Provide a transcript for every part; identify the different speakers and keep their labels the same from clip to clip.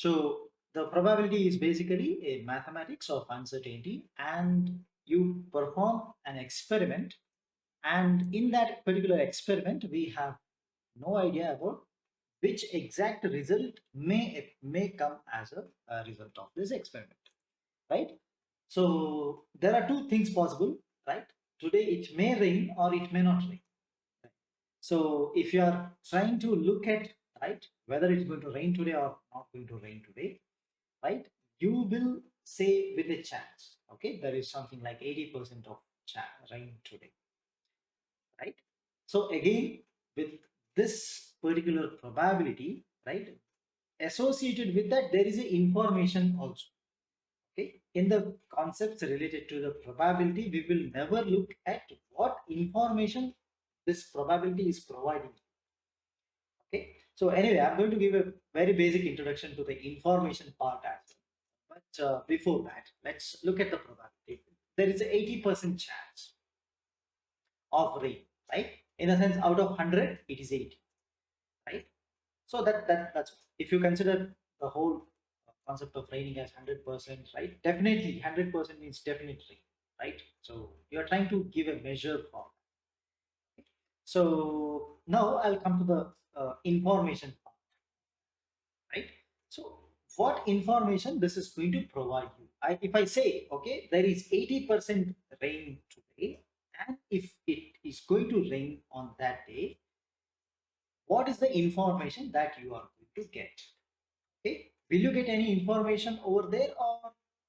Speaker 1: So the probability is basically a mathematics of uncertainty, and you perform an experiment, and in that particular experiment we have no idea about which exact result may come as a result of this experiment, right? So there are two things possible, right? Today it may rain or it may not rain. So if you are trying to look at, right, whether it's going to rain today or not going to rain today, right, you will say with a chance, okay, there is something like 80% of rain today, right? So again, with this particular probability, right, associated with that, there is a information also. Okay, in the concepts related to the probability, we will never look at what information this probability is providing. Okay, so anyway, I'm going to give a very basic introduction to the information part as well. But before that, let's look at the probability. There is an 80% chance of rain, right? In a sense, out of 100, it is 80, right? So that's if you consider the whole concept of raining as 100%, right? Definitely, 100% means definite rain, right? So you're trying to give a measure for that. So now I'll come to the information part, right? So what information this is going to provide you? If I say, okay, there is 80% rain today, and if it is going to rain on that day, what is the information that you are going to get? Okay, will you get any information over there, or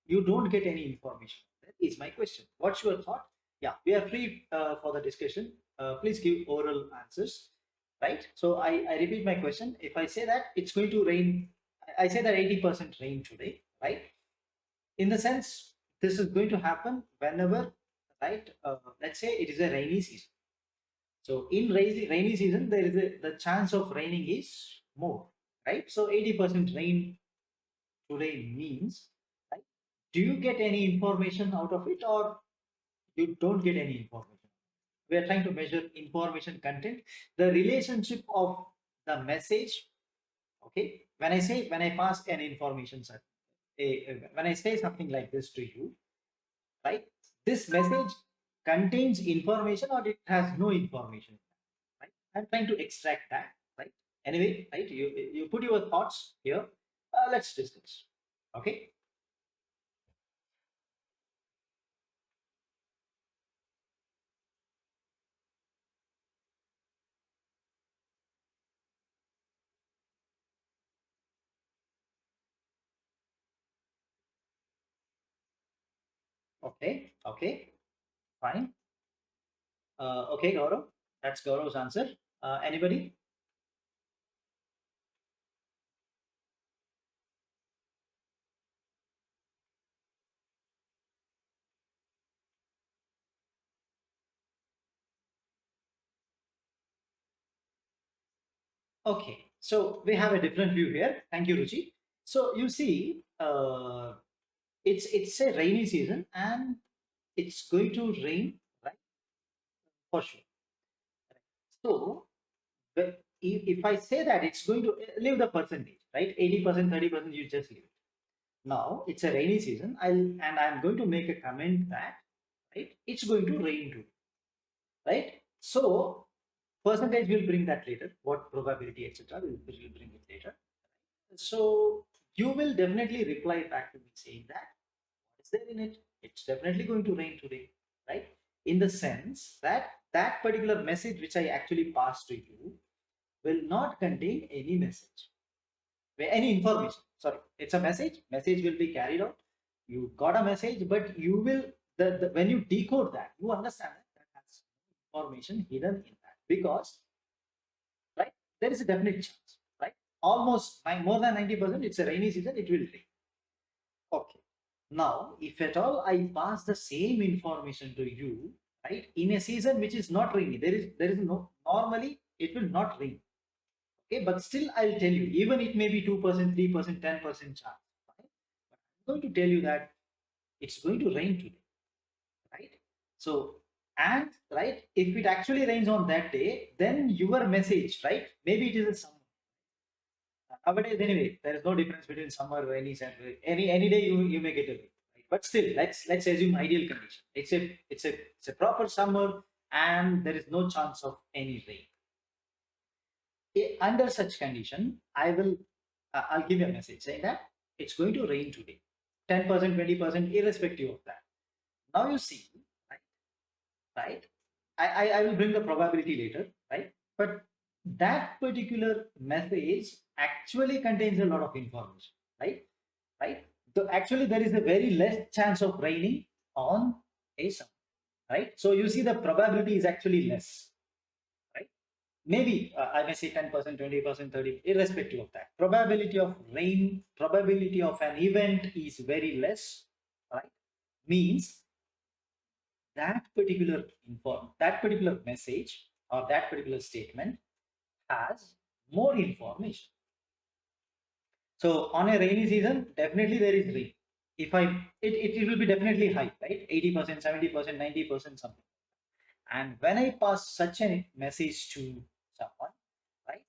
Speaker 1: you don't get any information? That is my question. What's your thought? Yeah, we are free for the discussion. Please give oral answers, right? So I repeat my question. If I say that it's going to rain, I say that 80% rain today, right? In the sense, this is going to happen whenever, right? Let's say it is a rainy season. So in rainy season, there is the chance of raining is more, right? So 80% rain today means, right? Do you get any information out of it, or you don't get any information? We are trying to measure information content, the relationship of the message. Okay, when I pass an information, sir, when I say something like this to you, right? This message contains information or it has no information, right? I'm trying to extract that, right? Anyway, right? You put your thoughts here. Let's discuss. Okay. Okay. Okay. Fine. Okay, Gaurav. That's Gaurav's answer. Anybody? Okay. So we have a different view here. Thank you, Ruchi. So you see, it's a rainy season and it's going to rain, right? For sure. So if I say that it's going to leave the percentage, right? 80%, 30%, you just leave it. Now it's a rainy season. I'm going to make a comment that, right, it's going to rain today, right? So percentage will bring that later. What probability, etc. Will bring it later. So you will definitely reply back to me saying that what is there in it? It's definitely going to rain today, right? In the sense that that particular message which I actually passed to you will not contain any message, any information. Sorry, it's a message. Message will be carried out. You got a message, but you will when you decode that, you understand that has information hidden in that, because, right, there is a definite chance, right? Almost more than 90%. It's a rainy season. It will rain. Okay. Now, if at all I pass the same information to you, right, in a season which is not rainy, there is no, normally it will not rain. Okay, but still I'll tell you, even it may be 2%, 3%, 10% chance. Right? But I'm going to tell you that it's going to rain today, right? So, and right, if it actually rains on that day, then your message, right? Maybe it is a summer. nowadays anyway, there is no difference between summer, rainy, any day you may get a rain. Right? But still, let's assume ideal condition. It's a proper summer and there is no chance of any rain. Under such condition, I'll give you a message saying that it's going to rain today, 10%, 20%, irrespective of that. Now you see, right? Right? I will bring the probability later, right? But that particular message actually contains a lot of information, right? Right? So actually, there is a very less chance of raining on a summer, right? So you see the probability is actually less, right? Maybe I may say 10%, 20%, 30, irrespective of that. Probability of rain, probability of an event is very less, right? Means that particular message or that particular statement has more information. So on a rainy season, definitely there is rain. If it will be definitely high, right? 80%, 70%, 90%, something. And when I pass such a message to someone, right?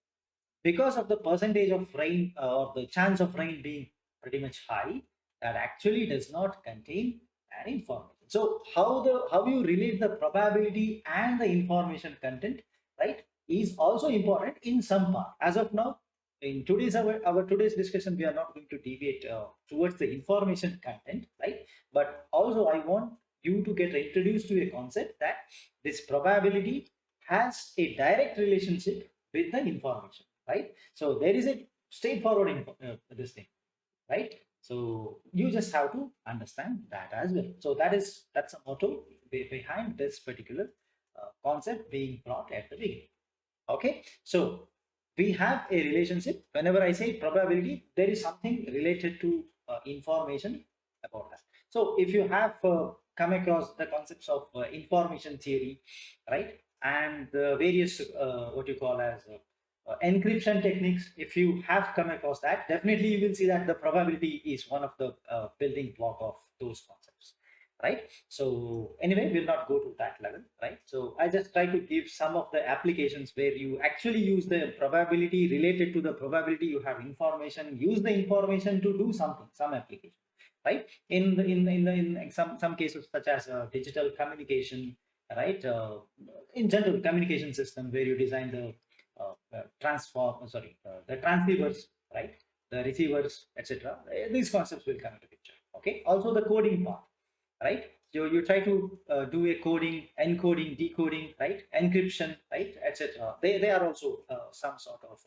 Speaker 1: Because of the percentage of rain or the chance of rain being pretty much high, that actually does not contain an information. So how you relate the probability and the information content, right, is also important in some part. As of now, in our today's discussion, we are not going to deviate towards the information content, right? But also I want you to get introduced to a concept that this probability has a direct relationship with the information, right? So there is a straightforward this thing, right? So you just have to understand that as well. So that's a motto behind this particular concept being brought at the beginning. Okay, so we have a relationship. Whenever I say probability, there is something related to information about that. So if you have come across the concepts of information theory, right, and the various what you call as encryption techniques, if you have come across that, definitely you will see that the probability is one of the building block of those concepts, right? So anyway, we'll not go to that level, right? So I just try to give some of the applications where you actually use the probability related to the probability. You have information, use the information to do something, some application, right? In some cases such as digital communication, right? In general communication system where you design the the transceivers, right, the receivers, etc. These concepts will come into picture. Okay, also the coding part, right? So you try to do a coding, encoding, decoding, right, encryption, right, etc. They are also some sort of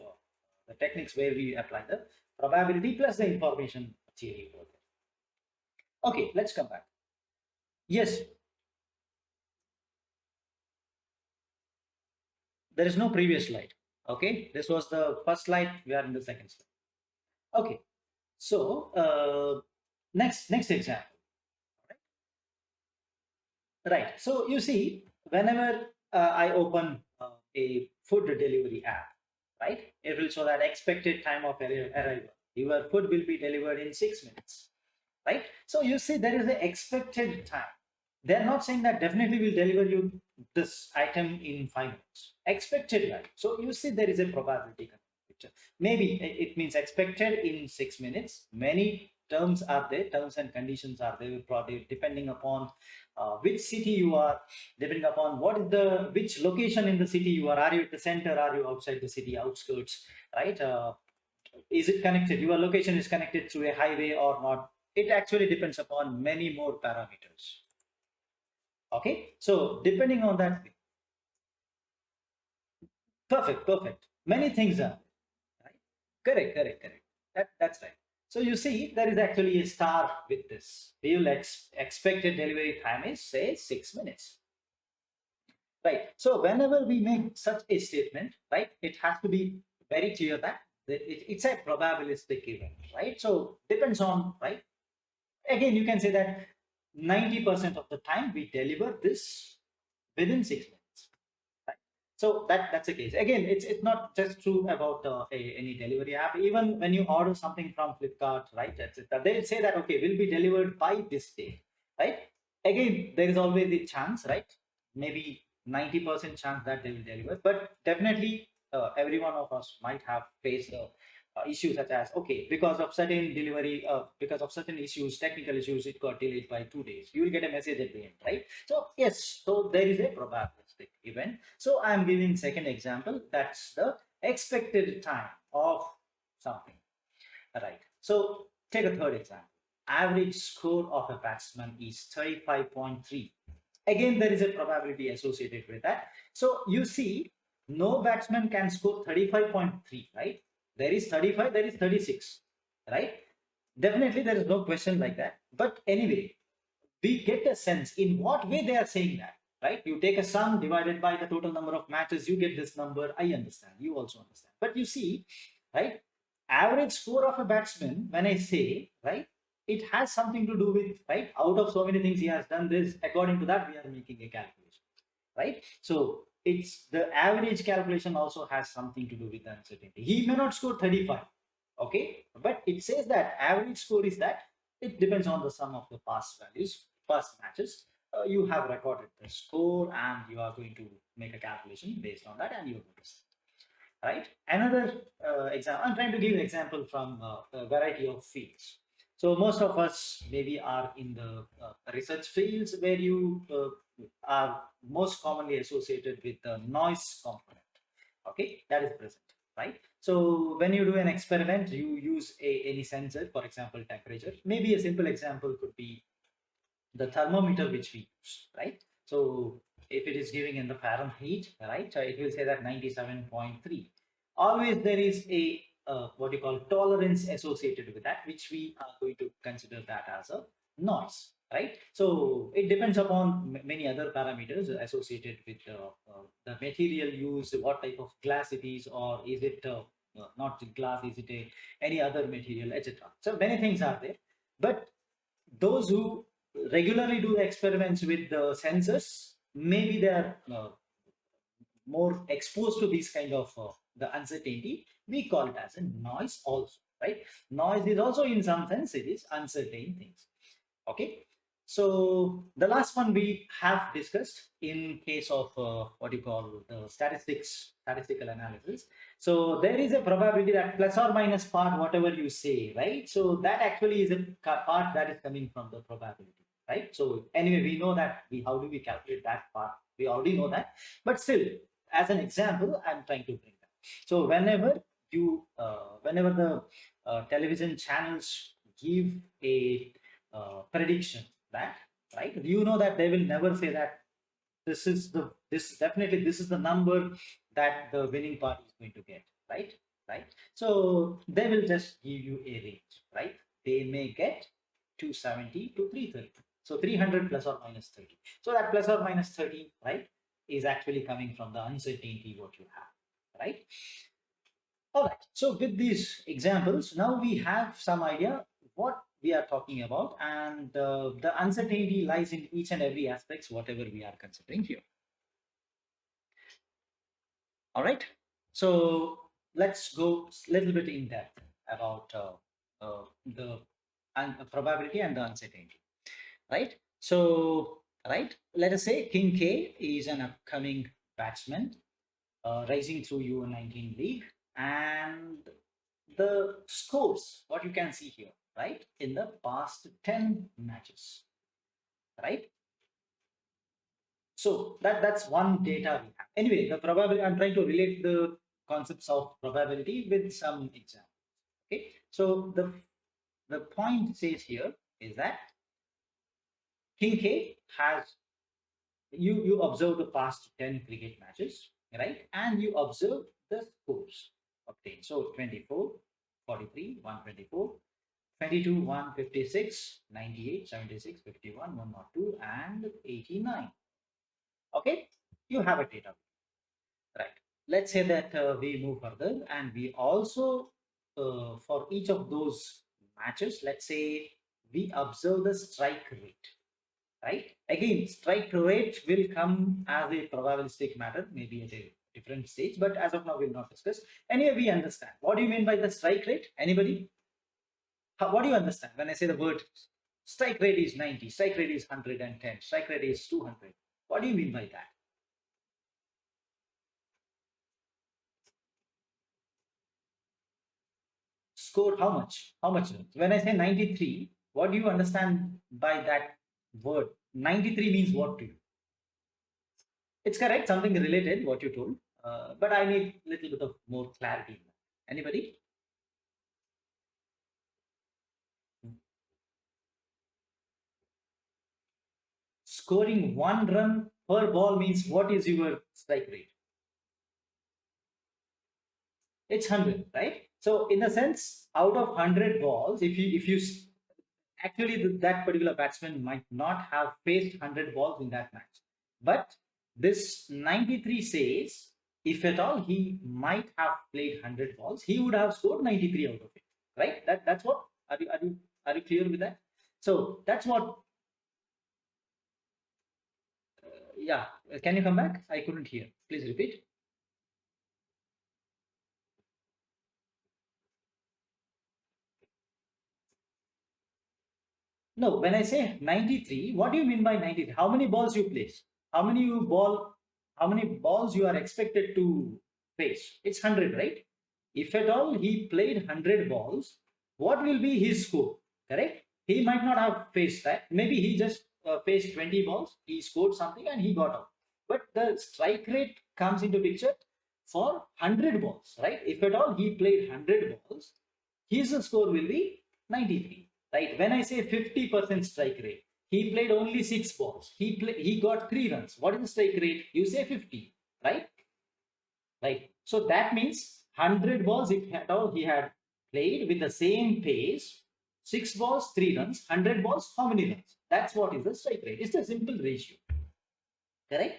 Speaker 1: the techniques where we apply the probability plus the information theory. Okay, let's come back. Yes, there is no previous slide. Okay, this was the first slide. We are in the second slide. Okay, so next example. Right. So you see, whenever I open a food delivery app, right, it will show that expected time of arrival. Your food will be delivered in 6 minutes, right? So you see, there is an expected time. They're not saying that definitely will deliver you this item in 5 minutes. Expected time. So you see, there is a probability picture. Maybe it means expected in 6 minutes. Many terms are there, terms and conditions are there, probably depending upon which city you are, depending upon which location in the city you are you at the center, are you outside the city outskirts, right? Is it connected, your location is connected to a highway or not? It actually depends upon many more parameters. Okay, so depending on that, perfect, many things are right. Correct, that's right. So you see, there is actually a star with this. We will expected delivery time is say 6 minutes. Right. So whenever we make such a statement, right, it has to be very clear that it's a probabilistic event, right? So depends on, right? Again, you can say that 90% of the time we deliver this within 6 minutes. Right? So that's the case. Again, it's not just true about any delivery app. Even when you order something from Flipkart, right, etc., they'll say that okay, will be delivered by this day, right? Again, there is always a chance, right? Maybe 90% chance that they will deliver, but definitely every one of us might have faced issues such as, okay, because of certain delivery, because of certain issues, technical issues, it got delayed by 2 days. You will get a message at the end, right? So yes, so there is a probabilistic event. So I'm giving second example. That's the expected time of something, right? So take a third example. Average score of a batsman is 35.3. Again, there is a probability associated with that. So you see, no batsman can score 35.3, right? There is 35, there is 36, right? Definitely, there is no question like that. But anyway, we get a sense in what way they are saying that, right? You take a sum divided by the total number of matches, you get this number. I understand, you also understand. But you see, right? Average score of a batsman, when I say, right, it has something to do with, right, out of so many things he has done this, according to that we are making a calculation, right? So it's the average calculation also has something to do with the uncertainty. He may not score 35, okay, but it says that average score is that it depends on the sum of the past values, past matches. You have recorded the score and you are going to make a calculation based on that, and you're going to see, right? Another example, I'm trying to give an example from a variety of fields. So most of us maybe are in the research fields where you are most commonly associated with the noise component. Okay, that is present, right? So when you do an experiment, you use any sensor, for example, temperature. Maybe a simple example could be the thermometer which we use, right? So if it is giving in the Fahrenheit, right, it will say that 97.3. Always there is a what you call tolerance associated with that, which we are going to consider that as a noise, right? So it depends upon many other parameters associated with the material used, what type of glass it is, or is it not the glass, is it any other material, etc. So many things are there, but those who regularly do experiments with the sensors, maybe they are more exposed to this kind of the uncertainty. We call it as a noise also, right? Noise is also, in some sense, it is uncertain things. Okay, so the last one we have discussed in case of what you call the statistical analysis. So there is a probability that plus or minus part, whatever you say, right? So that actually is a part that is coming from the probability, right? So anyway, we know that how do we calculate that part? We already know that, but still, as an example, I'm trying to bring that. So whenever the television channels give a prediction that, right, you know that they will never say that this is the number that the winning party is going to get, right. So they will just give you a range, right? They may get 270 to 330, so 300 plus or minus 30. So that plus or minus 30, right, is actually coming from the uncertainty what you have, right? All right. So with these examples, now we have some idea what we are talking about, and the uncertainty lies in each and every aspects, whatever we are considering here. All right. So let's go a little bit in depth about the probability and the uncertainty, right? So, right, let us say King K is an upcoming batsman rising through U19 league, and the scores, what you can see here, right, in the past 10 matches, right? So that's one data we have. Anyway, the probability, I'm trying to relate the concepts of probability with some examples. Okay, so the point says here is that King K has, you observe the past 10 cricket matches, right? And you observe the scores obtained. So 24, 43, 124, 22, 156, 98, 76, 51, 102, and 89. Okay, you have a data, right? Let's say that we move further and we also, for each of those matches, let's say we observe the strike rate, right? Again, strike rate will come as a probabilistic matter, maybe at a different stage, but as of now, we'll not discuss. Anyway, we understand. What do you mean by the strike rate? Anybody? What do you understand when I say the word strike rate is 90, strike rate is 110, strike rate is 200? What do you mean by that? scored how much? How much? When I say 93, what do you understand by that word? 93 means what to you? It's correct, something related what you told, but I need a little bit of more clarity. Anybody? Scoring 1 run per ball means what is your strike rate? It's 100, right? So in a sense, out of 100 balls, if you actually that particular batsman might not have faced 100 balls in that match, but this 93 says if at all he might have played 100 balls, he would have scored 93 out of it, right? That's what, are you clear with that? So that's what. Yeah, can you come back? I couldn't hear. Please repeat. No, when I say 93, what do you mean by 93? How many balls you place? How many you ball? How many balls you are expected to face? It's 100, right? If at all he played 100 balls, what will be his score? Correct? He might not have faced that. Maybe he just faced 20 balls. He scored something and he got out. But the strike rate comes into picture for 100 balls, right? If at all he played 100 balls, his score will be 93. Right? When I say 50% strike rate, he played only 6 balls. He got 3 runs. What is the strike rate? You say 50, right? Right. So that means 100 balls, if at all he had played with the same pace, 6 balls, 3 runs, 100 balls, how many runs? That's what is the strike rate. It's a simple ratio. Correct?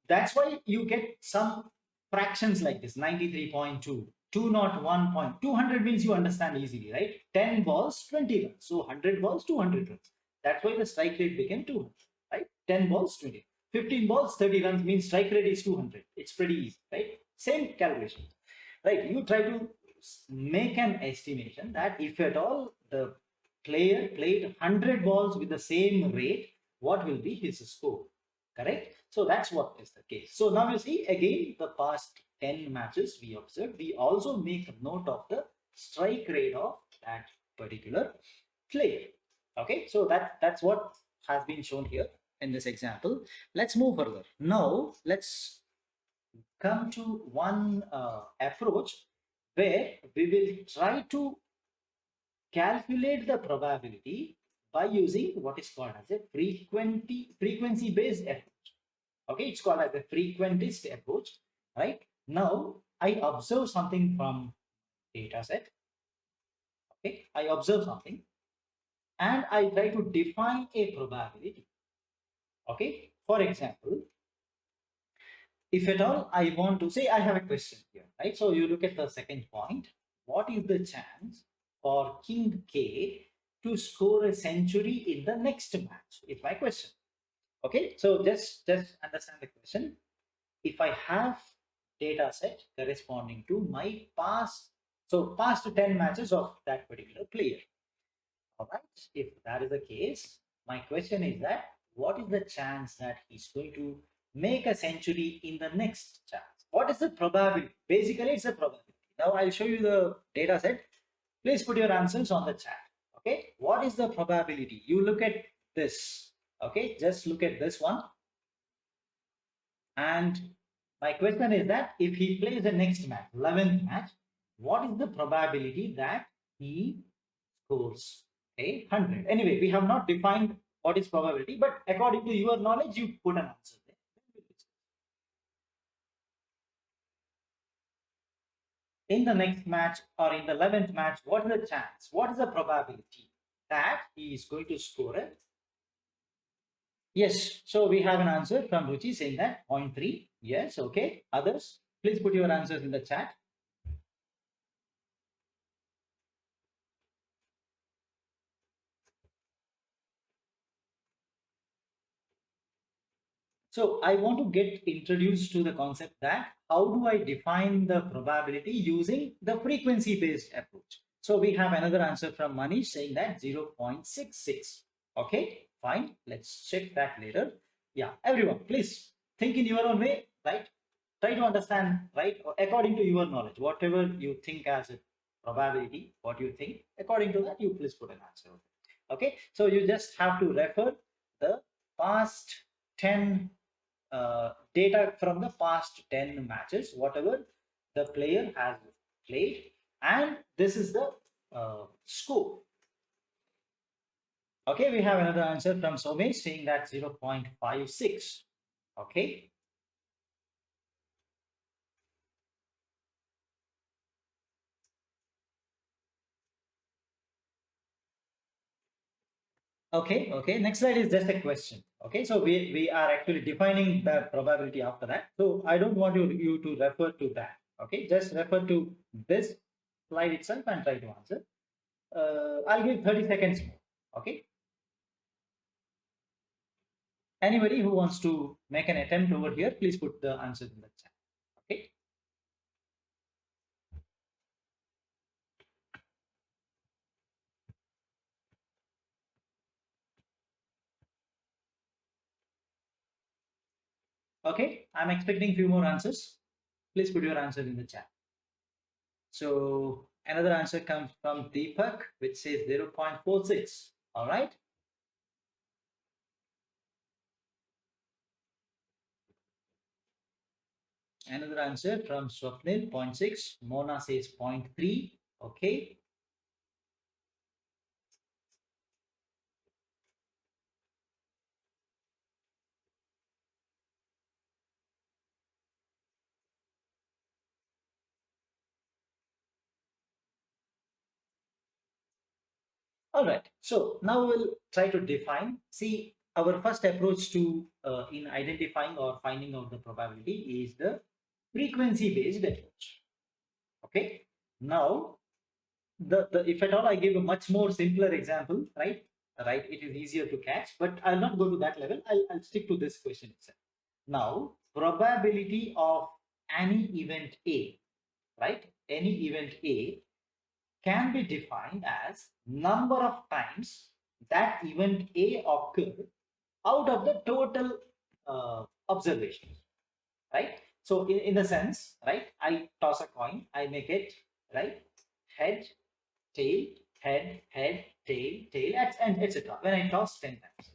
Speaker 1: That's why you get some fractions like this, 93.2. 201.200 means you understand easily, right? 10 balls, 20 runs. So 100 balls, 200 runs. That's why the strike rate became 200, right? 10 balls, 20. 15 balls, 30 runs means strike rate is 200. It's pretty easy, right? Same calculation, right? You try to make an estimation that if at all the player played 100 balls with the same rate, what will be his score? Correct? So that's what is the case. So now you see again the past 10 matches we observed. We also make a note of the strike rate of that particular player. Okay, so that's what has been shown here in this example. Let's move further. Now let's come to one approach where we will try to calculate the probability by using what is called as a frequency based approach. Okay, it's called as a frequentist approach. Right now I observe something from data set. Okay, I observe something and I try to define a probability. Okay, for example, if at all I want to say, I have a question here, right? So you look at the second point. What is the chance for King K to score a century in the next match? Is my question. Okay, so just understand the question. If I have data set corresponding to my past, so past 10 matches of that particular player. All right, if that is the case, my question is that what is the chance that he's going to make a century in the next chance? What is the probability? Basically, it's a probability. Now I'll show you the data set. Please put your answers on the chat. Okay, what is the probability? You look at this. Okay, just look at this one. And my question is that if he plays the next match, 11th match, what is the probability that he scores a 100? Anyway, we have not defined what is probability, but according to your knowledge, you put an answer there. In the next match or in the 11th match, what is the chance? What is the probability that he is going to score it? Yes, so we have an answer from Ruchi saying that 0.3. Yes, okay. Others, please put your answers in the chat. So I want to get introduced to the concept that how do I define the probability using the frequency based approach. So we have another answer from Manish saying that 0.66. Okay, fine. Let's check that later. Yeah, everyone, please think in your own way, right? Try to understand, right? According to your knowledge, whatever you think as a probability, what you think. According to that, you please put an answer. Okay, so you just have to refer the past 10 data from the past 10 matches, whatever the player has played, and this is the score. Okay, we have another answer from Somesh saying that 0.56. Okay. Okay. Next slide is just a question. Okay, so we are actually defining the probability after that. So I don't want you to refer to that. Okay, just refer to this slide itself and try to answer. I'll give 30 seconds more. Okay. Anybody who wants to make an attempt over here, please put the answer in the chat. Okay. Okay, I'm expecting few more answers. Please put your answer in the chat. So another answer comes from Deepak, which says 0.46. All right. Another answer from Swapnil, 0.6. Mona says 0.3. Okay. All right. So now we'll try to define. See, our first approach to in identifying or finding out the probability is the frequency-based approach. Okay. Now, the if at all I give a much more simpler example, right? Right, it is easier to catch, but I'll not go to that level. I'll stick to this question itself. Now, probability of any event A, right? Any event A can be defined as number of times that event A occurred out of the total observations, right? So in the sense, right, I toss a coin, I make it, right, head, tail, head, head, tail, tail, and etc. When I toss 10 times.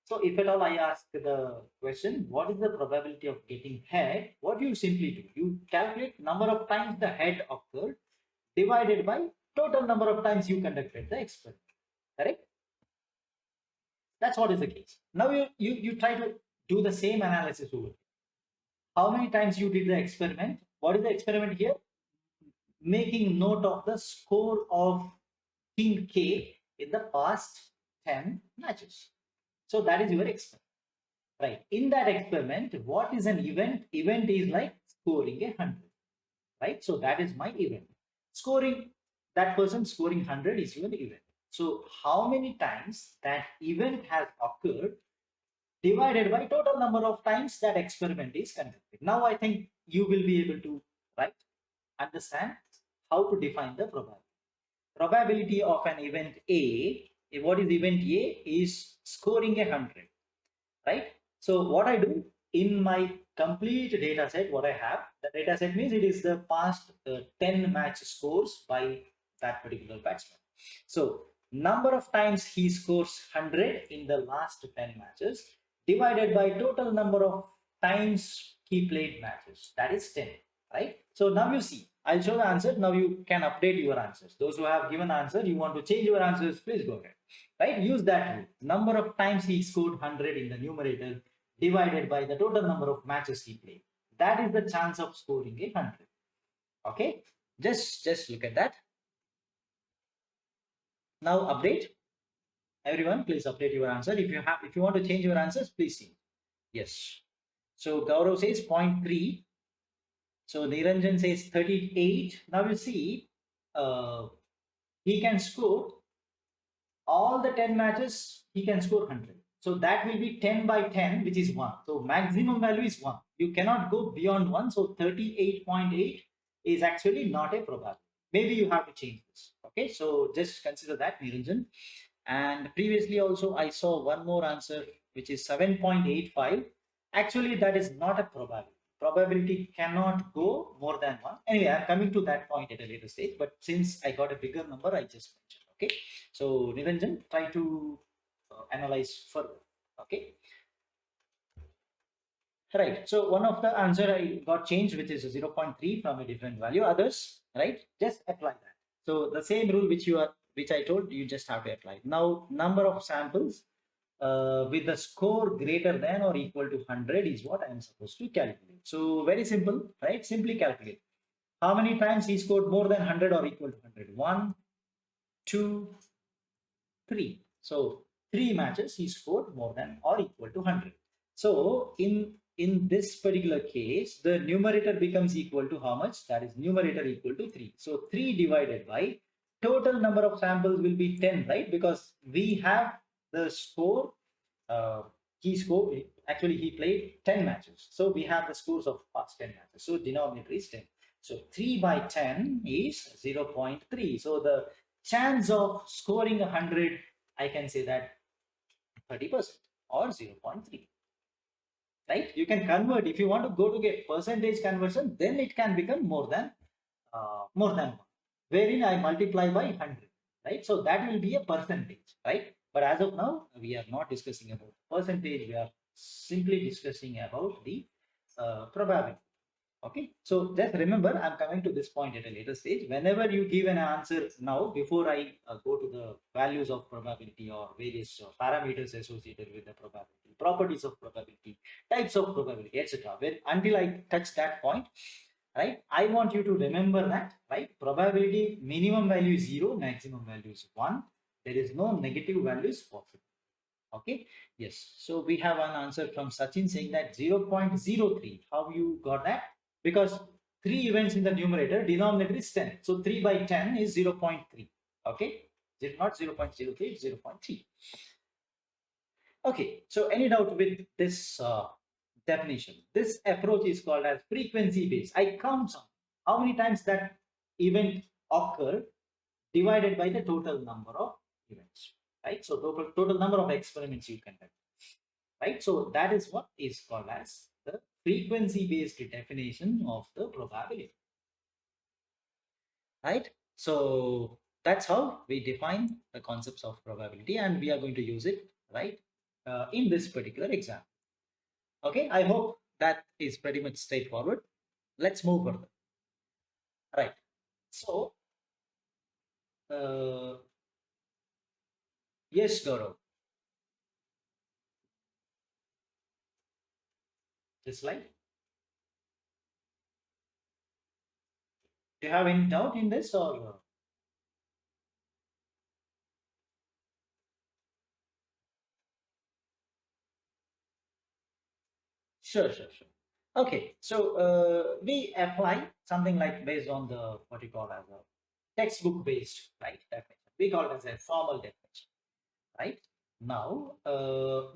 Speaker 1: So if at all I ask the question, what is the probability of getting head? What do you simply do? You calculate number of times the head occurred divided by total number of times you conducted the experiment. Correct? That's what is the case. Now you try to do the same analysis over. How many times you did the experiment? What is the experiment here? Making note of the score of King K in the past 10 matches. So that is your experiment. Right. In that experiment, what is an event? Event is like scoring 100. Right. So that is my event. Scoring, that person scoring 100 is your event. So how many times that event has occurred divided by total number of times that experiment is conducted. Now I think you will be able to, right, understand how to define the probability. Probability of an event A, what is event A? Is scoring 100, right? So what I do in my complete data set, what I have, the data set means it is the past 10 match scores by that particular batsman. So number of times he scores 100 in the last 10 matches divided by total number of times he played matches, that is 10, right? So now you see, I'll show the answer. Now you can update your answers. Those who have given answer, you want to change your answers, please go ahead. Right? Use that rule. Number of times he scored 100 in the numerator divided by the total number of matches he played. That is the chance of scoring 100. Okay? Just look at that. Now update. Everyone, please update your answer. If you want to change your answers, please see. Yes. So Gaurav says 0.3. So Niranjan says 38. Now you see, he can score all the 10 matches, he can score 100. So that will be 10 by 10, which is 1. So maximum value is 1. You cannot go beyond 1. So 38.8 is actually not a probability. Maybe you have to change this. Okay, so just consider that, Niranjan. And previously also I saw one more answer, which is 7.85. Actually, that is not a probability. probability cannot go more than 1. Anyway, I'm coming to that point at a later stage, but since I got a bigger number, I just mentioned. Okay, so Niranjan, try to analyze further. Okay, right. So one of the answer I got changed, which is 0.3 from a different value. Others, right? Just apply that. So the same rule which I told you, just have to apply. Now number of samples with the score greater than or equal to 100 is what I am supposed to calculate. So very simple, right? Simply calculate. How many times he scored more than 100 or equal to 100? 1, 2, 3. So 3 matches he scored more than or equal to 100. So in this particular case, the numerator becomes equal to how much? That is numerator equal to 3. So 3 divided by total number of samples will be 10, right? Because we have the score, he scored, actually he played 10 matches. So we have the scores of past 10 matches. So denominator is 10. So 3 by 10 is 0.3. So the chance of scoring 100, I can say that 30% or 0.3. Right? You can convert. If you want to go to get percentage conversion, then it can become more than 1, wherein I multiply by 100. Right? So that will be a percentage. Right? But as of now, we are not discussing about percentage. We are simply discussing about the probability. Okay, so just remember, I'm coming to this point at a later stage. Whenever you give an answer now, before I go to the values of probability or various parameters associated with the probability, properties of probability, types of probability, etc. Until I touch that point, right, I want you to remember that, right, probability minimum value is 0, maximum value is 1. There is no negative values possible. Okay, yes. So we have an answer from Sachin saying that 0.03. How you got that? Because 3 events in the numerator, denominator is 10. So 3 by 10 is 0.3. Okay, not 0.03, it's 0.3. Okay, so any doubt with this definition? This approach is called as frequency based. I count how many times that event occurred divided by the total number of events, right? So total number of experiments you conduct, right? So that is what is called as the frequency based definition of the probability, right? So that's how we define the concepts of probability, and we are going to use it, right, in this particular example. Okay, I hope that is pretty much straightforward. Let's move further. Right. So yes, Gaurav. This slide. Do you have any doubt in this or? Sure. Okay, so we apply something like based on the what you call as a textbook based, right, definition. We call it as a formal definition, right? Now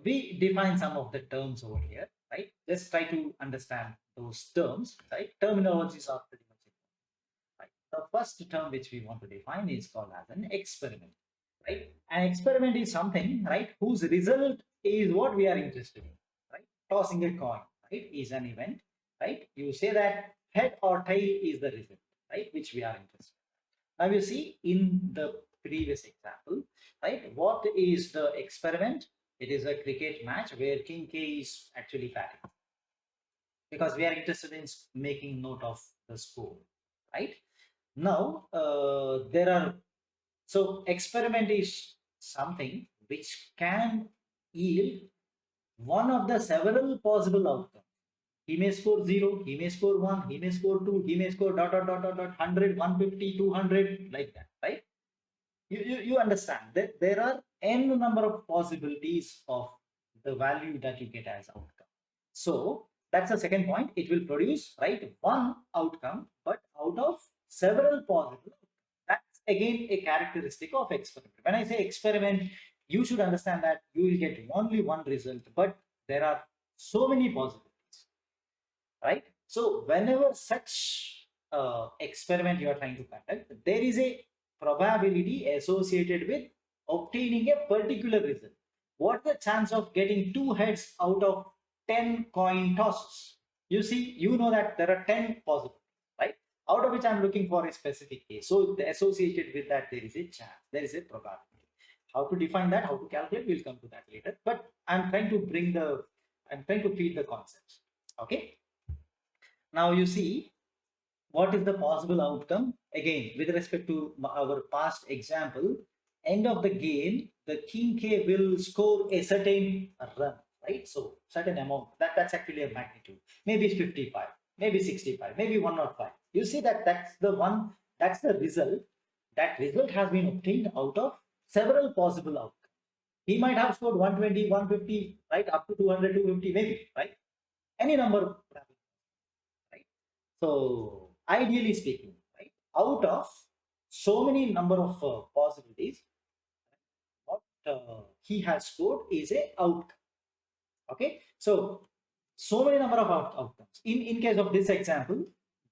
Speaker 1: we define some of the terms over here, right? Let's try to understand those terms, right? Terminologies are pretty much important, right? The first term which we want to define is called as an experiment, right? An experiment is something, right, whose result is what we are interested in, right? Tossing a coin, right, is an event, right? You say that head or tail is the result, right, which we are interested in. Now you see in the previous example, right, what is the experiment? It is a cricket match where King K is actually batting, because we are interested in making note of the score, right? Now there are, so experiment is something which can yield one of the several possible outcomes. He may score 0, he may score 1, he may score 2, he may score dot dot dot dot dot 100, 150, 200, like that, right? You understand that there are n number of possibilities of the value that you get as outcome. So that's the second point. It will produce, right, one outcome, but out of several possible. That's again a characteristic of experiment. When I say experiment, you should understand that you will get only one result, but there are so many possibilities, right? So whenever such experiment you are trying to conduct, there is a probability associated with obtaining a particular result. What's the chance of getting 2 heads out of 10 coin tosses? you see, you know that there are 10 possible, right? Out of which I'm looking for a specific case. So associated with that, there is a chance, there is a probability. How to define that, how to calculate, we'll come to that later. But I'm trying to feed the concepts. Okay. Now you see, what is the possible outcome? Again, with respect to our past example, end of the game, the king K will score a certain run, right? So certain amount, that's actually a magnitude. Maybe it's 55, maybe 65, maybe 105. You see that that's the one, that's the result. That result has been obtained out of several possible outcomes. He might have scored 120, 150, right? Up to 200, 250, maybe, right? Any number, right? So ideally speaking, right, out of so many number of possibilities, what he has scored is a outcome. Okay, so many number of outcomes. In case of this example,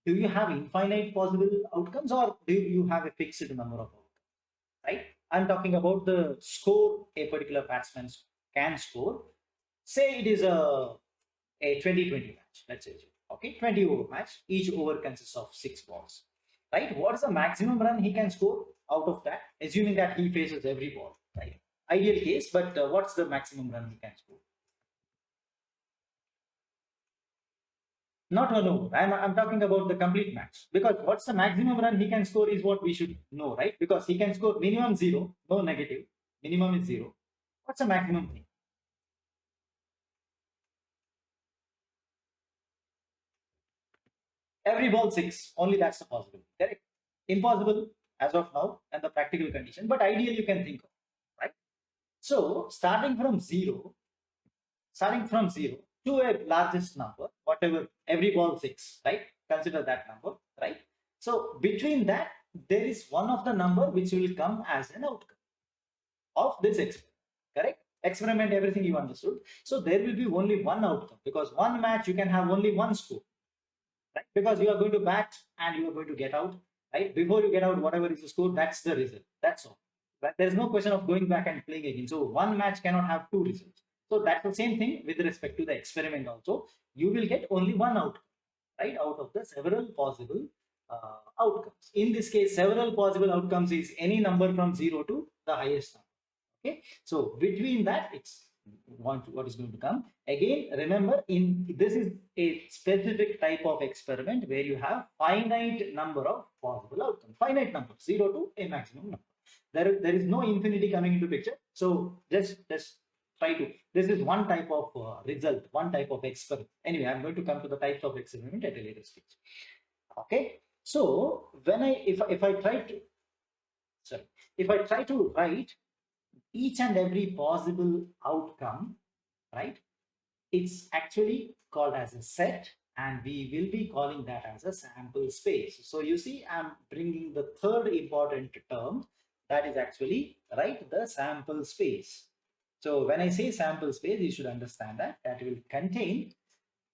Speaker 1: do you have infinite possible outcomes, or do you have a fixed number of outcomes? Right, I'm talking about the score a particular batsman can score. Say it is a 20-20 match, let's say. Okay, 20 over match. Each over consists of 6 balls. Right? What is the maximum run he can score out of that? Assuming that he faces every ball. Right? Ideal case, but what's the maximum run he can score? Not one over. I'm talking about the complete match. Because what's the maximum run he can score is what we should know, right? Because he can score minimum 0, no negative. Minimum is 0. What's the maximum thing? Every ball 6. Only that's the possibility. Correct? Impossible as of now and the practical condition, but ideally you can think of, right? So starting from zero to a largest number, whatever, every ball 6, right? Consider that number, right? So between that, there is one of the number which will come as an outcome of this experiment, correct? Experiment, everything you understood. So there will be only one outcome, because one match you can have only one score, right? Because you are going to bat and you are going to get out, right? Before you get out, whatever is the score, that's the result. That's all. But there's no question of going back and playing again. So one match cannot have two results. So that's the same thing with respect to the experiment also. You will get only one outcome, right? Out of the several possible outcomes. In this case, several possible outcomes is any number from 0 to the highest number. Okay, so between that, it's what is going to come. Again, remember, in this is a specific type of experiment where you have finite number of possible outcomes, finite number, 0 to a maximum number. There is no infinity coming into picture. So just try to, this is one type of result, one type of experiment. Anyway, I'm going to come to the types of experiment at a later stage. Okay, so when if I try to, sorry, if I try to write each and every possible outcome, right, it's actually called as a set, and we will be calling that as a sample space. So you see, I'm bringing the third important term, that is actually, right, the sample space. So when I say sample space, you should understand that that will contain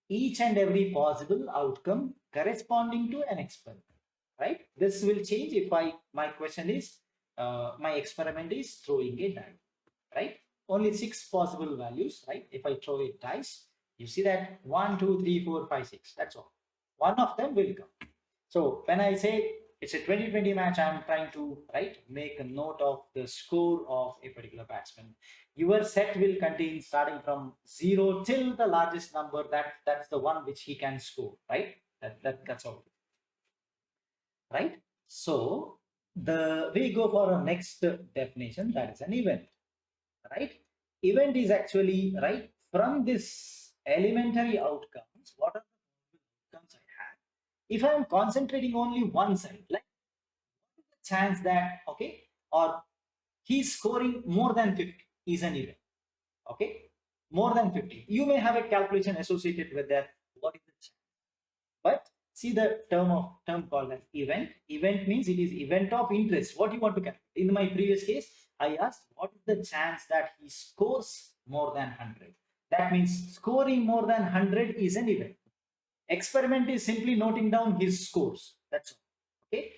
Speaker 1: each and every possible outcome corresponding to an experiment, right? This will change if my question is, my experiment is throwing a die, right? Only 6 possible values, right? If I throw a dice, you see that 1, 2, 3, 4, 5, 6, that's all. One of them will come. So when I say it's a 20-20 match, I'm trying to, right, make a note of the score of a particular batsman. Your set will contain starting from 0 till the largest number, that's the one which he can score, right? That's all, right? So we go for our next definition, that is an event, right? Event is actually, right, from this elementary outcomes, what are the outcomes I have? If I am concentrating only one side, like, what is the chance that, okay, or he's scoring more than 50 is an event, okay? More than 50. You may have a calculation associated with that. What is the chance? But see the term called as event. Event means it is event of interest. What you want to calculate. In my previous case, I asked what is the chance that he scores more than 100. That means scoring more than 100 is an event. Experiment is simply noting down his scores. That's all. Okay.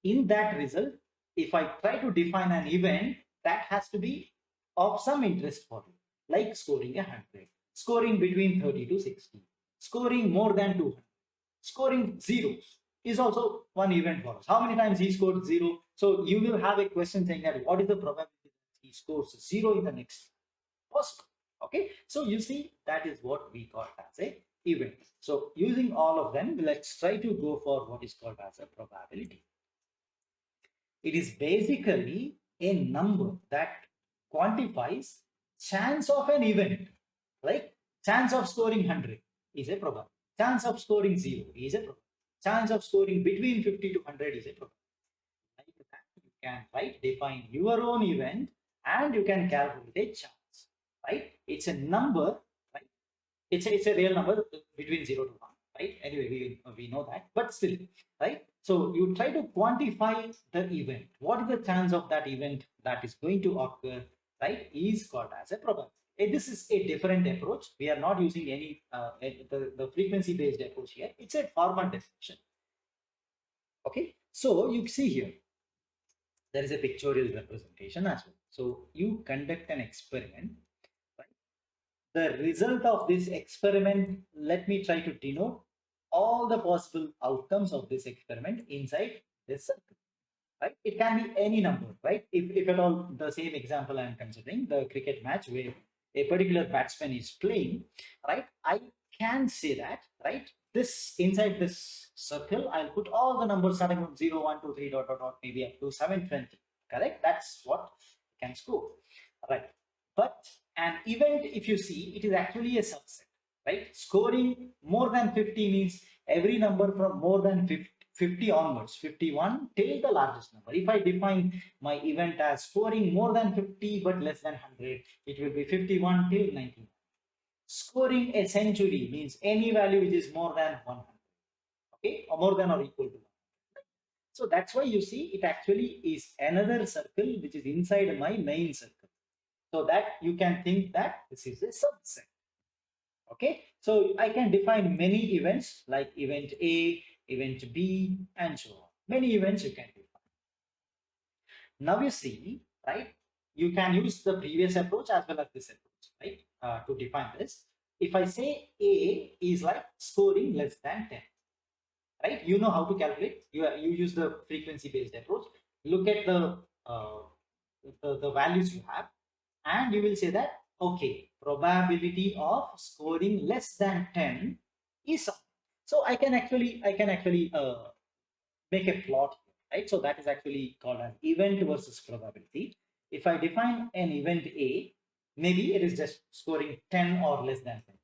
Speaker 1: In that result, if I try to define an event, that has to be of some interest for you, like scoring 100, scoring between 30 to 60, Scoring more than 200. Scoring zeros is also one event for us. How many times he scored zero? So you will have a question saying that what is the probability that he scores zero in the next possible? Okay, so you see that is what we call as a event. So using all of them, let's try to go for what is called as a probability. It is basically a number that quantifies chance of an event, like chance of scoring 100 is a probability, chance of scoring 0 is a probability, chance of scoring between 50 to 100 is a probability. Like that, you can define your own event and you can calculate a chance, right? It's a number, right? It's a real number between 0 to 1, right? Anyway, we know that, but still, right? So you try to quantify the event. What is the chance of that event that is going to occur, right? Is called as a probability. This is a different approach. We are not using any the frequency based approach here. It's a formal definition. Okay, so you see here there is a pictorial representation as well. So you conduct an experiment. The result of this experiment, let me try to denote all the possible outcomes of this experiment inside this circle, right? It can be any number, right? If at all, the same example I'm considering, the cricket match where a particular batsman is playing, right? I can say that, right? This inside this circle, I'll put all the numbers starting from 0, 1, 2, 3, dot, dot, dot, maybe up to 720, correct? That's what I can score, right? But an event, if you see, it is actually a subset, right? Scoring more than 50 means every number from more than 50 onwards, 51 till the largest number. If I define my event as scoring more than 50 but less than 100, it will be 51 till 99. Scoring a century means any value which is more than 100, okay, or more than or equal to 100. So that's why you see it actually is another circle which is inside my main circle. So that you can think that this is a subset. Okay, so I can define many events like event A, event B, and so on. Many events you can define. Now you see, right? You can use the previous approach as well as this approach, right? To define this. If I say A is like scoring less than 10, right? You know how to calculate. You use the frequency based approach. Look at the values you have, and you will say that okay, probability of scoring less than 10 is something. So I can actually make a plot here, right? So that is actually called an event versus probability. If I define an event A, maybe it is just scoring 10 or less than 10.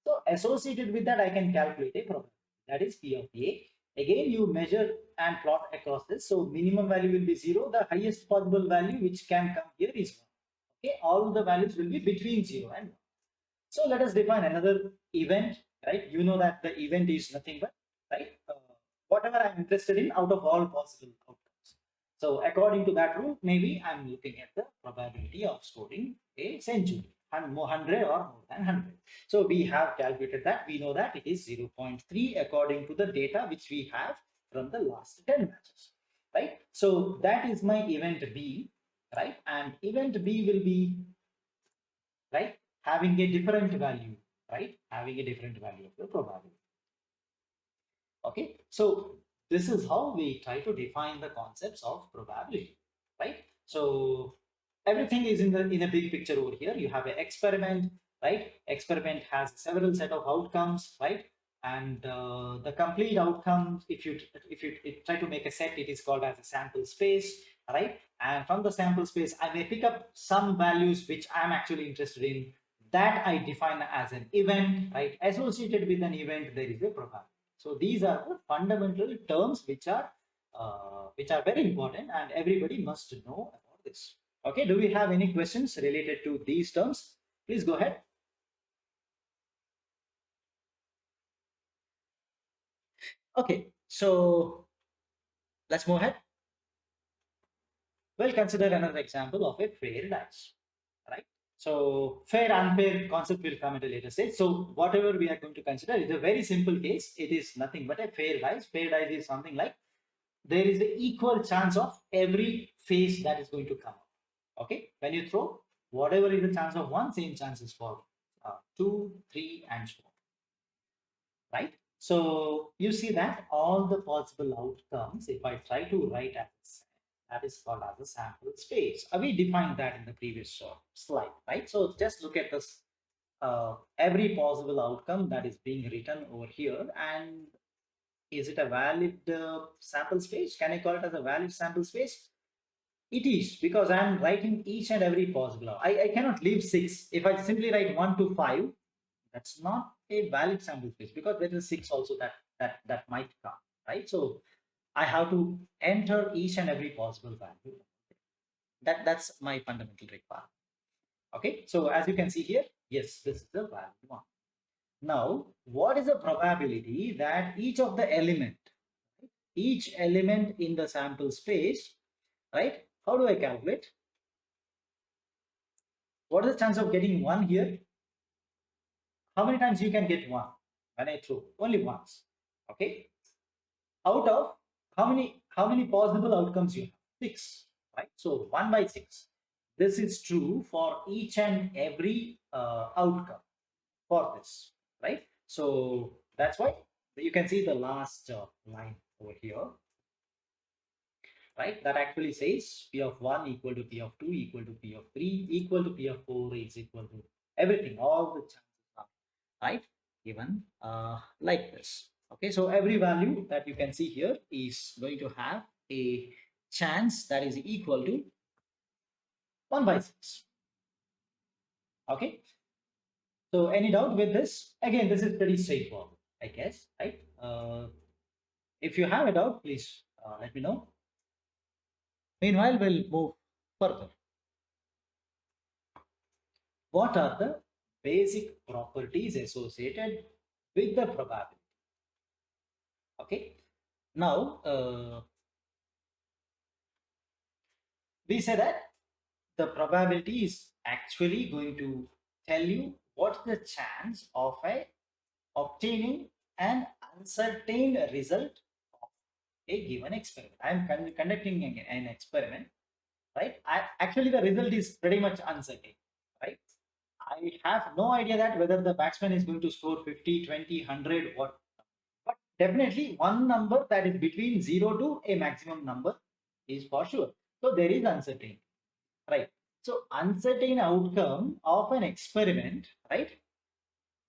Speaker 1: So associated with that, I can calculate a probability. That is P of A. Again, you measure and plot across this. So minimum value will be 0. The highest possible value which can come here is 1. Okay, all the values will be between 0 and 1. So let us define another event, right? You know that the event is nothing but, right, whatever I'm interested in out of all possible outcomes. So according to that rule, maybe I'm looking at the probability of scoring a century, 100 or more than 100. So we have calculated that. We know that it is 0.3 according to the data which we have from the last 10 matches, right? So that is my event B, right? And event B will be, right, having a different value, right? Having a different value of the probability. Okay, so this is how we try to define the concepts of probability, right? So everything is in a big picture over here. You have an experiment, right? Experiment has several set of outcomes, right? And the complete outcomes, if you try to make a set, it is called as a sample space, right? And from the sample space, I may pick up some values which I'm actually interested in, that I define as an event, right? Associated with an event, there is a probability. So these are the fundamental terms which are very important, and everybody must know about this. Okay, do we have any questions related to these terms? Please go ahead. Okay, so let's move ahead. Well, consider another example of a fair dice, right? So fair, unfair concept will come at a later stage. So whatever we are going to consider is a very simple case. It is nothing but a fair dice. Fair dice is something like there is an equal chance of every face that is going to come up. Okay, when you throw, whatever is the chance of one, same chances for 2, 3, and so on. right? So you see that all the possible outcomes, if I try to write as that is called as a sample space. We defined that in the previous slide, right? So just look at this, every possible outcome that is being written over here, and is it a valid sample space? Can I call it as a valid sample space? It is, because I am writing each and every possible. I cannot leave 6. If I simply write 1 to 5, that's not a valid sample space, because there is 6 also that might come, right? So I have to enter each and every possible value. That's my fundamental requirement. Okay, so as you can see here, yes, this is the valid one. Now, what is the probability that each of the each element in the sample space, right? How do I calculate? What is the chance of getting 1 here? How many times you can get 1 when I throw? Only once. Okay. Out of how many possible outcomes you have? 6, right? So 1 by 6. This is true for each and every outcome for this, right? So that's why you can see the last line over here, right? That actually says P of 1 equal to P of 2 equal to P of 3 equal to P of 4 is equal to everything, all the chances are, right? Given like this. Okay, so every value that you can see here is going to have a chance that is equal to 1 by 6. Okay, so any doubt with this? Again, this is pretty straightforward, I guess, right? If you have a doubt, please let me know. Meanwhile, we'll move further. What are the basic properties associated with the probability? Okay, now we say that the probability is actually going to tell you what's the chance of obtaining an uncertain result of a given experiment. I am conducting an experiment, right? Actually, the result is pretty much uncertain, right? I have no idea that whether the batsman is going to score 50, 20, 100, what. But definitely one number that is between 0 to a maximum number is for sure. So there is uncertainty, right? So uncertain outcome of an experiment, right,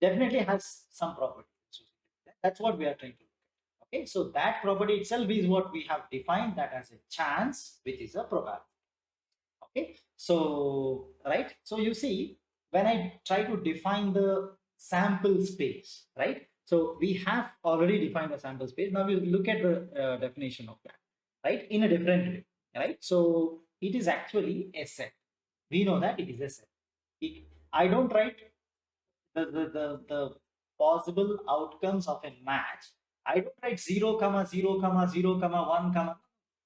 Speaker 1: definitely has some property. That's what we are trying to look at. Okay, so that property itself is what we have defined that as a chance, which is a probability. Okay, so right, so you see, when I try to define the sample space, right, so we have already defined the sample space. Now we'll look at the definition of that, right, in a different way, right? So it is actually a set. We know that it is a set. I don't write the possible outcomes of a match. I don't write 0 comma 0 comma 0 comma 1 comma.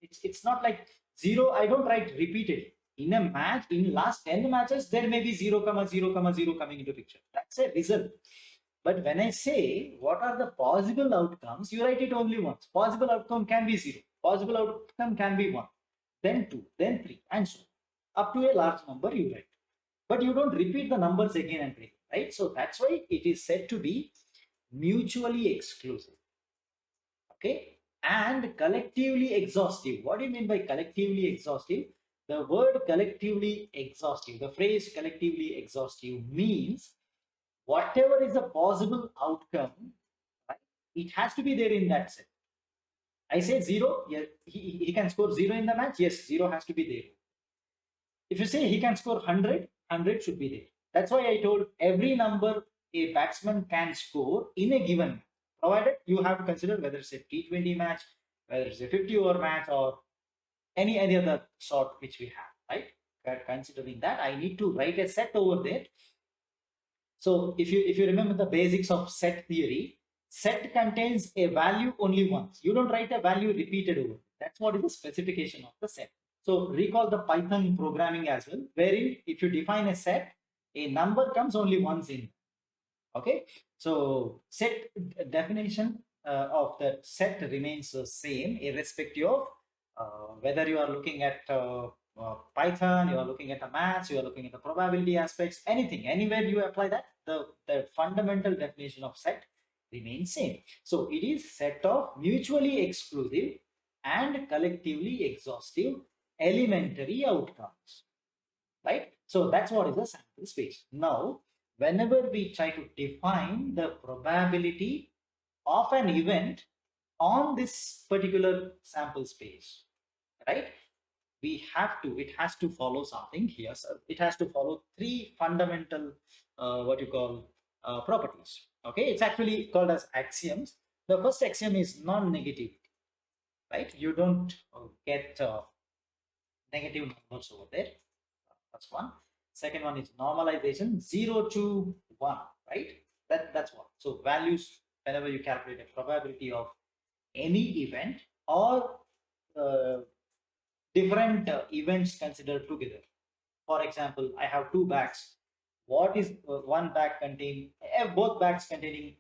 Speaker 1: It's not like 0. I don't write repeatedly. In a match, in last 10 matches, there may be 0 comma 0 comma 0 coming into picture. That's a result. But when I say what are the possible outcomes, you write it only once. Possible outcome can be 0. Possible outcome can be 1, then 2, then 3, and so on. Up to a large number you write. But you don't repeat the numbers again and again, right? So that's why it is said to be mutually exclusive, okay, and collectively exhaustive. What do you mean by collectively exhaustive? The word collectively exhaustive, the phrase collectively exhaustive means whatever is a possible outcome, right, it has to be there in that set. I say 0, yeah, he can score 0 in the match. Yes, 0 has to be there. If you say he can score 100, 100 should be there. That's why I told every number a batsman can score in a given match, provided you have to consider whether it's a T20 match, whether it's a 50-over match, or any other sort which we have, right? Considering that, I need to write a set over there. So if you remember the basics of set theory, set contains a value only once. You don't write a value repeated over. That's what is the specification of the set. So recall the Python programming as well, wherein if you define a set, a number comes only once in. Okay, so set definition of the set remains the same irrespective of whether you are looking at Python, you are looking at the maths, you are looking at the probability aspects, anything, anywhere you apply that, the fundamental definition of set remains same. So it is set of mutually exclusive and collectively exhaustive elementary outcomes, right? So that's what is the sample space. Now, whenever we try to define the probability of an event on this particular sample space, right? We have to, it has to follow something here. So it has to follow three fundamental, what you call, properties. Okay, it's actually called as axioms. The first axiom is non-negativity, right? You don't get negative numbers over there. That's one. Second one is normalization, 0 to 1, right? That's one. So values, whenever you calculate a probability of any event or uh, different events considered together. For example, I have two bags. What is one bag contain? Both bags containing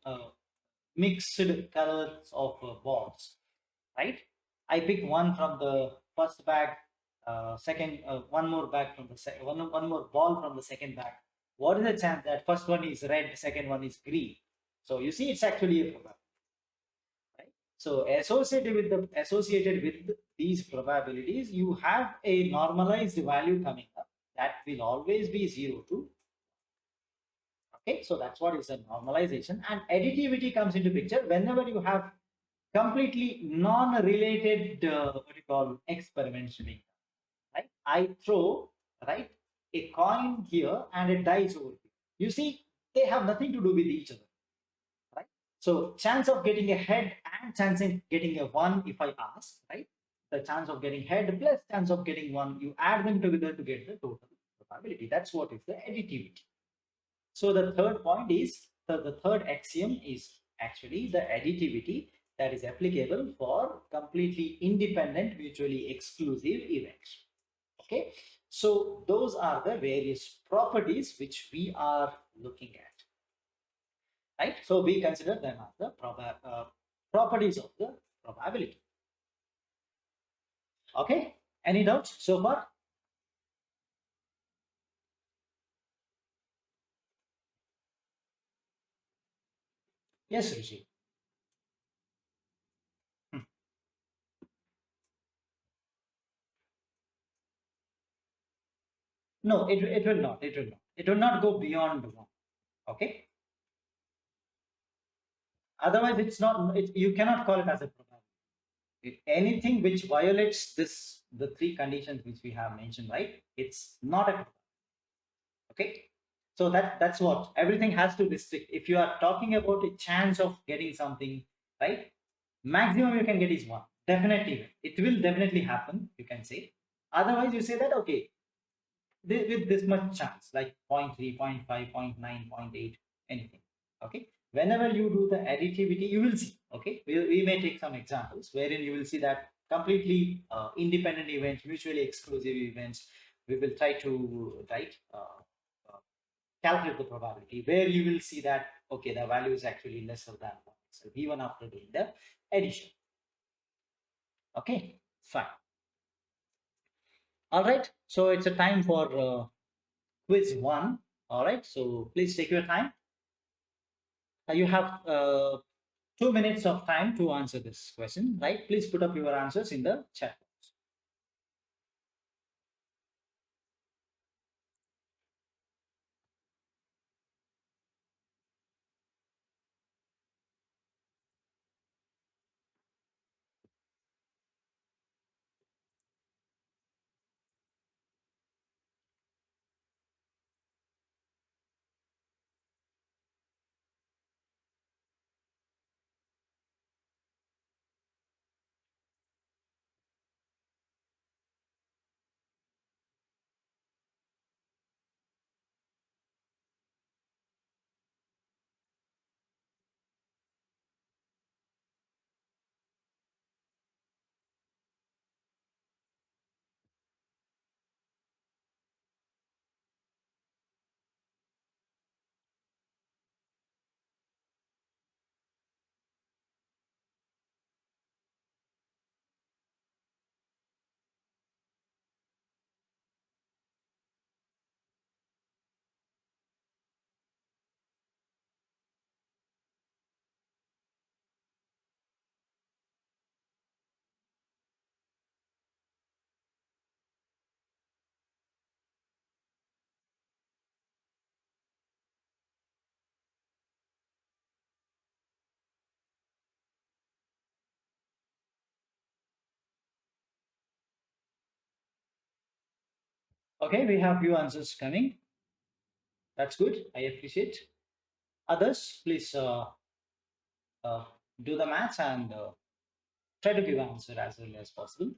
Speaker 1: mixed colors of balls, right? I pick one from the first bag, second, one more bag from the second, one more ball from the second bag. What is the chance that first one is red, second one is green? So you see, it's actually a probability, right? So associated with these probabilities, you have a normalized value coming up that will always be 0 to. Okay, so that's what is a normalization, and additivity comes into picture whenever you have completely non-related what you call experiments being done, right? I throw, right, a coin here and a dice over here. You see, they have nothing to do with each other, right? So chance of getting a head and chance of getting a one, if I ask, right? The chance of getting head plus chance of getting one, you add them together to get the total probability. That's what is the additivity. So the third point is the third axiom is actually the additivity that is applicable for completely independent, mutually exclusive events. Okay, so those are the various properties which we are looking at, right? So we consider them as the properties of the probability. Okay, any doubts so far? Yes, Rishi. Hmm. No, it will not. It will not. It will not go beyond one. Okay. Otherwise, it's not. You cannot call it as a probability. If anything which violates this, the three conditions which we have mentioned, right? It's not a probability. Okay. So that's what everything has to restrict. If you are talking about a chance of getting something, right? Maximum you can get is one. Definitely, it will definitely happen. You can say. Otherwise, you say that okay, with this much chance, like 0.3, 0.5, 0.9, 0.8, anything. Okay. Whenever you do the additivity, you will see. Okay. We may take some examples wherein you will see that completely independent events, mutually exclusive events. We will try to calculate the probability where you will see that okay, the value is actually lesser than one. So even after doing the addition. Okay, fine. All right. So it's a time for quiz one. All right. So please take your time. You have 2 minutes of time to answer this question, right? Please put up your answers in the chat box. Okay, we have few answers coming. That's good. I appreciate. Others, please uh, do the maths and try to give an answer as early as possible.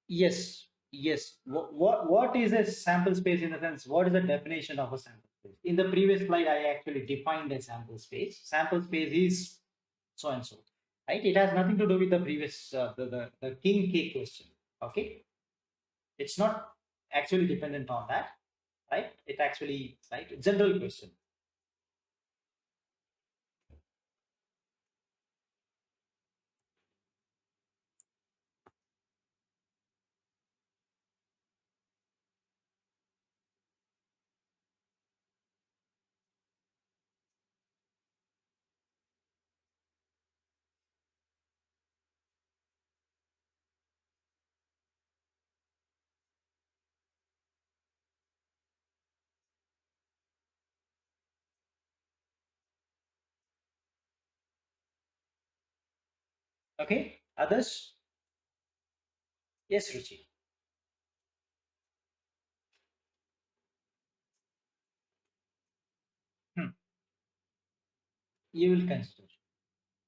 Speaker 1: Yes, yes. What is a sample space in the sense? What is the definition of a sample space? In the previous slide, I actually defined a sample space. Sample space is so and so, right? It has nothing to do with the previous the king cake question. Okay, it's not actually dependent on that, right? It actually right general question. Okay, others? Yes, Ruchi. Hmm. You will consider.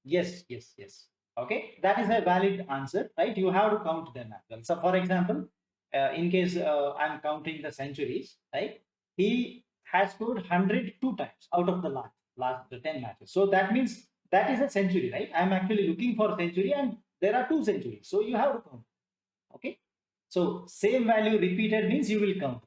Speaker 1: Yes, yes, yes. Okay, that is a valid answer, right? You have to count them as well. So, for example, in case I'm counting the centuries, right? He has scored 100 two times out of the last 10 matches. So that means that is a century, right? I'm actually looking for a century, and there are two centuries. So you have to count. Okay. So same value repeated means you will count.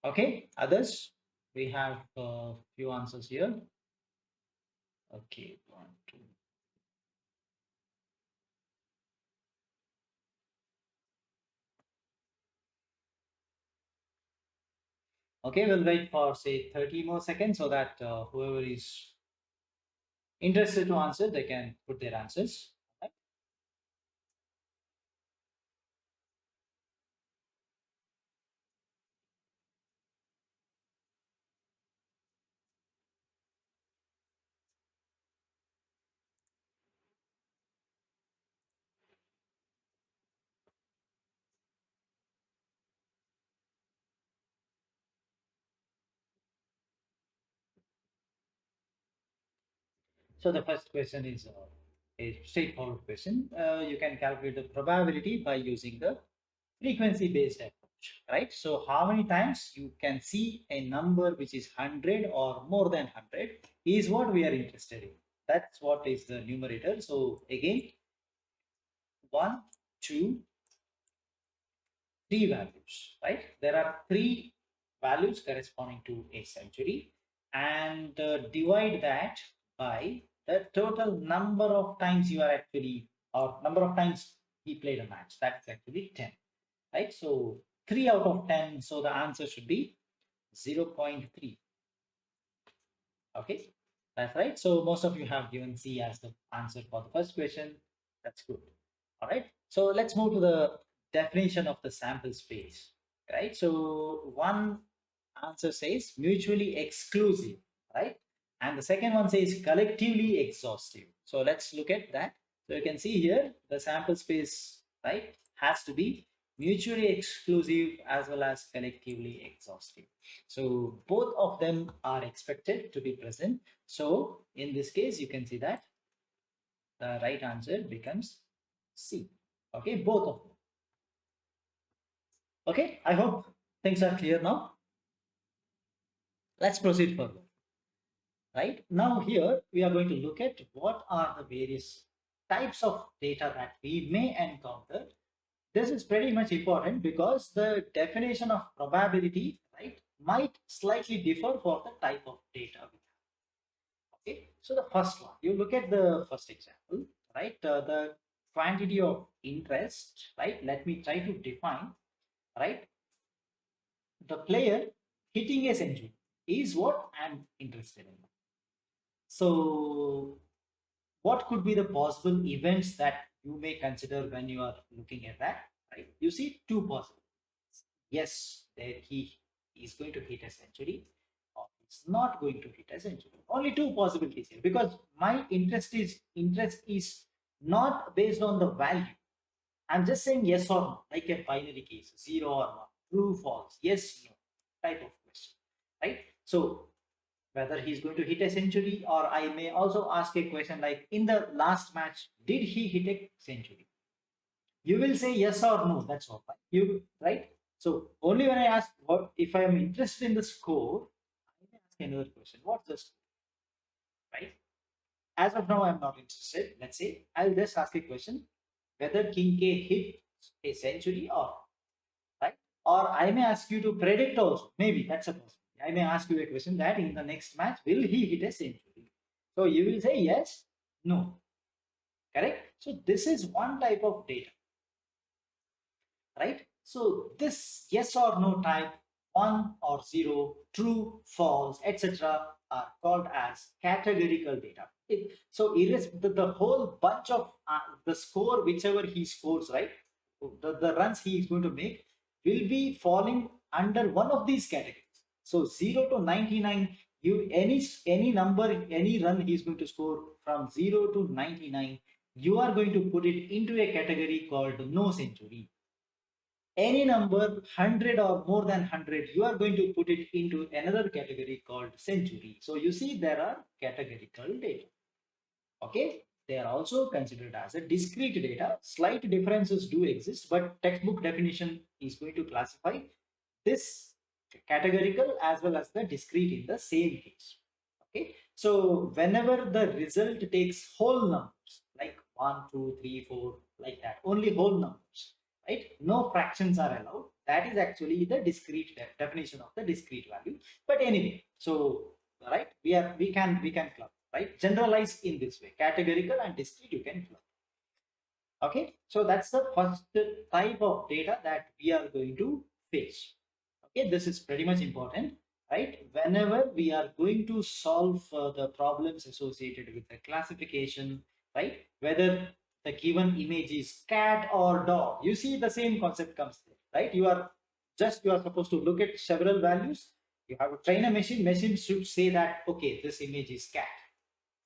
Speaker 1: Okay. Others, we have a few answers here. Okay. One, two. Okay, we'll wait for say 30 more seconds so that whoever is interested to answer, they can put their answers. Right? So the first question is a straightforward question. You can calculate the probability by using the frequency-based approach, right? So how many times you can see a number which is 100 or more than 100 is what we are interested in. That's what is the numerator. So again, 1, 2, three values, right? There are three values corresponding to a century, and divide that by the total number of times you are actually, or number of times he played a match. That's actually 10, right? So 3 out of 10. So the answer should be 0.3. Okay, that's right. So most of you have given C as the answer for the first question. That's good. All right. So let's move to the definition of the sample space. Right. So one answer says mutually exclusive, right? And the second one says collectively exhaustive. So let's look at that. So you can see here the sample space, right, has to be mutually exclusive as well as collectively exhaustive. So both of them are expected to be present. So in this case, you can see that the right answer becomes C. Okay, both of them. Okay, I hope things are clear now. Let's proceed further. Right now, here we are going to look at what are the various types of data that we may encounter. This is pretty much important because the definition of probability, right, might slightly differ for the type of data we have. Okay, so the first one, you look at the first example, right? The quantity of interest, right? Let me try to define, right? the player hitting a century is what I'm interested in. So what could be the possible events that you may consider when you are looking at that, right? You see two possible. Yes, that he is going to hit a century, or he's not going to hit a century. Only two possibilities here, because my interest is not based on the value. I'm just saying yes or no, like a binary case, zero or one, true, false, yes, no type of question, right? So whether he's going to hit a century, or I may also ask a question like, in the last match, did he hit a century? You will say yes or no. That's all. Right? You right. So only when I ask what if I am interested in the score, I may ask another question. What's the score? Right? As of now, I'm not interested. Let's say I'll just ask a question whether King K hit a century or right. Or I may ask you to predict also. Maybe that's a possibility. I may ask you a question that in the next match, will he hit a century? So you will say yes, no. Correct? So this is one type of data. Right? So this yes or no type, one or zero, true, false, etc. are called as categorical data. So the whole bunch of the score, whichever he scores, right? The runs he is going to make will be falling under one of these categories. So 0 to 99, you any number, any run he is going to score from 0 to 99, you are going to put it into a category called no century. Any number 100 or more than 100, you are going to put it into another category called century. So you see there are categorical data. Okay, they are also considered as a discrete data. Slight differences do exist, but textbook definition is going to classify this categorical as well as the discrete in the same case. Okay, so whenever the result takes whole numbers like 1, 2, 3, 4, like that, only whole numbers, right? No fractions are allowed. That is actually the discrete definition of the discrete value. But anyway, so right, we can club, right? Generalize in this way, categorical and discrete you can club. Okay, so that's the first type of data that we are going to face. Okay, this is pretty much important, right? Whenever we are going to solve the problems associated with the classification, right? Whether the given image is cat or dog, you see the same concept comes there, right? You are supposed to look at several values. You have to train a machine should say that, okay, this image is cat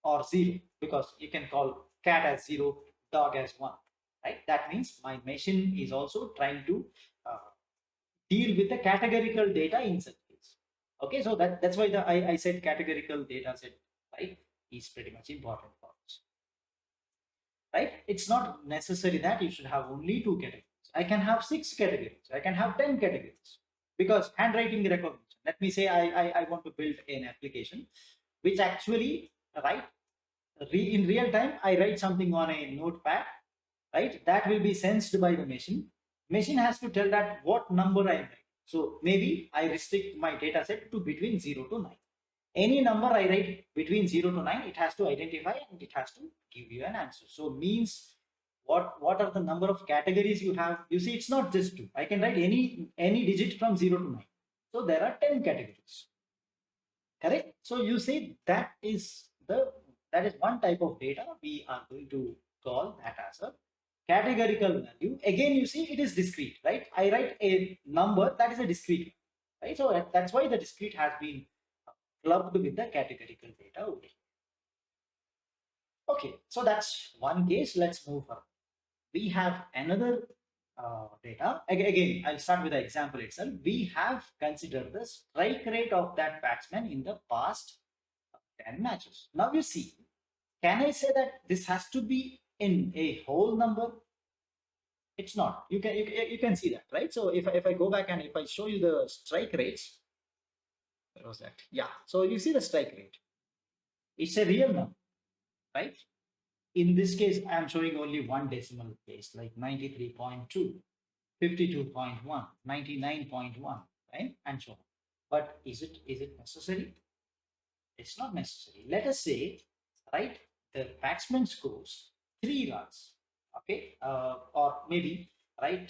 Speaker 1: or zero, because you can call cat as zero, dog as one, right? That means my machine is also trying to deal with the categorical data in such case. Okay, so that's why I said categorical data set, right, is pretty much important for us. Right? It's not necessary that you should have only two categories. I can have 6 categories. I can have 10 categories, because handwriting recognition. Let me say I want to build an application which actually, right, in real time I write something on a notepad, right? That will be sensed by the machine. Machine has to tell that what number I write. So maybe I restrict my data set to between 0 to 9. Any number I write between 0 to 9, it has to identify and it has to give you an answer. So means what are the number of categories you have? You see, it's not just 2. I can write any digit from 0 to 9. So there are 10 categories. Correct? So you see that is one type of data we are going to call that as a categorical value. Again, you see it is discrete, right? I write a number that is a discrete, right? So that's why the discrete has been clubbed with the categorical data over here. Okay, so that's one case. Let's move on. We have another data. Again, I'll start with the example itself. We have considered the strike rate of that batsman in the past 10 matches. Now you see, can I say that this has to be in a whole number? It's not. You can see that, right? So if I go back and if I show you the strike rates, where was that? Yeah. So you see the strike rate. It's a real number, right? In this case, I'm showing only one decimal place, like 93.2, 52.1, 99.1, right? And so on. But is it necessary? It's not necessary. Let us say, right, the batsman scores 3 runs, okay, or maybe, right,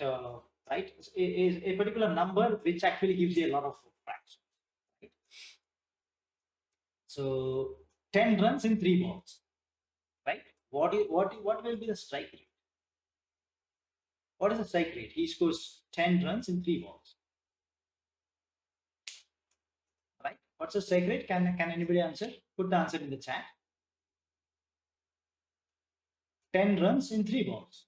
Speaker 1: right? Is a particular number which actually gives you a lot of fractions. Right? So 10 runs in 3 balls, right? What will be the strike rate? What is the strike rate? He scores 10 runs in 3 balls, right? What's the strike rate? Can anybody answer? Put the answer in the chat. 10 runs in 3 balls.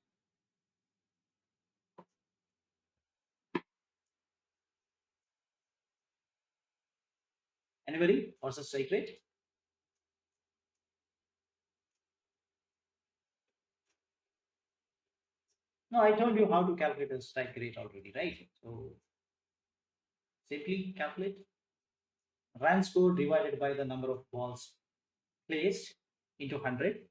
Speaker 1: Anybody? What's the strike rate? No, I told you how to calculate the strike rate already, right? So simply calculate run score divided by the number of balls placed into 100.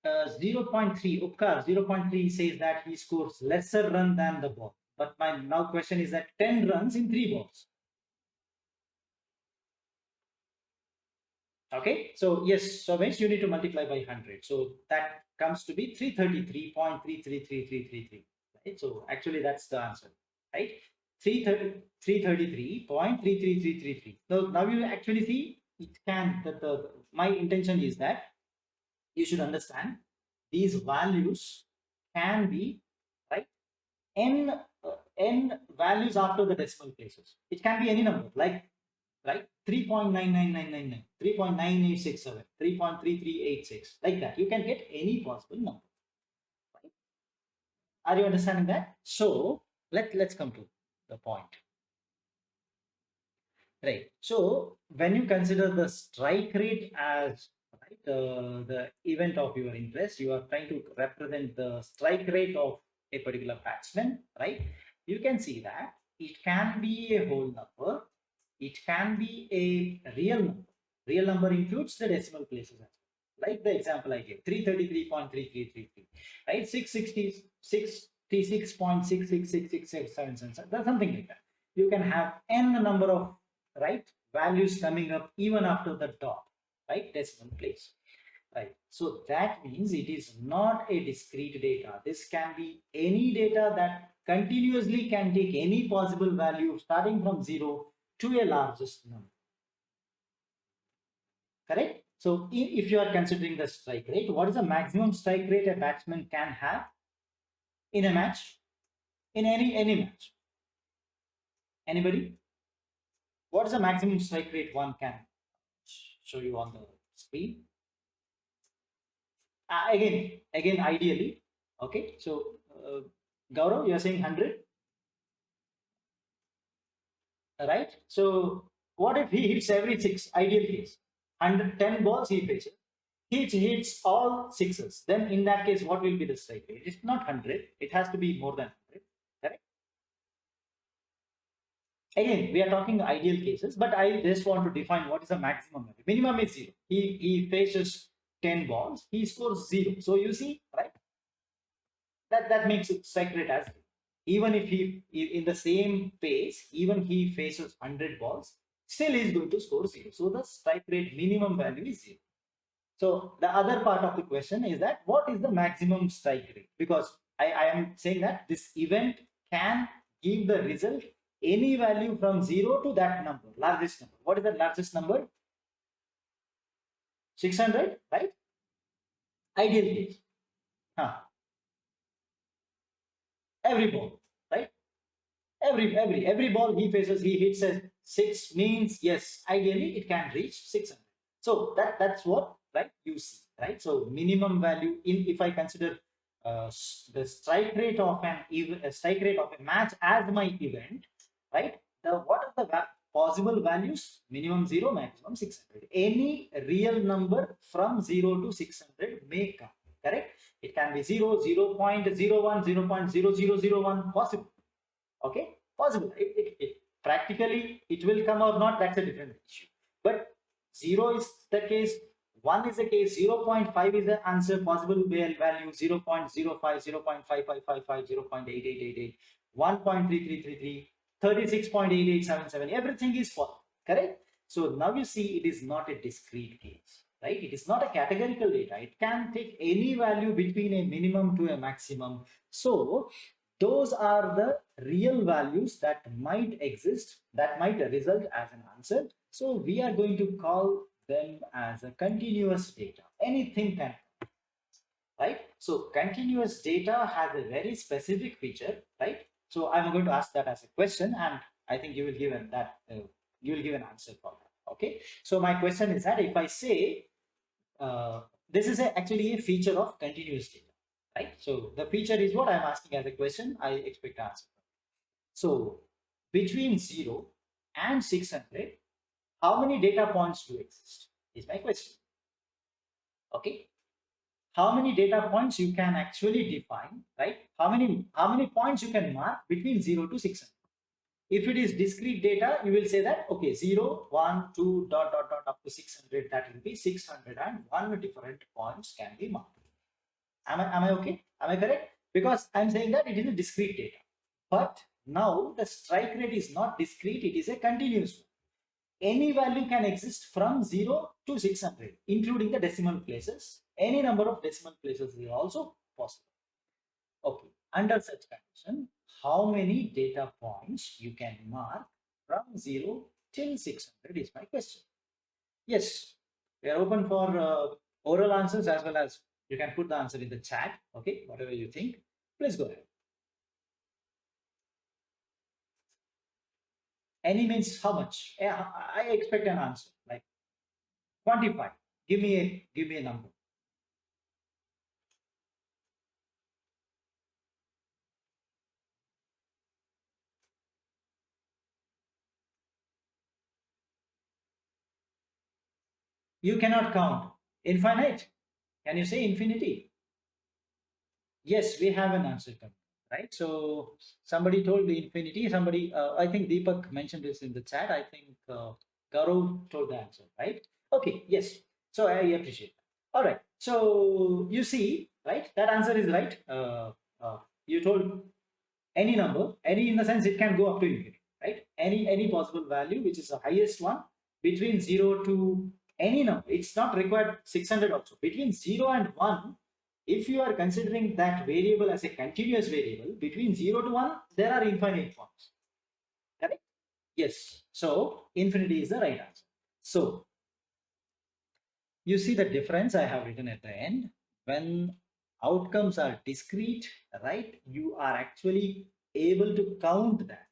Speaker 1: 0.3, Upkar, 0.3 says that he scores lesser run than the ball. But my now question is that 10 runs in 3 balls. Okay, so yes, so means you need to multiply by 100. So that comes to be 333.333333. Right? So actually that's the answer, right? 333.33333. So now you actually see it can, my intention is that you should understand these values can be, right, n values after the decimal places. It can be any number, like, right, 3.99999, 3.9867, 3.3386, like that. You can get any possible number. Right? Are you understanding that? So let's come to the point. Right. So when you consider the strike rate as, right, the event of your interest, you are trying to represent the strike rate of a particular batsman, right? You can see that it can be a whole number, it can be a real number. Real number includes the decimal places as well. Like the example I gave, 333.3333, right? 666.666667, something like that. You can have n number of, right, values coming up even after the dot, right, decimal place, right? So that means it is not a discrete data. This can be any data that continuously can take any possible value starting from 0 to a largest number. Correct? So if you are considering the strike rate, what is the maximum strike rate a batsman can have in a match, in any match? Anybody? What is the maximum strike rate one can show you on the screen? Again, ideally, okay. So Gaurav, you are saying 100, right? So what if he hits every 6? Ideal case, 110 balls he faces, he hits all sixes. Then in that case, what will be the strike rate? It's not 100. It has to be more than 100. Correct? Again, we are talking ideal cases, but I just want to define what is the maximum value. Minimum is 0. He faces 10 balls, he scores 0. So you see, right? That makes it strike rate as 0. Even if he in the same pace, even he faces 100 balls, still he is going to score 0. So the strike rate minimum value is 0. So the other part of the question is that what is the maximum strike rate? Because I am saying that this event can give the result any value from 0 to that number, largest number. What is the largest number? 600, right? Ideal case. Every ball, right? Every ball he faces, he hits a 6, means yes, ideally it can reach 600. So that's what, right, you see, right? So minimum value in, if I consider the strike rate of strike rate of a match as my event, right? What are the possible values? Minimum 0, maximum 600. Any real number from 0 to 600 may come. Correct? It can be 0, 0 0.01, 0 0.0001, possible. Okay, possible. Practically it will come or not, that's a different issue. But 0 is the case, 1 is the case, 0.5 is the answer, possible value, 0 0.05, 0 0.5555, 0 0.8888, 1.3333, 36.8877, everything is possible. Correct? So now you see it is not a discrete case. right? It is not a categorical data. It can take any value between a minimum to a maximum. So those are the real values that might exist, that might result as an answer. So we are going to call them as a continuous data. Anything can, right? So continuous data has a very specific feature, right? So I'm going to ask that as a question, and I think you will give an you will give an answer for that. Okay. So my question is that if I say this is actually a feature of continuous data, right? So the feature is what I'm asking as a question. I expect answer. So between 0 and 600, how many data points do exist? Is my question. Okay. How many data points you can actually define, right? How many points you can mark between 0 to 600. If it is discrete data, you will say that, okay, 0, 1, 2, dot, dot, dot, up to 600, that will be 601 different points can be marked. Am I okay? Am I correct? Because I'm saying that it is a discrete data. But now the strike rate is not discrete, it is a continuous one. Any value can exist from 0 to 600, including the decimal places. Any number of decimal places is also possible. Okay, under such condition, how many data points you can mark from 0 till 600 is my question. Yes, we are open for oral answers as well as you can put the answer in the chat. Okay, whatever you think, please go ahead. Any means how much? I expect an answer like quantify. Give me a number. You cannot count. Infinite. Can you say infinity? Yes, we have an answer coming, right? So somebody told the infinity. Somebody, I think Deepak mentioned this in the chat. I think Gaurav told the answer, right? Okay, yes. So I appreciate that. All right. So you see, right? That answer is right. You told any number, any in the sense it can go up to infinity, right? Any possible value, which is the highest one between 0 to any number. It's not required 600 also. Between 0 and 1, if you are considering that variable as a continuous variable, between 0 to 1, there are infinite forms. Correct? Yes. So infinity is the right answer. So you see the difference I have written at the end. When outcomes are discrete, right, you are actually able to count that.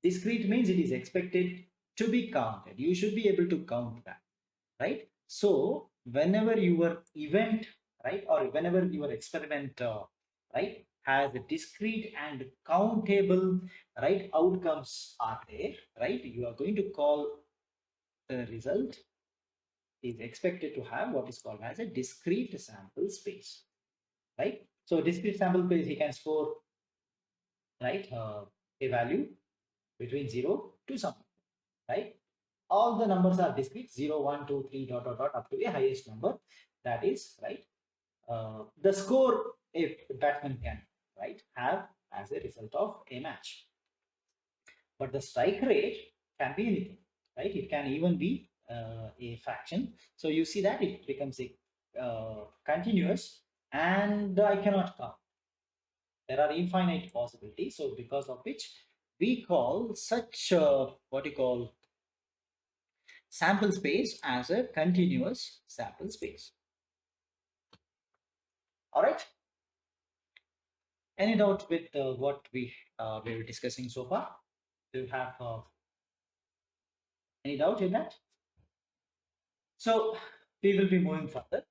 Speaker 1: Discrete means it is expected to be counted. You should be able to count that, right? So whenever your event, right, or whenever your experiment, right, has a discrete and countable, right, outcomes are there, right, you are going to call the result is expected to have what is called as a discrete sample space, right? So discrete sample space, he can score, right, a value between 0 to something, right? All the numbers are discrete, 0, 1, 2, 3, dot, dot, dot, up to the highest number. That is, right, the score a batsman can, right, have as a result of a match. But the strike rate can be anything, right? It can even be a fraction. So you see that it becomes a continuous, and I cannot count. There are infinite possibilities. So because of which we call such what you call sample space as a continuous sample space. All right. Any doubt with what we were discussing so far? Do you have any doubt in that? So we will be moving further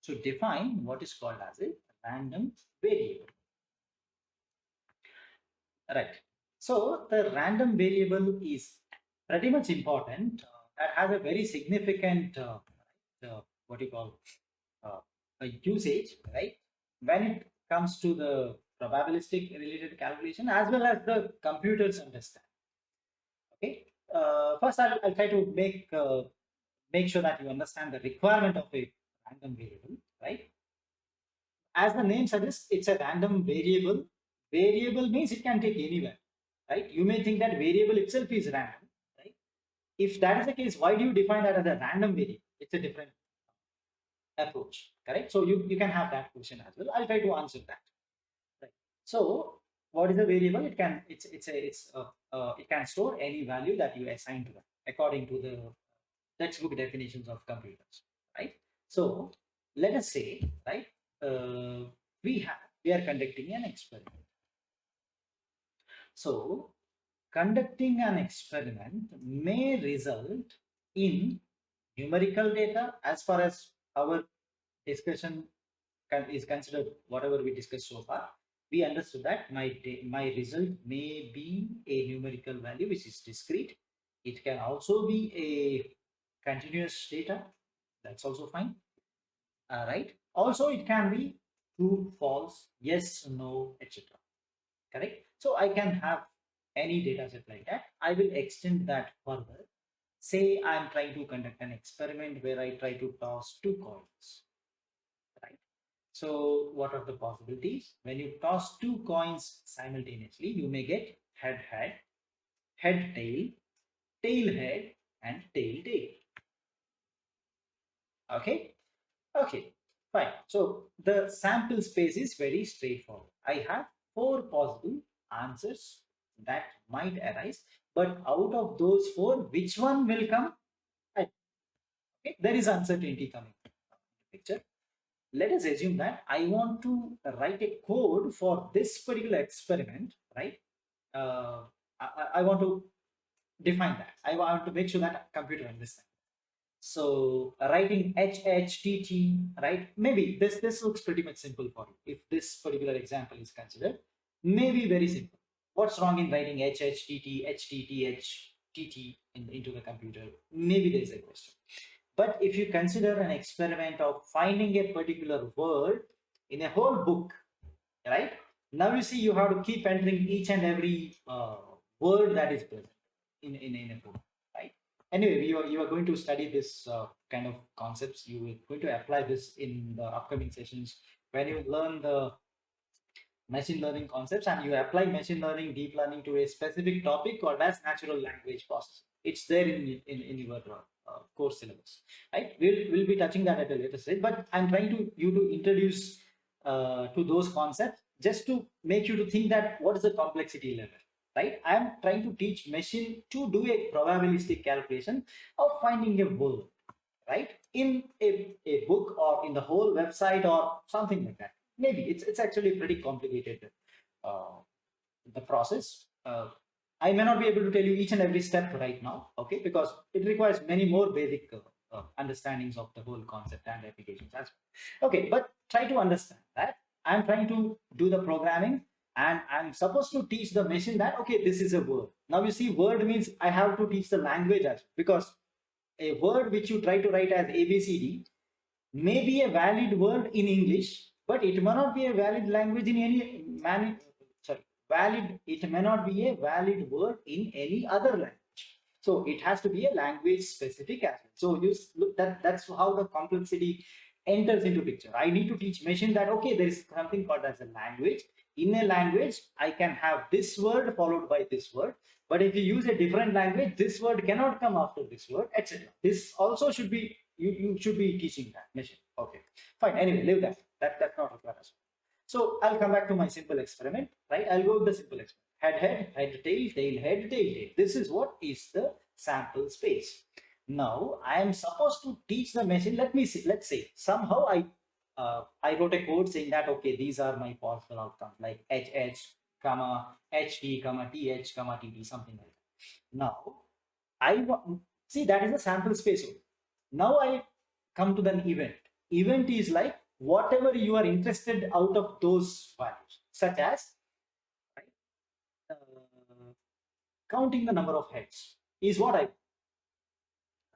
Speaker 1: to define what is called as a random variable. Right. So the random variable is pretty much important. That has a very significant what you call a usage, right? When it comes to the probabilistic related calculation as well as the computers understand. Okay. First, I'll try to make sure that you understand the requirement of a random variable, right? As the name suggests, it's a random variable. Variable means it can take anywhere, right? You may think that variable itself is random, right? If that is the case, why do you define that as a random variable? It's a different. approach, correct? So you can have that question as well. I'll try to answer that. Right. So what is a variable? It can it can store any value that you assign to them according to the textbook definitions of computers, right? So let us say, right, we are conducting an experiment. So conducting an experiment may result in numerical data. As far as our discussion is considered, whatever we discussed so far, we understood that my result may be a numerical value which is discrete. It can also be a continuous data. That's also fine. Right. Also, it can be true, false, yes, no, etc. Correct. So I can have any data set like that. I will extend that further. Say I'm trying to conduct an experiment where I try to toss two coins. Right. So what are the possibilities? When you toss two coins simultaneously, you may get head head, head tail, tail head, and tail tail. Okay. Okay, fine. So the sample space is very straightforward. I have four possible answers that might arise, but out of those four, which one will come? Okay, there is uncertainty coming into the picture. Let us assume that I want to write a code for this particular experiment, right? I want to define that. I want to make sure that computer understands. So writing HHTT, right? Maybe this looks pretty much simple for you. If this particular example is considered, maybe very simple. What's wrong in writing HHTT, HTTH, into the computer? Maybe there's a question. But if you consider an experiment of finding a particular word in a whole book, right? Now you see you have to keep entering each and every word that is present in a book, right? Anyway, you are going to study this kind of concepts. You are going to apply this in the upcoming sessions when you learn the machine learning concepts and you apply machine learning, deep learning to a specific topic called as natural language processing. It's there in your course syllabus, right? We'll be touching that at a later stage, but I'm trying to you to introduce to those concepts just to make you to think that what is the complexity level, right? I'm trying to teach machine to do a probabilistic calculation of finding a word, right, in a book or in the whole website or something like that. Maybe it's actually pretty complicated, uh, the process. I may not be able to tell you each and every step right now, okay, because it requires many more basic understandings of the whole concept and applications as well. Okay, but try to understand that I'm trying to do the programming and I'm supposed to teach the machine that, okay, this is a word. Now you see, word means I have to teach the language as well, because a word which you try to write as ABCD may be a valid word in English, but it may not be a valid language in any valid. It may not be a valid word in any other language. So it has to be a language specific as well. So you look that's how the complexity enters into picture. I need to teach machine that, okay, there is something called as a language. In a language, I can have this word followed by this word. But if you use a different language, this word cannot come after this word, etc. This also should be you should be teaching that machine. Okay, fine. Anyway, leave that. That's not required. So I'll come back to my simple experiment, right? I'll go with the simple experiment. Head, tail, tail, head, tail, tail. This is what is the sample space. Now I am supposed to teach the machine. Let me see. Let's say somehow I wrote a code saying that, okay, these are my possible outcomes like HH, comma HD, comma TH, comma TT, something like that. Now I want see that is a sample space. Now I come to the event. Event is like whatever you are interested out of those values, such as, right, counting the number of heads is what I.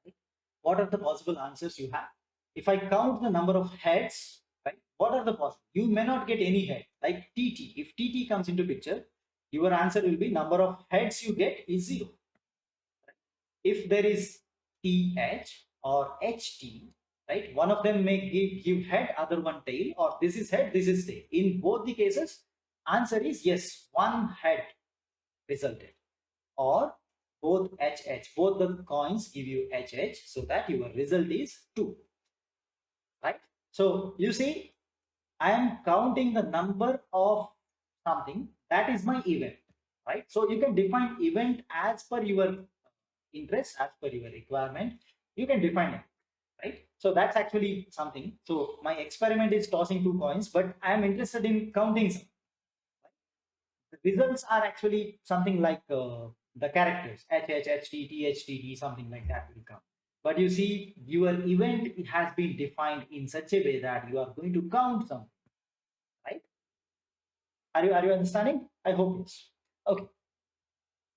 Speaker 1: Right? What are the possible answers you have? If I count the number of heads, right? What are the possible? You may not get any head. Like TT. If TT comes into picture, your answer will be number of heads you get is 0. If there is TH or HT, right? One of them may give head, other one tail, or this is head, this is tail. In both the cases, answer is yes, one head resulted. Or both HH, both the coins give you HH, so that your result is 2. Right? So you see, I am counting the number of something, that is my event, right? So you can define event as per your interest, as per your requirement. You can define it, right? So that's actually something. So my experiment is tossing 2 coins, but I am interested in counting some. The results are actually something like the characters H H H T T H T T, something like that will come. But you see, your event has been defined in such a way that you are going to count something, right? Are you understanding? I hope yes. Okay.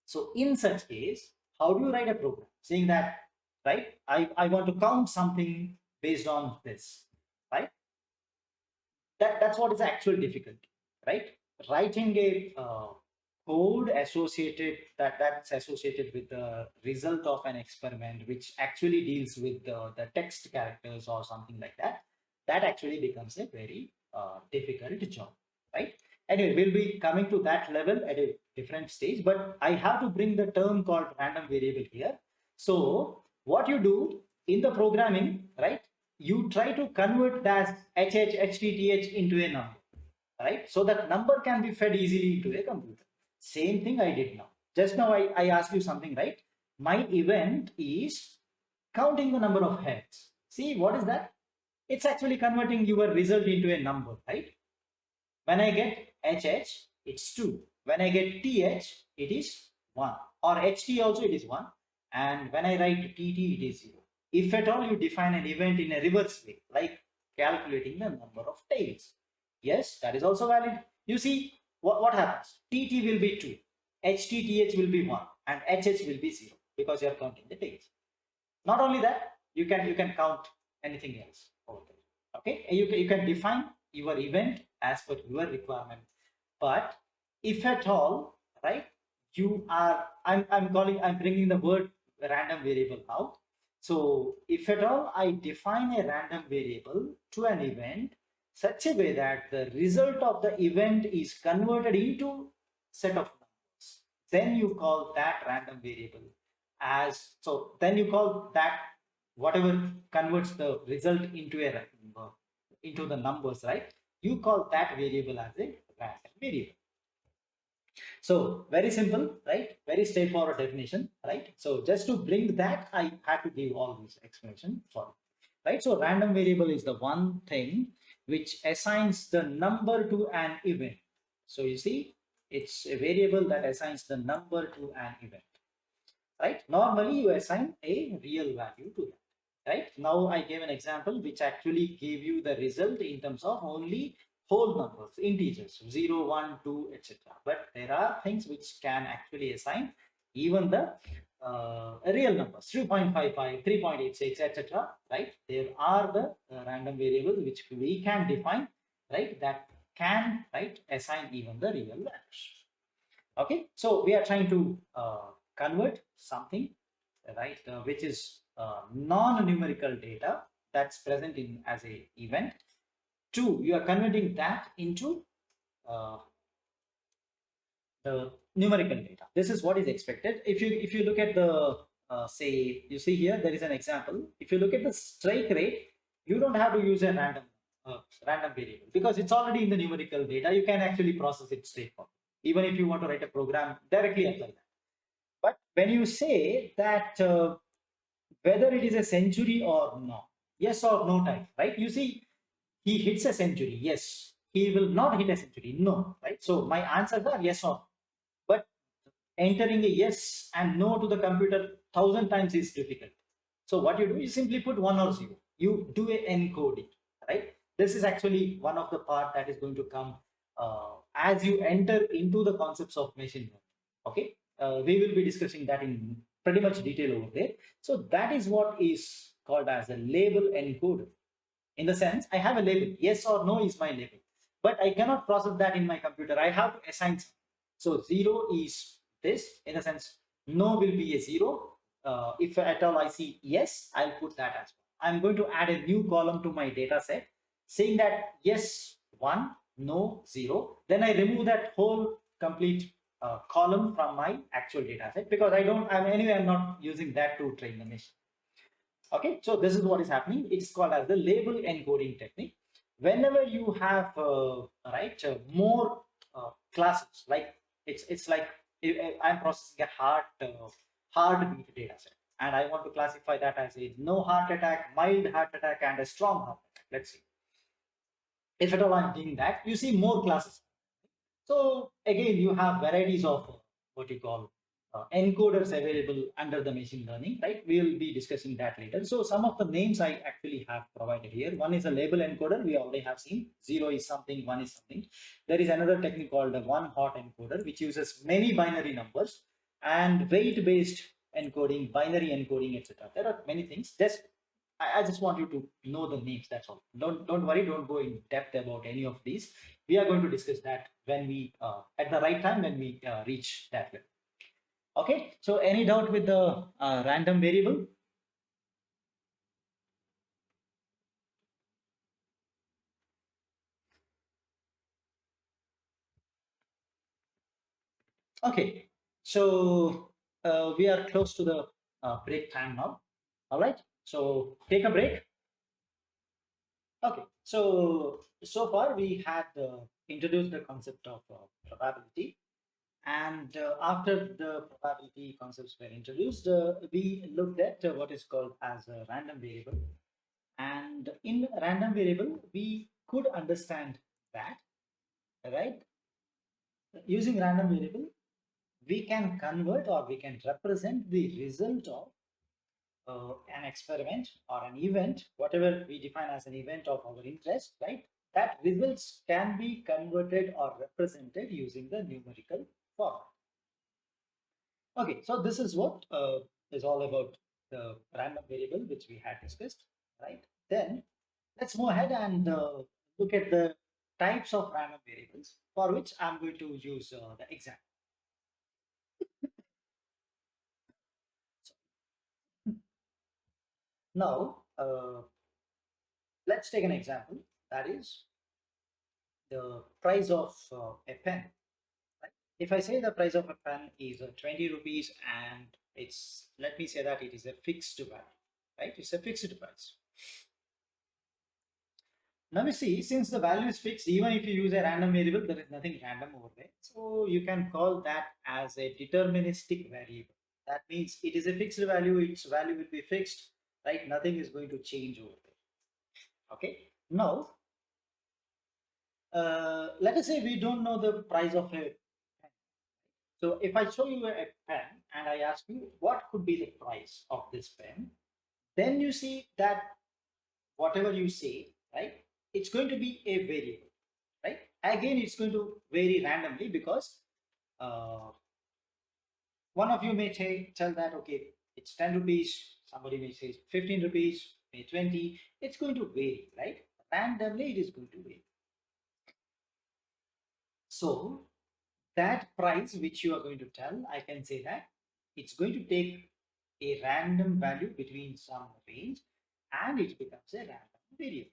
Speaker 1: So in such case, how do you write a program saying that, right? I want to count something based on this, right? That's what is actual difficulty, right? Writing a code associated that's associated with the result of an experiment, which actually deals with the text characters or something like that, that actually becomes a very difficult job, right? Anyway, we'll be coming to that level at a different stage, but I have to bring the term called random variable here. So what you do in the programming, right? You try to convert that HHHTTH into a number, right? So that number can be fed easily into a computer. Same thing I did now. Just now I asked you something, right? My event is counting the number of heads. See, what is that? It's actually converting your result into a number, right? When I get HH, it's 2. When I get TH, it is 1. Or HT also it is 1. And when I write TT, it is 0. If at all you define an event in a reverse way, like calculating the number of tails, yes, that is also valid. You see, what happens? TT will be 2, HTTH will be 1, and HH will be 0 because you are counting the tails. Not only that, you can count anything else over there. Okay, you can define your event as per your requirement. But if at all, right, you are, I'm bringing the word random variable now. So if at all I define a random variable to an event such a way that the result of the event is converted into set of numbers, then you call that random variable as, so then you call that whatever converts the result into a into the numbers, right? You call that variable as a random variable. So very simple, right? Very straightforward definition, right? So just to bring that, I had to give all these explanation for it, right? So random variable is the one thing which assigns the number to an event. So you see, it's a variable that assigns the number to an event, right? Normally you assign a real value to that, right? Now I gave an example which actually gave you the result in terms of only whole numbers, integers, 0, 1, 2, etc. But there are things which can actually assign even the real numbers, 3.55, 3.86, etc. Right? There are the random variables which we can define, right? That can, right, assign even the real values. Okay, so we are trying to convert something, right, which is non-numerical data that's present in as a event to, you are converting that into uh, the numerical data. This is what is expected. If you look at the say, you see here there is an example. If you look at the strike rate, you don't have to use a random variable because it's already in the numerical data. You can actually process it straightforward. Even if you want to write a program, directly apply that. But when you say that whether it is a century or no, yes or no type, right? You see, he hits a century, yes. He will not hit a century, no, right? So my answers are yes or no. But entering a yes and no to the computer 1,000 times is difficult. So what you do is simply put 1 or 0. You do a encoding, right? This is actually one of the part that is going to come as you enter into the concepts of machine learning. Okay, we will be discussing that in pretty much detail over there. So that is what is called as a label encoder. In the sense, I have a label, yes or no is my label, but I cannot process that in my computer. I have to assign something. So 0 is this, in the sense, no will be a 0. If at all I see yes, I'll put that as well. I'm going to add a new column to my data set saying that yes 1, no 0. Then I remove that whole complete column from my actual data set because I'm not using that to train the machine. Okay, so this is what is happening. It's called as the label encoding technique. Whenever you have more classes, like it's like I'm processing a heartbeat data set, and I want to classify that as a no heart attack, mild heart attack, and a strong heart attack. Let's see. If at all I'm doing that, you see more classes. So again, you have varieties of what you call encoders available under the machine learning, right? We will be discussing that later. So some of the names I actually have provided here. One is a label encoder. We already have seen 0 is something, 1 is something. There is another technique called a one hot encoder, which uses many binary numbers and weight-based encoding, binary encoding, etc. There are many things. I just want you to know the names. That's all. Don't worry. Don't go in depth about any of these. We are going to discuss that when we at the right time when we reach that level. Okay. So any doubt with the random variable? Okay. So we are close to the break time now. All right. So take a break. Okay. So far we had introduced the concept of probability. And after the probability concepts were introduced, we looked at what is called as a random variable. And in random variable, we could understand that, right? Using random variable, we can convert or we can represent the result of an experiment or an event, whatever we define as an event of our interest, right? That results can be converted or represented using the numerical format. Okay, so this is what is all about the random variable which we had discussed, right? Then let's move ahead and look at the types of random variables for which I'm going to use the example. So now, let's take an example, that is the price of a pen. Right? If I say the price of a pen is 20 rupees and it's, let me say that it is a fixed value, right? It's a fixed price. Now you see, since the value is fixed, even if you use a random variable, there is nothing random over there. So you can call that as a deterministic variable. That means it is a fixed value, its value will be fixed, right? Nothing is going to change over there. Okay. Now, let us say we don't know the price of a pen. So if I show you a pen and I ask you what could be the price of this pen, then you see that whatever you say, right, it's going to be a variable, right? Again, it's going to vary randomly because uh, one of you may tell that, okay, it's 10 rupees, somebody may say 15 rupees, may 20, it's going to vary, right? Randomly, it is going to vary. So that price which you are going to tell, I can say that it's going to take a random value between some range and it becomes a random variable.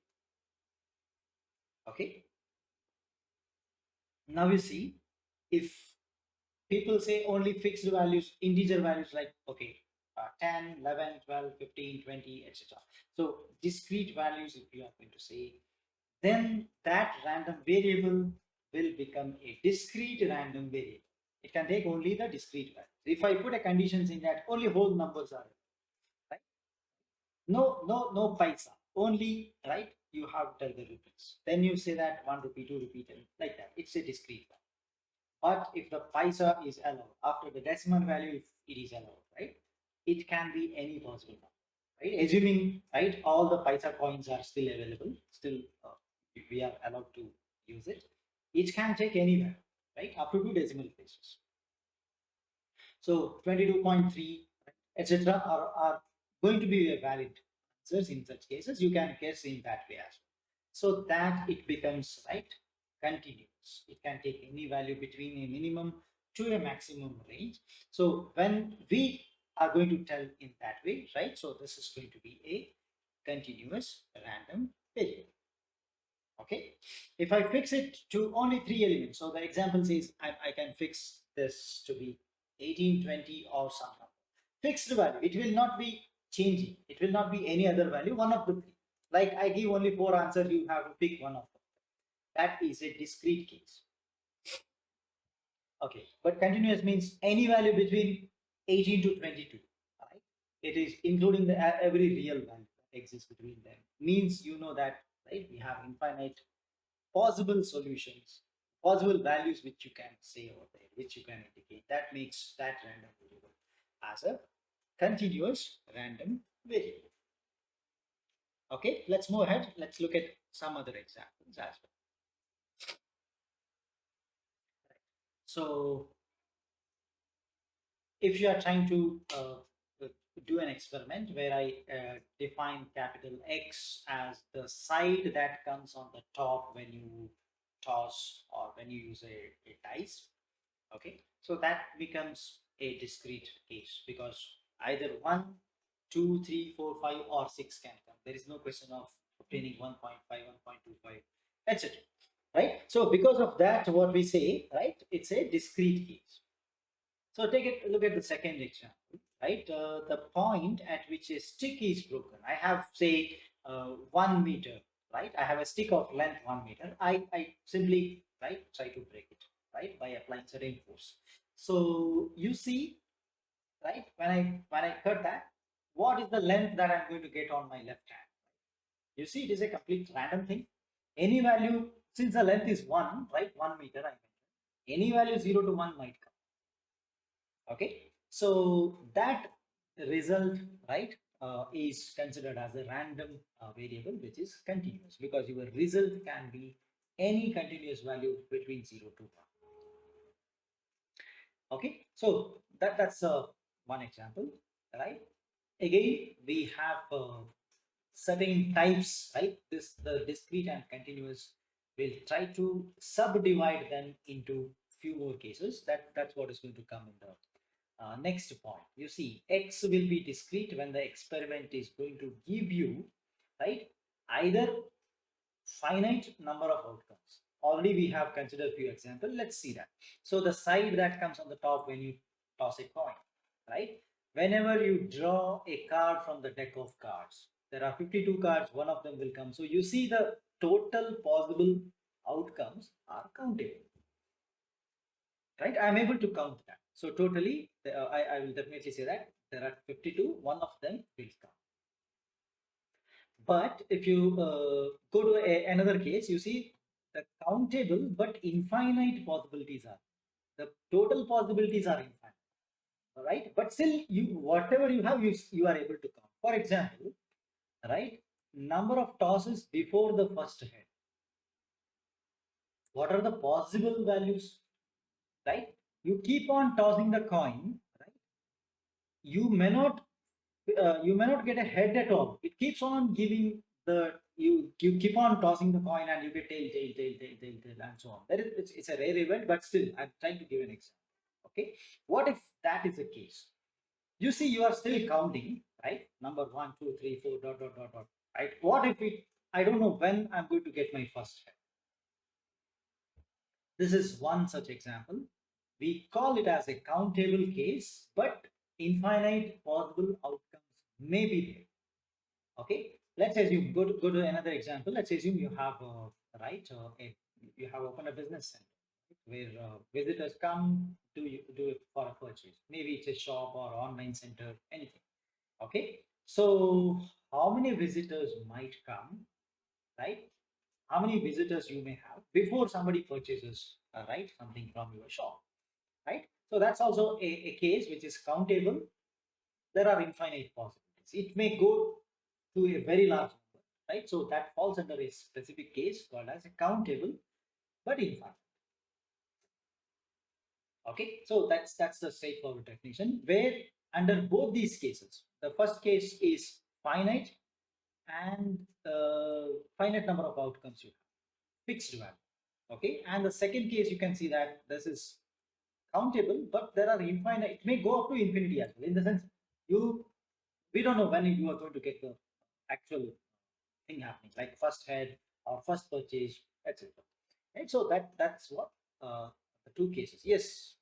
Speaker 1: Okay. Now you see, if people say only fixed values, integer values like, okay, 10, 11, 12, 15, 20, etc. So discrete values, if you are going to say, then that random variable will become a discrete random variable. It can take only the discrete values. If I put a conditions in that, only whole numbers are, right? No paisa, only, right? You have to tell the rupees. Then you say that 1 rupee, 2 rupee, 10, like that. It's a discrete value. But if the paisa is allowed, after the decimal value, if it is allowed, right? It can be any possible number, right? Assuming, right, all the paisa coins are still available, still we are allowed to use it. It can take any value, right? Up to 2 decimal places. So 22.3, etc. Are going to be a valid answers in such cases. You can guess in that way as well. So that it becomes, right, continuous. It can take any value between a minimum to a maximum range. So when we are going to tell in that way, right? So this is going to be a continuous random variable. Okay. If I fix it to only 3 elements, so the example says I can fix this to be 18, 20 or some number. Fixed value. It will not be changing. It will not be any other value, one of the three. Like I give only 4 answers, you have to pick one of them. That is a discrete case. Okay, but continuous means any value between 18 to 22. Right? It is including the every real value that exists between them. Means you know that, right? We have infinite possible solutions, possible values which you can say over there, which you can indicate. That makes that random variable as a continuous random variable. Okay, let's move ahead. Let's look at some other examples as well. So if you are trying to do an experiment where I define capital X as the side that comes on the top when you toss or when you use a dice, okay, so that becomes a discrete case because either 1, 2, 3, 4, 5 or 6 can come. There is no question of obtaining 1.5, 1.25, etc. Right? So because of that, what we say, right, it's a discrete case. So take a look at the second example, right? The point at which a stick is broken. I have, say, 1 meter, right? I have a stick of length 1 meter. I simply, right, try to break it, right, by applying certain force. So you see, right, when I cut that, what is the length that I'm going to get on my left hand? You see, it is a complete random thing. Any value, since the length is 1, right, 1 meter, I mentioned, any value 0 to 1 might come. Okay, so that result, right, is considered as a random variable which is continuous because your result can be any continuous value between 0 to 1. Okay, so that's one example, right? Again, we have certain types, right? The discrete and continuous. We'll try to subdivide them into few more cases. That's what is going to come in the next point. You see, X will be discrete when the experiment is going to give you, right, either finite number of outcomes. Already we have considered a few examples. Let's see that. So the side that comes on the top when you toss a coin, right? Whenever you draw a card from the deck of cards, there are 52 cards, one of them will come. So you see the total possible outcomes are countable, right? I'm able to count that. So totally, I will definitely say that there are 52, one of them will come. But if you go to another case, you see the countable but infinite possibilities are. The total possibilities are infinite, all right? But still, you whatever you have, you are able to count. For example, right, number of tosses before the first head. What are the possible values, right? You keep on tossing the coin, right? You may not get a head at all. It keeps on giving the you keep on tossing the coin and you get tail, and so on. It's a rare event, but still, I'm trying to give an example. Okay, what if that is the case? You see, you are still counting, right? Number 1, 2, 3, 4, dot dot dot dot. Right? What if it? I don't know when I'm going to get my first head. This is one such example. We call it as a countable case, but infinite possible outcomes may be there. Okay, let's assume, go to another example. Let's assume you have right you have opened a business center where visitors come to you do it for a purchase. Maybe it's a shop or online center, anything. Okay, so how many visitors might come, right? How many visitors you may have before somebody purchases right, something from your shop, right? So that's also a case which is countable. There are infinite possibilities. It may go to a very large number, right? So that falls under a specific case called as a countable but infinite. Okay, so that's the straightforward definition, where under both these cases, the first case is finite and finite number of outcomes you have, fixed value. Okay, and the second case, you can see that this is countable, but there are infinite. It may go up to infinity as well. In the sense, we don't know when you are going to get the actual thing happening, like first head or first purchase, etc. Right? So that's what the two cases. Yes,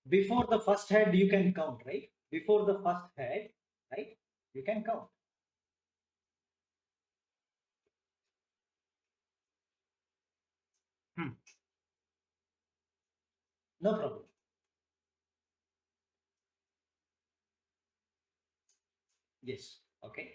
Speaker 1: before the first head you can count, right? before the first head, right? You can count. Hmm. No problem. Yes. Okay.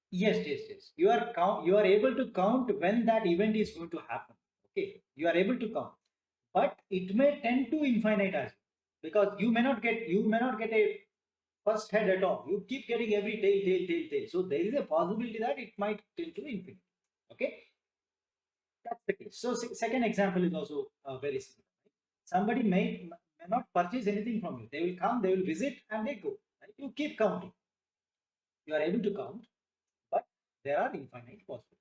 Speaker 1: Yes, yes, yes. You are count. You are able to count when that event is going to happen. Okay. You are able to count, but it may tend to infinite as well, because you may not get a first head at all. You keep getting every tail, tail, tail, tail. So there is a possibility that it might tend to infinite. Okay. That's the case. So second example is also very similar. Somebody may not purchase anything from you. They will come, they will visit, and they go. Right? You keep counting. You are able to count, but there are infinite possibilities.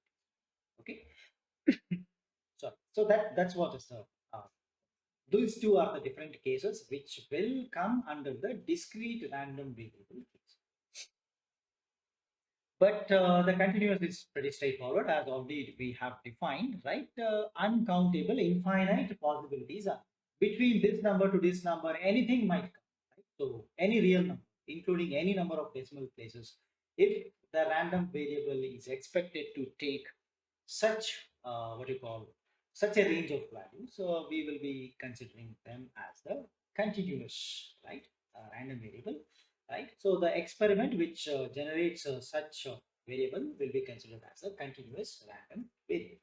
Speaker 1: Okay. Sorry. So that's what is the these two are the different cases which will come under the discrete random variable case. But the continuous is pretty straightforward, as already we have defined, right? Uncountable, infinite possibilities are between this number to this number, anything might come, right? So any real number, including any number of decimal places, if the random variable is expected to take such what you call such a range of values, so we will be considering them as the continuous, right? Random variable, right? So the experiment which generates such a variable will be considered as a continuous random variable.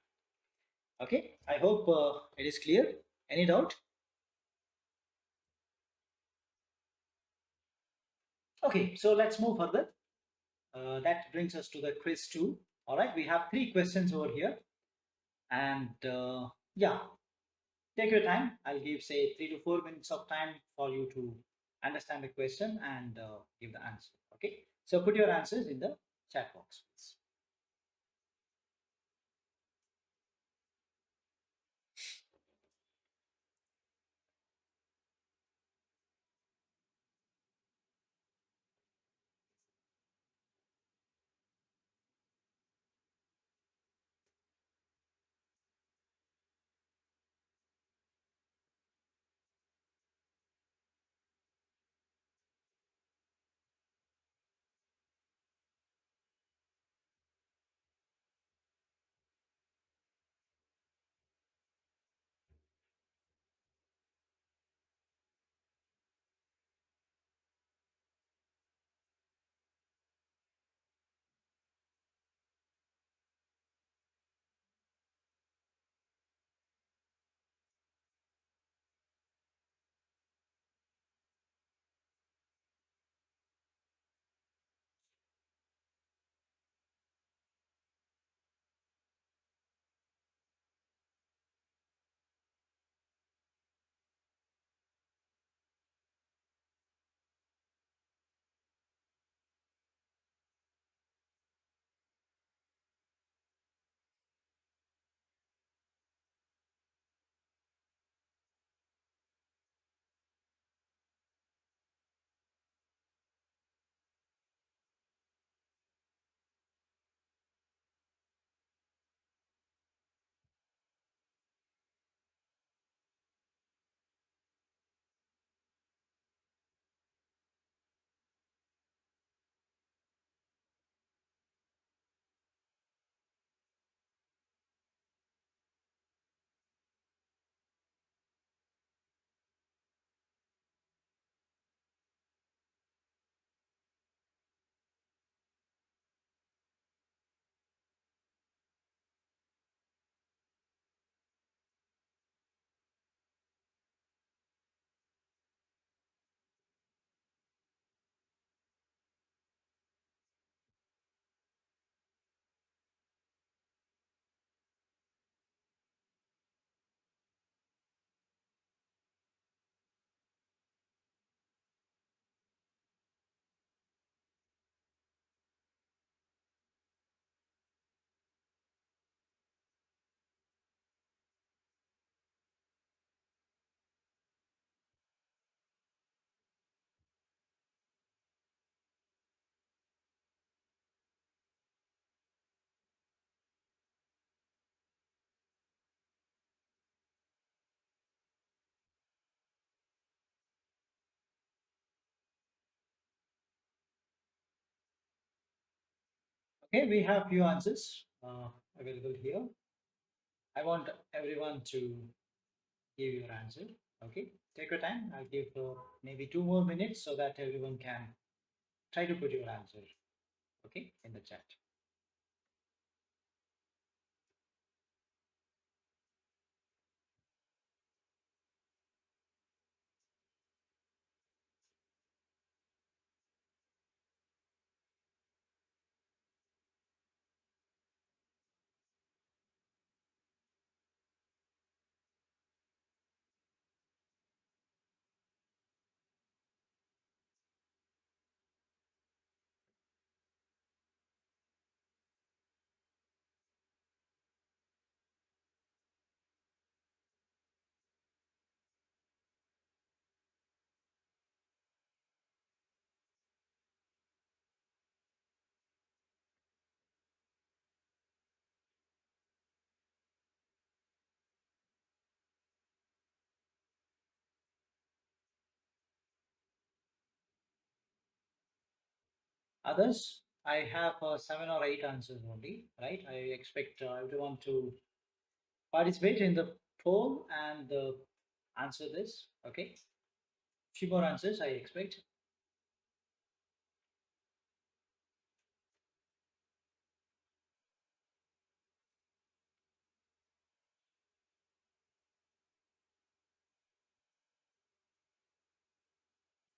Speaker 1: Okay, I hope it is clear. Any doubt? Okay, so let's move further. That brings us to the quiz 2. All right, we have three questions over here, and yeah, take your time. I'll give, say, 3 to 4 minutes of time for you to understand the question and give the answer. Okay. So put your answers in the chat box, please. Okay, we have few answers available here. I want everyone to give your answer. Okay, take your time. I'll give maybe 2 more minutes so that everyone can try to put your answer. Okay, in the chat. Others, I have 7 or 8 answers only, right? I expect everyone to participate in the poll and answer this. Okay, few more answers I expect.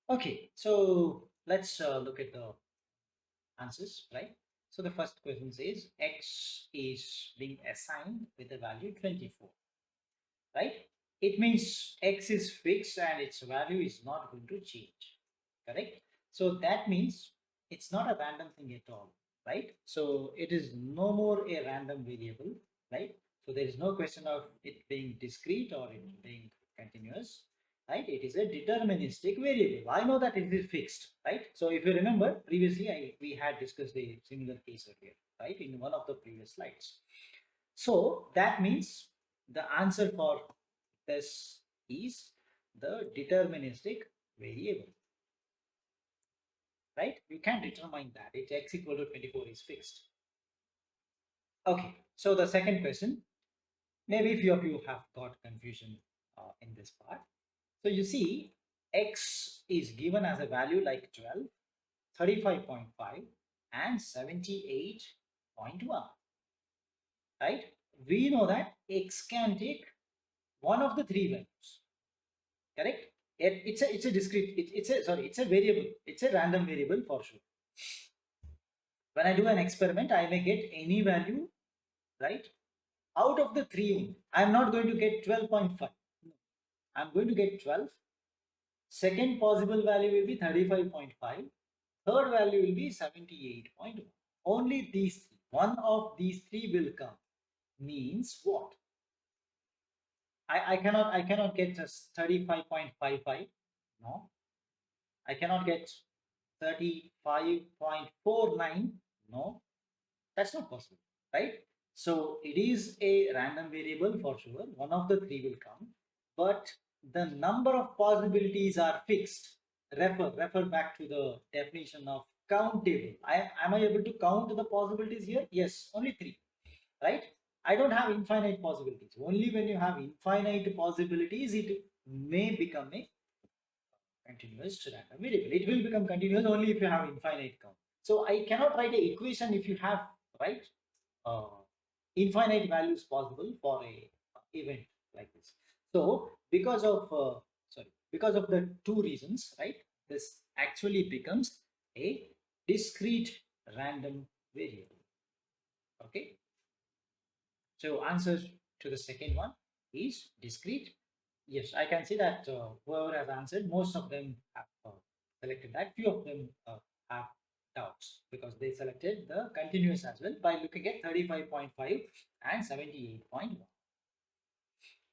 Speaker 1: Okay, so let's look at the answers, right? So the first question says x is being assigned with the value 24, right? It means x is fixed and its value is not going to change, correct? So that means it's not a random thing at all, right? So it is no more a random variable, right? So there is no question of it being discrete or it being continuous, right? It is a deterministic variable. I know that it is fixed, right? So if you remember previously, we had discussed a similar case earlier, right? In one of the previous slides. So that means the answer for this is the deterministic variable, right? You can determine that it's x equal to 24 is fixed. Okay, so the second question, maybe few of you have got confusion in this part. So you see, x is given as a value like 12, 35.5, and 78.1, right? We know that x can take one of the three values, correct? It's a discrete, it's a variable, it's a random variable for sure. When I do an experiment, I may get any value, right? Out of the three, I'm not going to get 12.5. No, I'm going to get 12. Second possible value will be 35.5. Third value will be 78.1. Only these three. One of these three will come. Means what? I cannot get just 35.55. No. I cannot get 35.49. No, that's not possible, right? So it is a random variable for sure. One of the three will come, but the number of possibilities are fixed. Refer back to the definition of countable. Am I able to count the possibilities here? Yes, only three, right? I don't have infinite possibilities. Only when you have infinite possibilities, it may become a continuous random variable. It will become continuous only if you have infinite count. So I cannot write a equation if you have, right, uh, infinite values possible for a event like this. So because of the two reasons, right, this actually becomes a discrete random variable. Okay. So answer to the second one is discrete. Yes, I can see that whoever has answered, most of them have selected that. Few of them have doubts because they selected the continuous as well by looking at 35.5 and 78.1.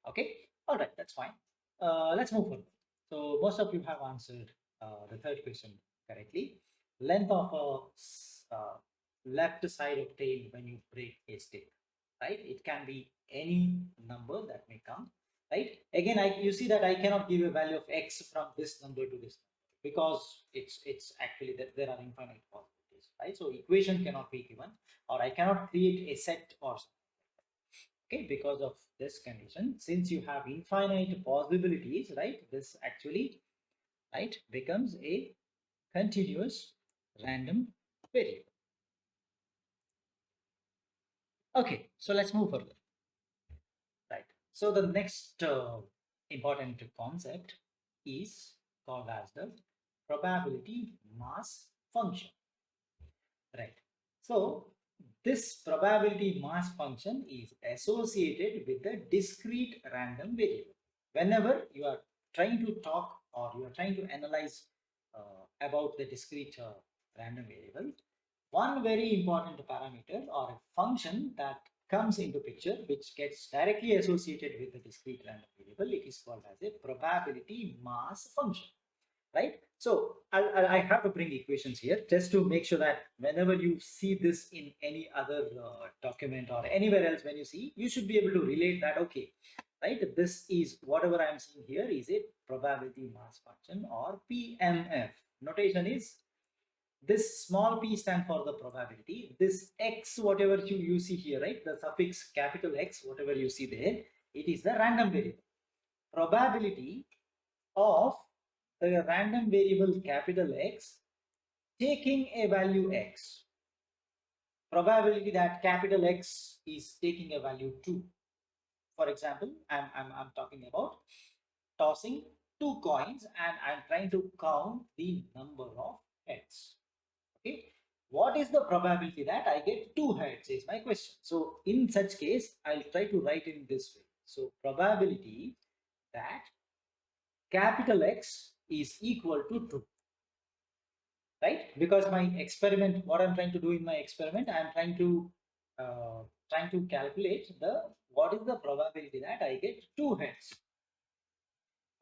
Speaker 1: Okay, all right, that's fine. Let's move forward. So most of you have answered the third question correctly. Length of a left side obtained when you break a stick, right? It can be any number that may come, right? Again, you see that I cannot give a value of x from this number to this number because it's actually that there are infinite possibilities, right? So equation cannot be given, or I cannot create a set or something. Okay, because of this condition, since you have infinite possibilities, right, this actually, right, becomes a continuous random variable. Okay, so let's move further. Right. So the next important concept is called as the probability mass function. Right. So this probability mass function is associated with the discrete random variable. Whenever you are trying to talk or you are trying to analyze about the discrete random variable, one very important parameter or a function that comes into picture which gets directly associated with the discrete random variable, it is called as a probability mass function, right? So I have to bring equations here just to make sure that whenever you see this in any other document or anywhere else, when you see, you should be able to relate that, okay, right, this is whatever I'm seeing here is a probability mass function, or PMF. Notation is this small p stand for the probability, this x whatever you see here, right, the suffix capital X whatever you see there, it is the random variable. Probability of the random variable capital X taking a value x, probability that capital X is taking a value 2. For example, I'm talking about tossing two coins and I'm trying to count the number of heads. Okay, what is the probability that I get two heads is my question. So in such case, I'll try to write in this way. So probability that capital X is equal to 2, right? Because my experiment, what I'm trying to do in my experiment, I'm trying to calculate the what is the probability that I get two heads.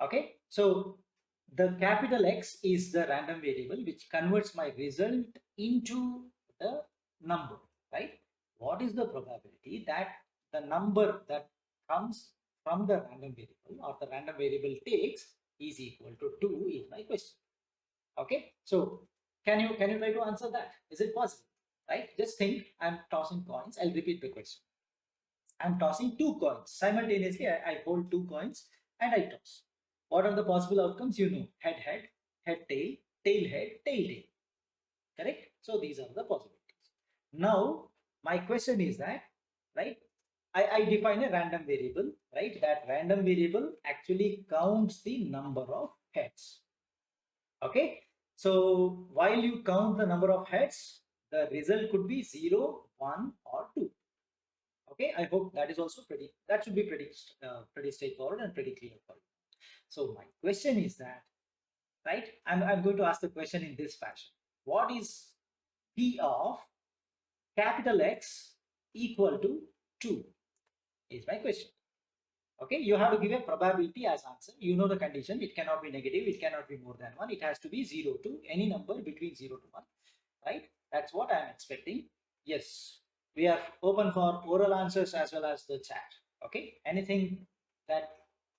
Speaker 1: Okay, so the capital X is the random variable which converts my result into the number, right? What is the probability that the number that comes from the random variable or the random variable takes is equal to 2 is my question. Okay, so can you try to answer that? Is it possible? Right? Just think, I'm tossing coins. I'll repeat the question. I'm tossing two coins. Simultaneously, I hold two coins and I toss. What are the possible outcomes? You know, head, head, head, tail, tail, head, tail, tail. Correct? So these are the possibilities. Now, my question is that, right? I define a random variable, right? That random variable actually counts the number of heads. Okay. So while you count the number of heads, the result could be 0, 1, or 2. Okay, I hope that is also that should be pretty straightforward and pretty clear for you. So my question is that, right, I'm going to ask the question in this fashion. What is P of capital X equal to 2 is my question. Okay, you have to give a probability as answer. You know the condition, it cannot be negative, it cannot be more than 1, it has to be 0 to any number between 0 to 1, right? That's what I'm expecting. Yes, we are open for oral answers as well as the chat. Okay, anything that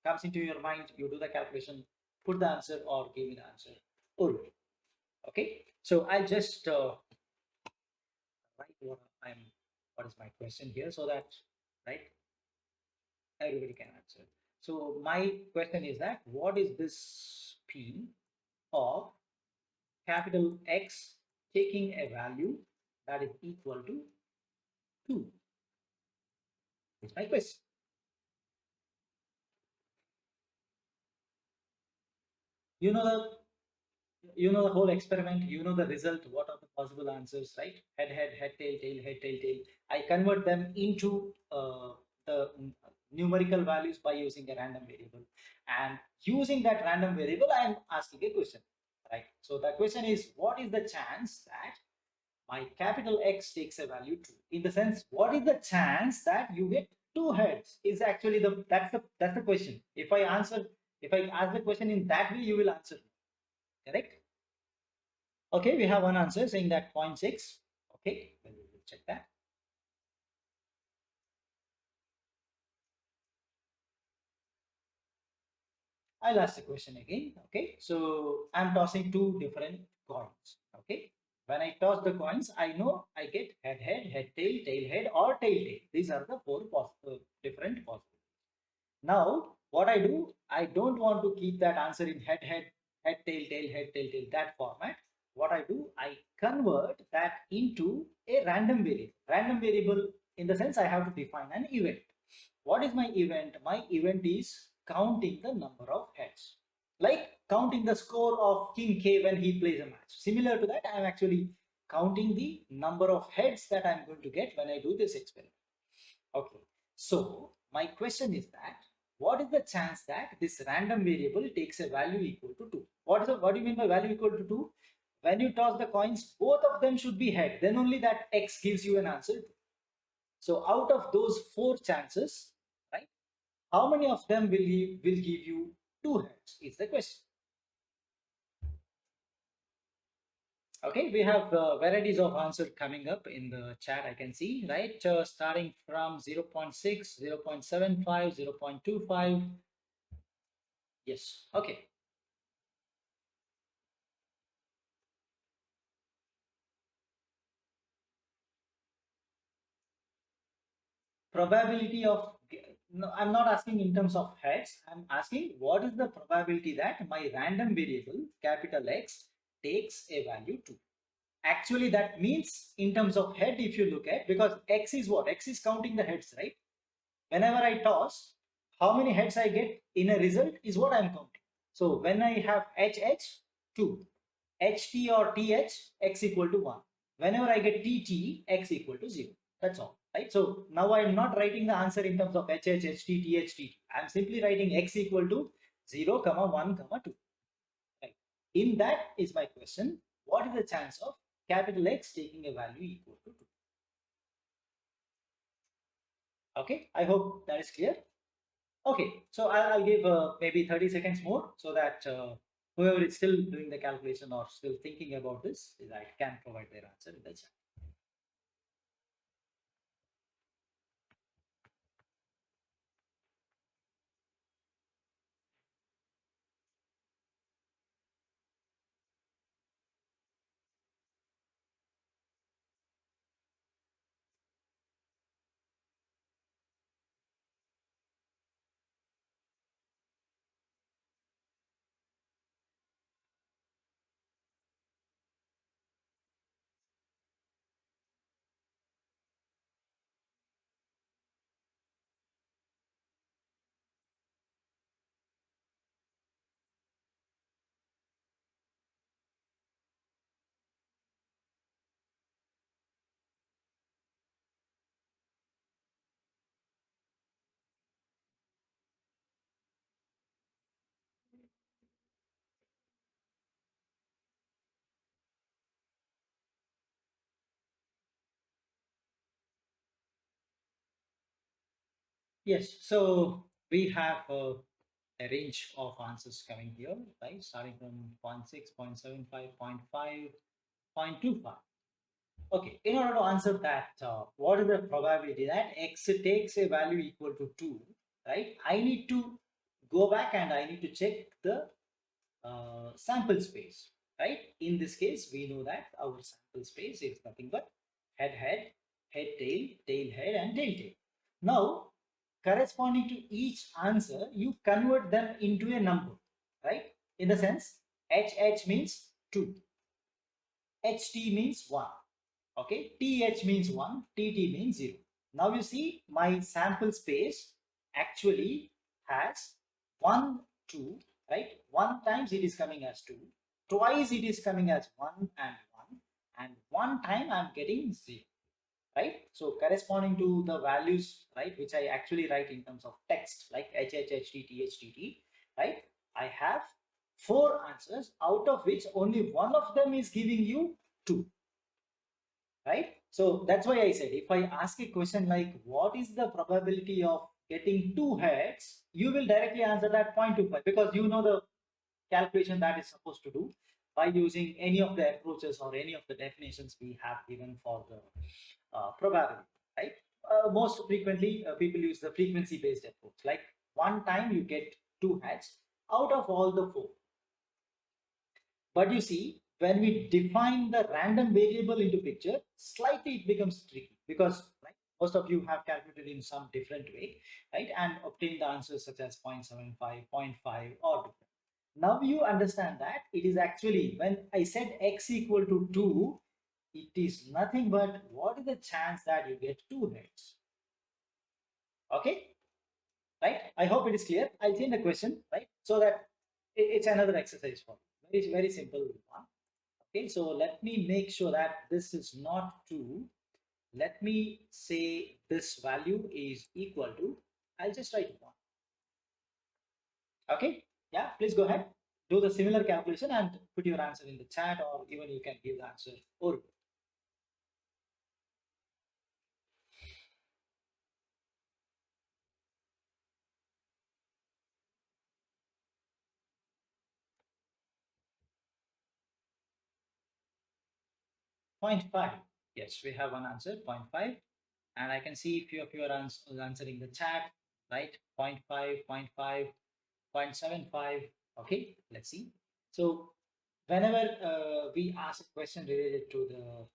Speaker 1: comes into your mind, you do the calculation, put the answer or give me the answer orally. Okay, so I just write what is my question here so that, right, everybody can answer. So my question is that what is this P of capital X taking a value that is equal to 2? Is my question. You know the whole experiment, you know the result, what are the possible answers, right? Head, head, head, tail, tail, head, tail, tail. I convert them into the numerical values by using a random variable, and using that random variable I am asking a question, right? So the question is, what is the chance that my capital X takes a value 2? In the sense, what is the chance that you get two heads is actually that's the question. If I ask the question in that way, you will answer, correct? Okay, we have one answer saying that 0.6. Okay, we will check that. I'll ask the question again. Okay, so I'm tossing two different coins. Okay, When I toss the coins, I know I get head, head, head, tail, head, or tail, tail. These are the four different possibilities. Now, what I do, I don't want to keep that answer in head, head, head, tail, that format. What I do, I convert that into a random variable. Random variable in the sense I have to define an event. What is my event? My event is counting the number of heads. Like counting the score of King K when he plays a match. Similar to that, I am actually counting the number of heads that I'm going to get when I do this experiment. Okay, so my question is that what is the chance that this random variable takes a value equal to 2? What do you mean by value equal to 2? When you toss the coins, both of them should be head. Then only that X gives you an answer. So out of those 4 chances, right, how many of them will give you 2 heads is the question. Okay, we have varieties of answer coming up in the chat. I can see, right, starting from 0 0.6, 0 0.75, 0 0.25. Yes, okay. Probability of, no, I'm not asking in terms of heads. I'm asking what is the probability that my random variable capital X takes a value 2. Actually, that means in terms of head, if you look at, because X is what? X is counting the heads, right? Whenever I toss, how many heads I get in a result is what I'm counting. So when I have HH, 2. HT or TH, X equal to 1. Whenever I get TT, X equal to 0. That's all, right? So now I'm not writing the answer in terms of HH, HT, TH, TT. I'm simply writing X equal to 0, 1, 2. Right? In that is my question. What is the chance of capital X taking a value equal to 2? Okay, I hope that is clear. Okay, so I'll give maybe 30 seconds more so that whoever is still doing the calculation or still thinking about this, I can provide their answer in the chat. Yes, so we have a range of answers coming here, right? Starting from 0.6, 0.75, 0.5, 0.25. Okay, in order to answer that, what is the probability that X takes a value equal to 2, right? I need to go back and I need to check the sample space, right? In this case, we know that our sample space is nothing but head, head, head, tail, head, and tail, tail. Now, corresponding to each answer, you convert them into a number, right? In the sense, HH means 2, HT means 1, okay? TH means 1, TT means 0. Now you see my sample space actually has 1, 2, right? 1 times it is coming as 2, twice it is coming as 1 and 1 time I'm getting 0, right? So corresponding to the values, right, which I actually write in terms of text, like HHHT, right? I have 4 answers, out of which only one of them is giving you 2, right? So that's why I said, if I ask a question like, what is the probability of getting 2 heads, you will directly answer that 0.25, because you know the calculation that is supposed to do by using any of the approaches or any of the definitions we have given for the probability, right? Most frequently, people use the frequency based approach, like one time you get 2 heads out of all the 4. But you see, when we define the random variable into picture, slightly it becomes tricky because right, most of you have calculated in some different way, right, and obtained the answers such as 0.75, 0.5 or different. Now you understand that it is actually when I said x equal to 2, it is nothing but what is the chance that you get two heads? Okay, right? I hope it is clear. I'll change the question, right? So that it's another exercise for you. Very, very simple one. Okay, so let me make sure that this is not 2. Let me say this value is equal to, I'll just write 1. Okay, yeah, please go ahead. Do the similar calculation and put your answer in the chat, or even you can give the answer or 0.5. Yes, we have one answer, 0.5. And I can see few of you are answering the chat, right? 0.5, 0.5, 0.75. Okay, let's see. So whenever we ask a question related to the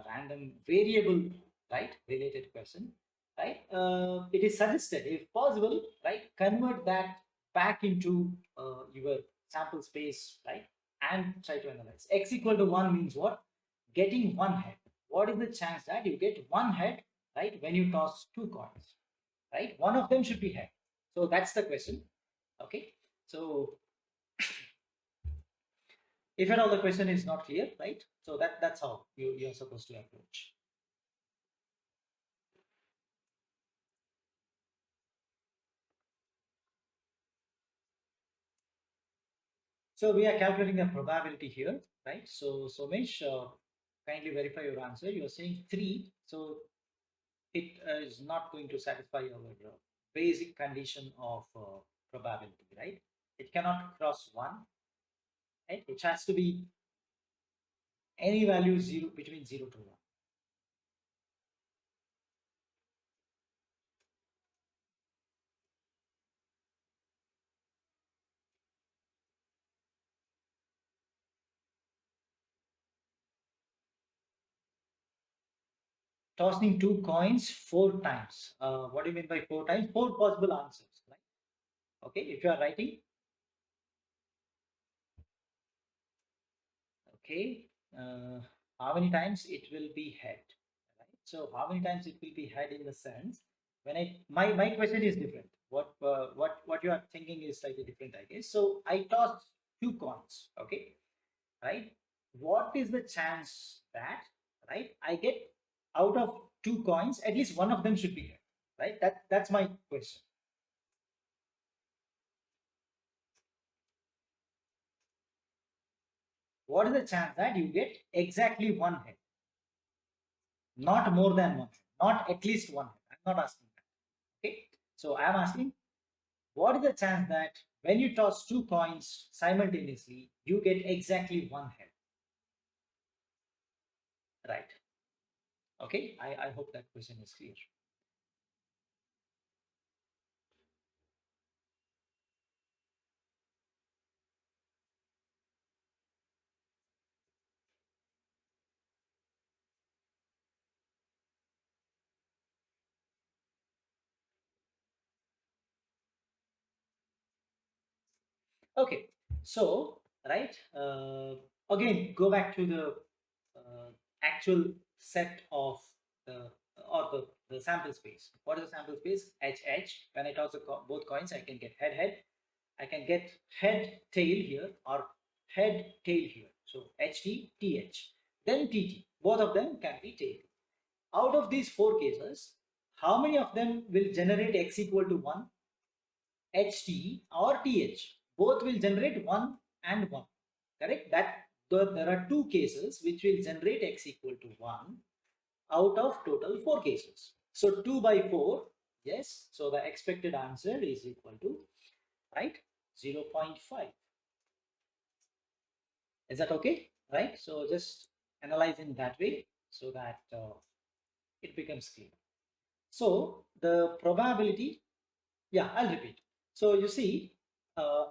Speaker 1: random variable, right, related question, right, it is suggested, if possible, right, convert that back into your sample space, right, and try to analyze. X equal to 1 means what? Getting one head. What is the chance that you get one head, right, when you toss two coins, right? One of them should be head. So that's the question. Okay, so if at all the question is not clear, right, so that's how you're supposed to approach. So we are calculating the probability here, right? So Somesh, kindly verify your answer. You're saying 3, so it is not going to satisfy our basic condition of probability, right? It cannot cross 1, right? It has to be any value 0 between 0 to 1. Tossing two coins 4 times. What do you mean by 4 times? 4 possible answers, right? Okay, if you are writing, okay, how many times it will be head, right? So how many times it will be head in the sense when I my question is different. What you are thinking is slightly different, I guess. So I tossed two coins, okay, right? What is the chance that, right, I get out of two coins at least one of them should be head, right? That's my question. What is the chance that you get exactly one head, not more than one head, not at least one head? I'm not asking that. Okay, so I'm asking, what is the chance that when you toss two coins simultaneously, you get exactly one head? Right. Okay, I hope that question is clear. Okay, so right, again, go back to the actual set of the or the sample space. What is the sample space? H. When I toss both coins, I can get head. I can get head tail here or head tail here. So HT, TH, then TT. Both of them can be taken. Out of these 4 cases, how many of them will generate X equal to 1? HT or TH. Both will generate 1 and 1. Correct? There are 2 cases which will generate X equal to 1 out of total 4 cases. So 2 by 4, yes. So the expected answer is equal to, right, 0.5. Is that okay? Right? So just analyze in that way so that it becomes clear. So the probability, yeah, I'll repeat. So you see,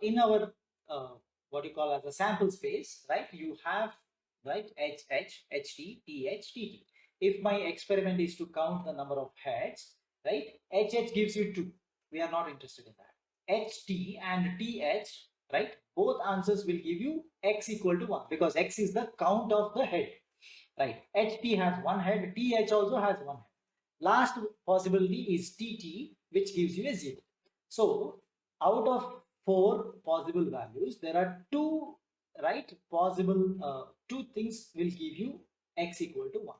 Speaker 1: in our what you call as a sample space, right? You have right? HH, HT, TH, TT. If my experiment is to count the number of heads, right? HH gives you 2. We are not interested in that. HT and TH, right? Both answers will give you X equal to 1 because X is the count of the head, right? HT has 1 head, TH also has 1 head. Last possibility is TT, which gives you a 0. So out of 4 possible values, there are 2, right? Possible 2 things will give you X equal to 1,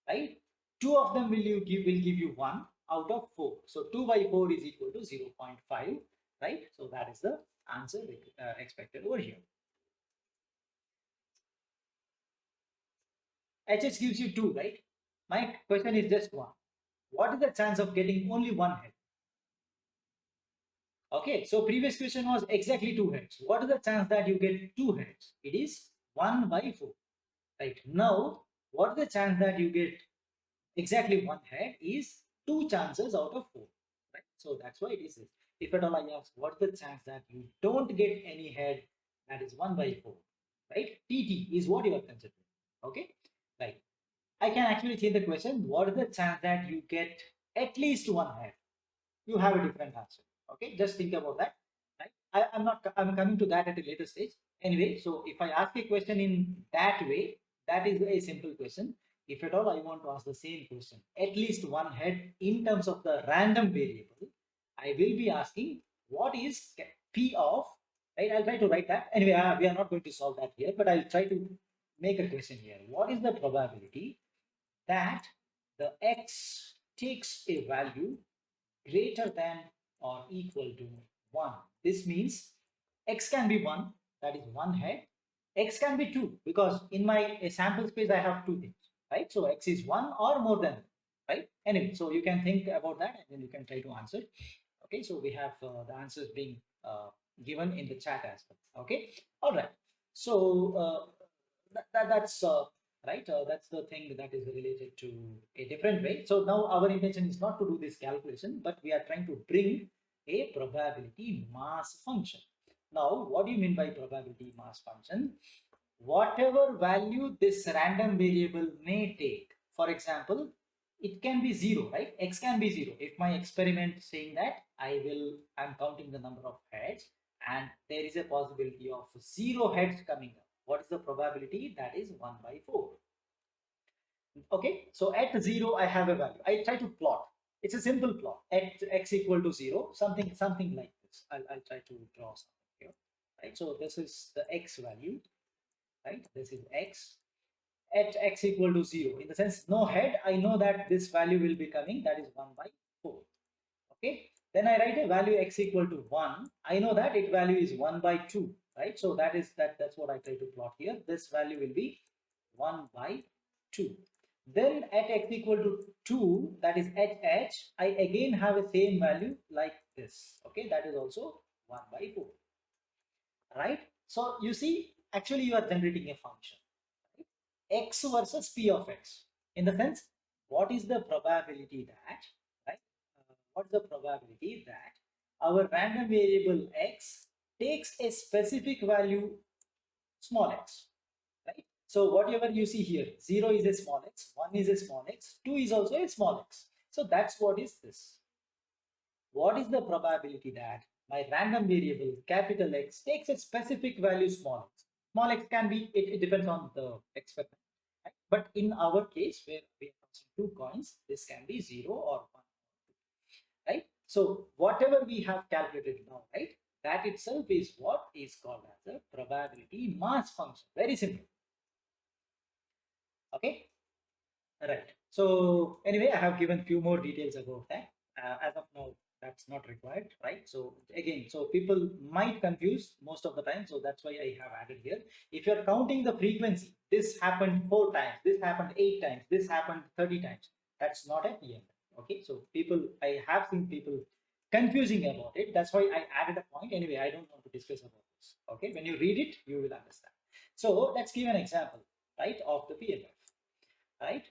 Speaker 1: right? 2 of them will give you 1 out of 4. So 2 by 4 is equal to 0.5, right? So that is the answer expected over here. HH gives you 2, right? My question is just 1. What is the chance of getting only 1 head? Okay, so previous question was exactly 2 heads. What is the chance that you get 2 heads? It is 1 by 4, right? Now, what is the chance that you get exactly 1 head is 2 chances out of 4, right? So that's why it is this. If at all I ask, what's the chance that you don't get any head? That is 1 by 4, right? TT is what you are considering, okay? Right. I can actually change the question. What is the chance that you get at least 1 head? You have a different answer. Okay, just think about that. Right? I'm coming to that at a later stage. Anyway, so if I ask a question in that way, that is a simple question. If at all I want to ask the same question, at least 1 head in terms of the random variable, I will be asking what is P of, right? I'll try to write that. Anyway, we are not going to solve that here, but I'll try to make a question here. What is the probability that the X takes a value greater than or equal to 1? This means X can be 1, that is 1 head. X can be 2 because in my sample space I have 2 things, right? So X is 1 or more than, right? Anyway, so you can think about that and then you can try to answer. Okay, so we have the answers being given in the chat as well. Okay, all right. So that's right. That's the thing that is related to a different way. So now our intention is not to do this calculation, but we are trying to bring a probability mass function. Now, what do you mean by probability mass function? Whatever value this random variable may take, for example, it can be 0, right? X can be 0. If my experiment saying that I'm counting the number of heads and there is a possibility of 0 heads coming up. What is the probability? That is 1 by 4. Okay, so at 0 I have a value. I try to plot. It's a simple plot. At X equal to 0, something like this. I'll try to draw something here. Right, so this is the X value, right? This is X at X equal to 0. In the sense no head, I know that this value will be coming, that is 1 by 4. Okay, then I write a value X equal to 1. I know that its value is 1 by 2, right? So that's what I try to plot here. This value will be 1 by 2. Then at X equal to 2, that is at H, I again have a same value like this. Okay, that is also 1 by 4, right? So you see, actually you are generating a function, X versus P of X. In the sense, what is the probability that, right? What's the probability that our random variable X takes a specific value small x, right? So whatever you see here, 0 is a small x, 1 is a small x, 2 is also a small x. So that's what is this. What is the probability that my random variable capital X takes a specific value small x? Small x can be, it depends on the experiment. Right? But in our case, where we are using 2 coins, this can be 0 or 1, right? So whatever we have calculated now, right, that itself is what is called as a probability mass function. Very simple. Okay, right. So anyway, I have given few more details about that. As of now, that's not required, right? So again, so people might confuse most of the time, so that's why I have added here. If you're counting the frequency, this happened 4 times, this happened 8 times, this happened 30 times, that's not an EMF. Okay, so people, I have seen people confusing about it. That's why I added a point. Anyway, I don't want to discuss about this. Okay, when you read it, you will understand. So let's give an example, right, of the PMF, right?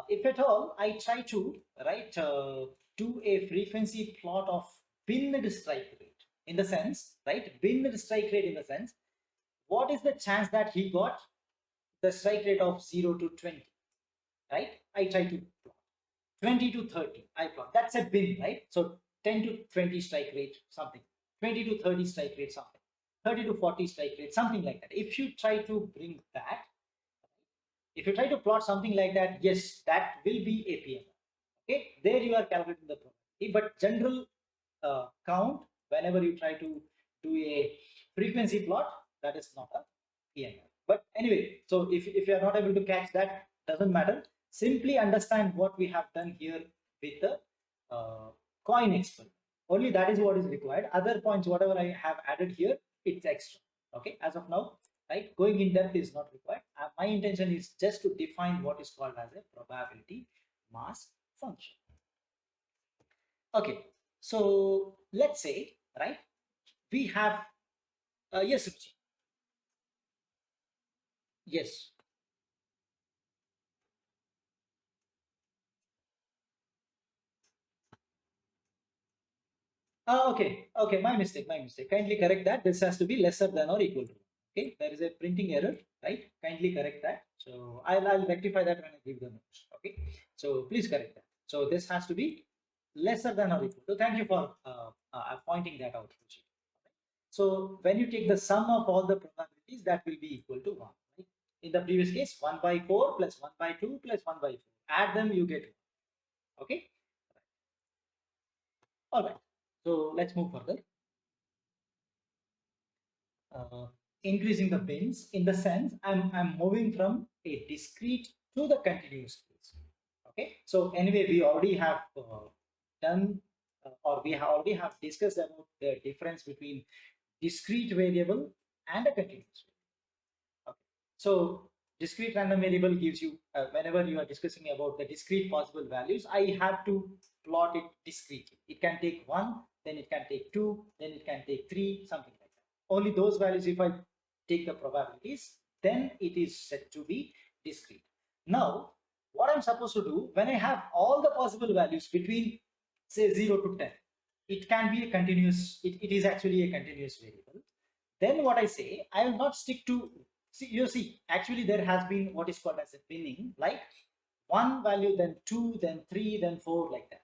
Speaker 1: If at all I try to, right, do a frequency plot of binned strike rate, in the sense, right, binned strike rate in the sense, what is the chance that he got the strike rate of 0 to 20, right? I try to plot 20 to 30. I plot. That's a bin, right? So 10 to 20 strike rate, something. 20 to 30 strike rate, something. 30 to 40 strike rate, something like that. If you try to bring that, if you try to plot something like that, yes, that will be a PMR. Okay, there you are calculating the probability, but general count, whenever you try to do a frequency plot, that is not a PMR. But anyway, so if you are not able to catch that, doesn't matter. Simply understand what we have done here with the coin experiment. Only that is what is required. Other points, whatever I have added here, it's extra. Okay, as of now, right? Going in depth is not required. My intention is just to define what is called as a probability mass function. Okay, so let's say, right, we have, yes, Ruchi. Yes. Okay, my mistake, my mistake. Kindly correct that. This has to be lesser than or equal to. Okay, there is a printing error, right? Kindly correct that. So I'll rectify that when I give the notes. Okay, so please correct that. So this has to be lesser than or equal to. Thank you for pointing that out, Ruchi. So when you take the sum of all the probabilities, that will be equal to 1. Right? In the previous case, 1 by 4 plus 1 by 2 plus 1 by 4. Add them, you get 1. Okay. All right. So let's move further. Uh, Increasing the bins in the sense I'm moving from a discrete to the continuous case. Okay. So anyway, we already have done or we already have discussed about the difference between discrete variable and a continuous variable. Okay. So discrete random variable gives you, whenever you are discussing about the discrete possible values, I have to plot it discretely. It can take 1, then it can take 2, then it can take 3, something like that. Only those values, if I take the probabilities, then it is said to be discrete. Now, what I'm supposed to do when I have all the possible values between say 0 to 10, it can be a continuous, it is actually a continuous variable. Then what I say, I will not stick to, you see, actually there has been what is called as a binning, like 1 value, then 2, then 3, then 4, like that.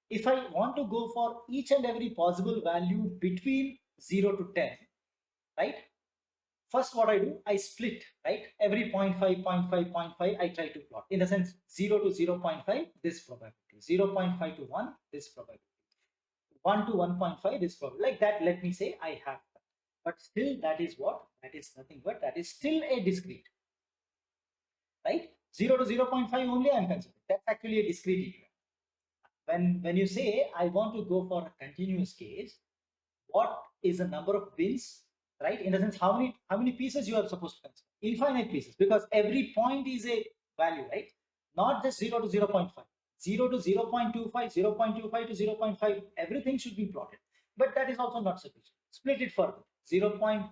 Speaker 1: If I want to go for each and every possible value between 0 to 10, right? First, what I do, I split, right? Every 0.5, 0.5, 0.5, I try to plot. In the sense, 0 to 0.5, this probability. 0.5 to 1, this probability. 1 to 1.5, this probability. Like that, let me say I have. But still, that is what? That is nothing but that is still a discrete, right? 0 to 0.5 only I'm considering. That's actually a discrete equivalent. When you say I want to go for a continuous case, what is the number of bins, right? In the sense, how many pieces you are supposed to consider? Infinite pieces, because every point is a value, right? Not just 0 to 0.5. 0 to 0.25, 0.25 to 0.5, everything should be plotted. But that is also not sufficient. Split it further. 0.0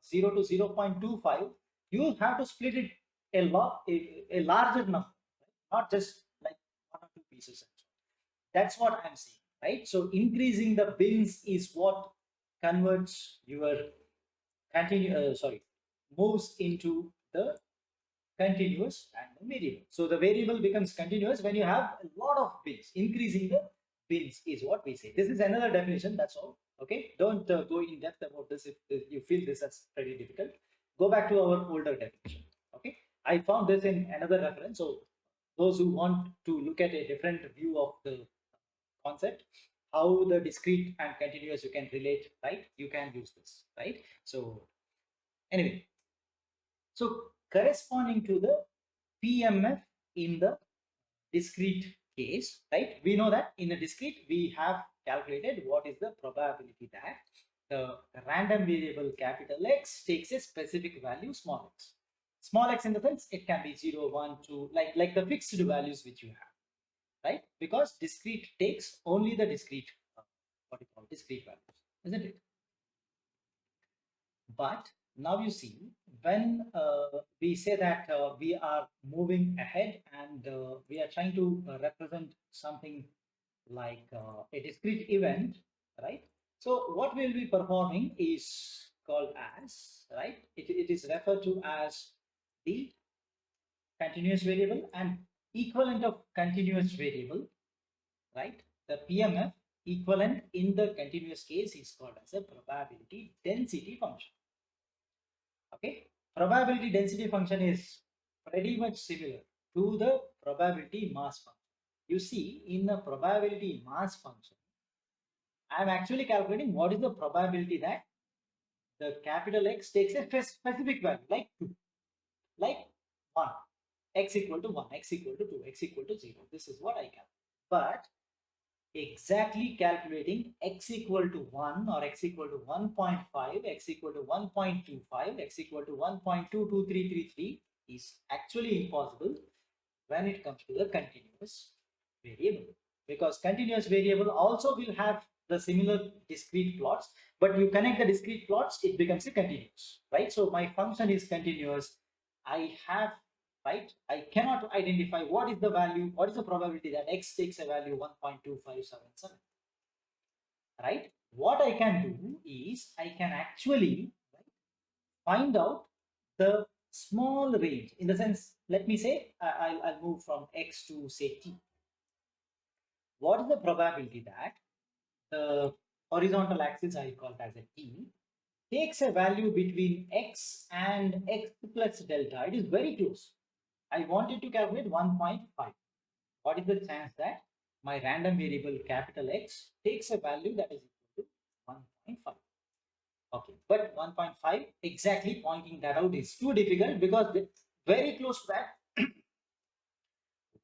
Speaker 1: to 0.25, you have to split it a larger number, right? Not just like 1 or 2 pieces. That's what I'm saying, right? So increasing the bins is what converts your moves into the continuous random variable. So the variable becomes continuous when you have a lot of bins. Increasing the bins is what we say. This is another definition, that's all. Okay, don't go in depth about this if you feel this is pretty difficult. Go back to our older definition. Okay, I found this in another reference. So those who want to look at a different view of the concept, how the discrete and continuous you can relate, right? You can use this, right? So anyway, so corresponding to the PMF in the discrete case, right? We know that in a discrete, we have calculated what is the probability that the random variable capital X takes a specific value small x. Small x in the sense it can be 0, 1, 2, like the fixed values which you have, right? Because discrete takes only the discrete, what you call discrete values, isn't it? But now you see, when we say that we are moving ahead and we are trying to represent something like a discrete event, right? So what we'll be performing is called as, right? It is referred to as the continuous variable, and equivalent of continuous variable, right? The PMF equivalent in the continuous case is called as a probability density function. Okay, probability density function is pretty much similar to the probability mass function. You see, in the probability mass function, I am actually calculating what is the probability that the capital X takes a specific value, like 2, like 1, x equal to 1, x equal to 2, x equal to 0. This is what I calculate. But exactly calculating x equal to 1 or x equal to 1.5, x equal to 1.25, x equal to 1.22333 is actually impossible when it comes to the continuous variable, because continuous variable also will have the similar discrete plots, but you connect the discrete plots, it becomes a continuous, right? So my function is continuous. I have, right, I cannot identify what is the value, what is the probability that x takes a value 1.2577, right? What I can do is I can actually, right, find out the small range, in the sense, let me say I'll move from x to say t. What is the probability that the horizontal axis, I call it as a t, takes a value between x and x plus delta? It is very close. I wanted to calculate 1.5. What is the chance that my random variable capital X takes a value that is equal to 1.5? Okay, but 1.5, exactly pointing that out is too difficult, because very close to that,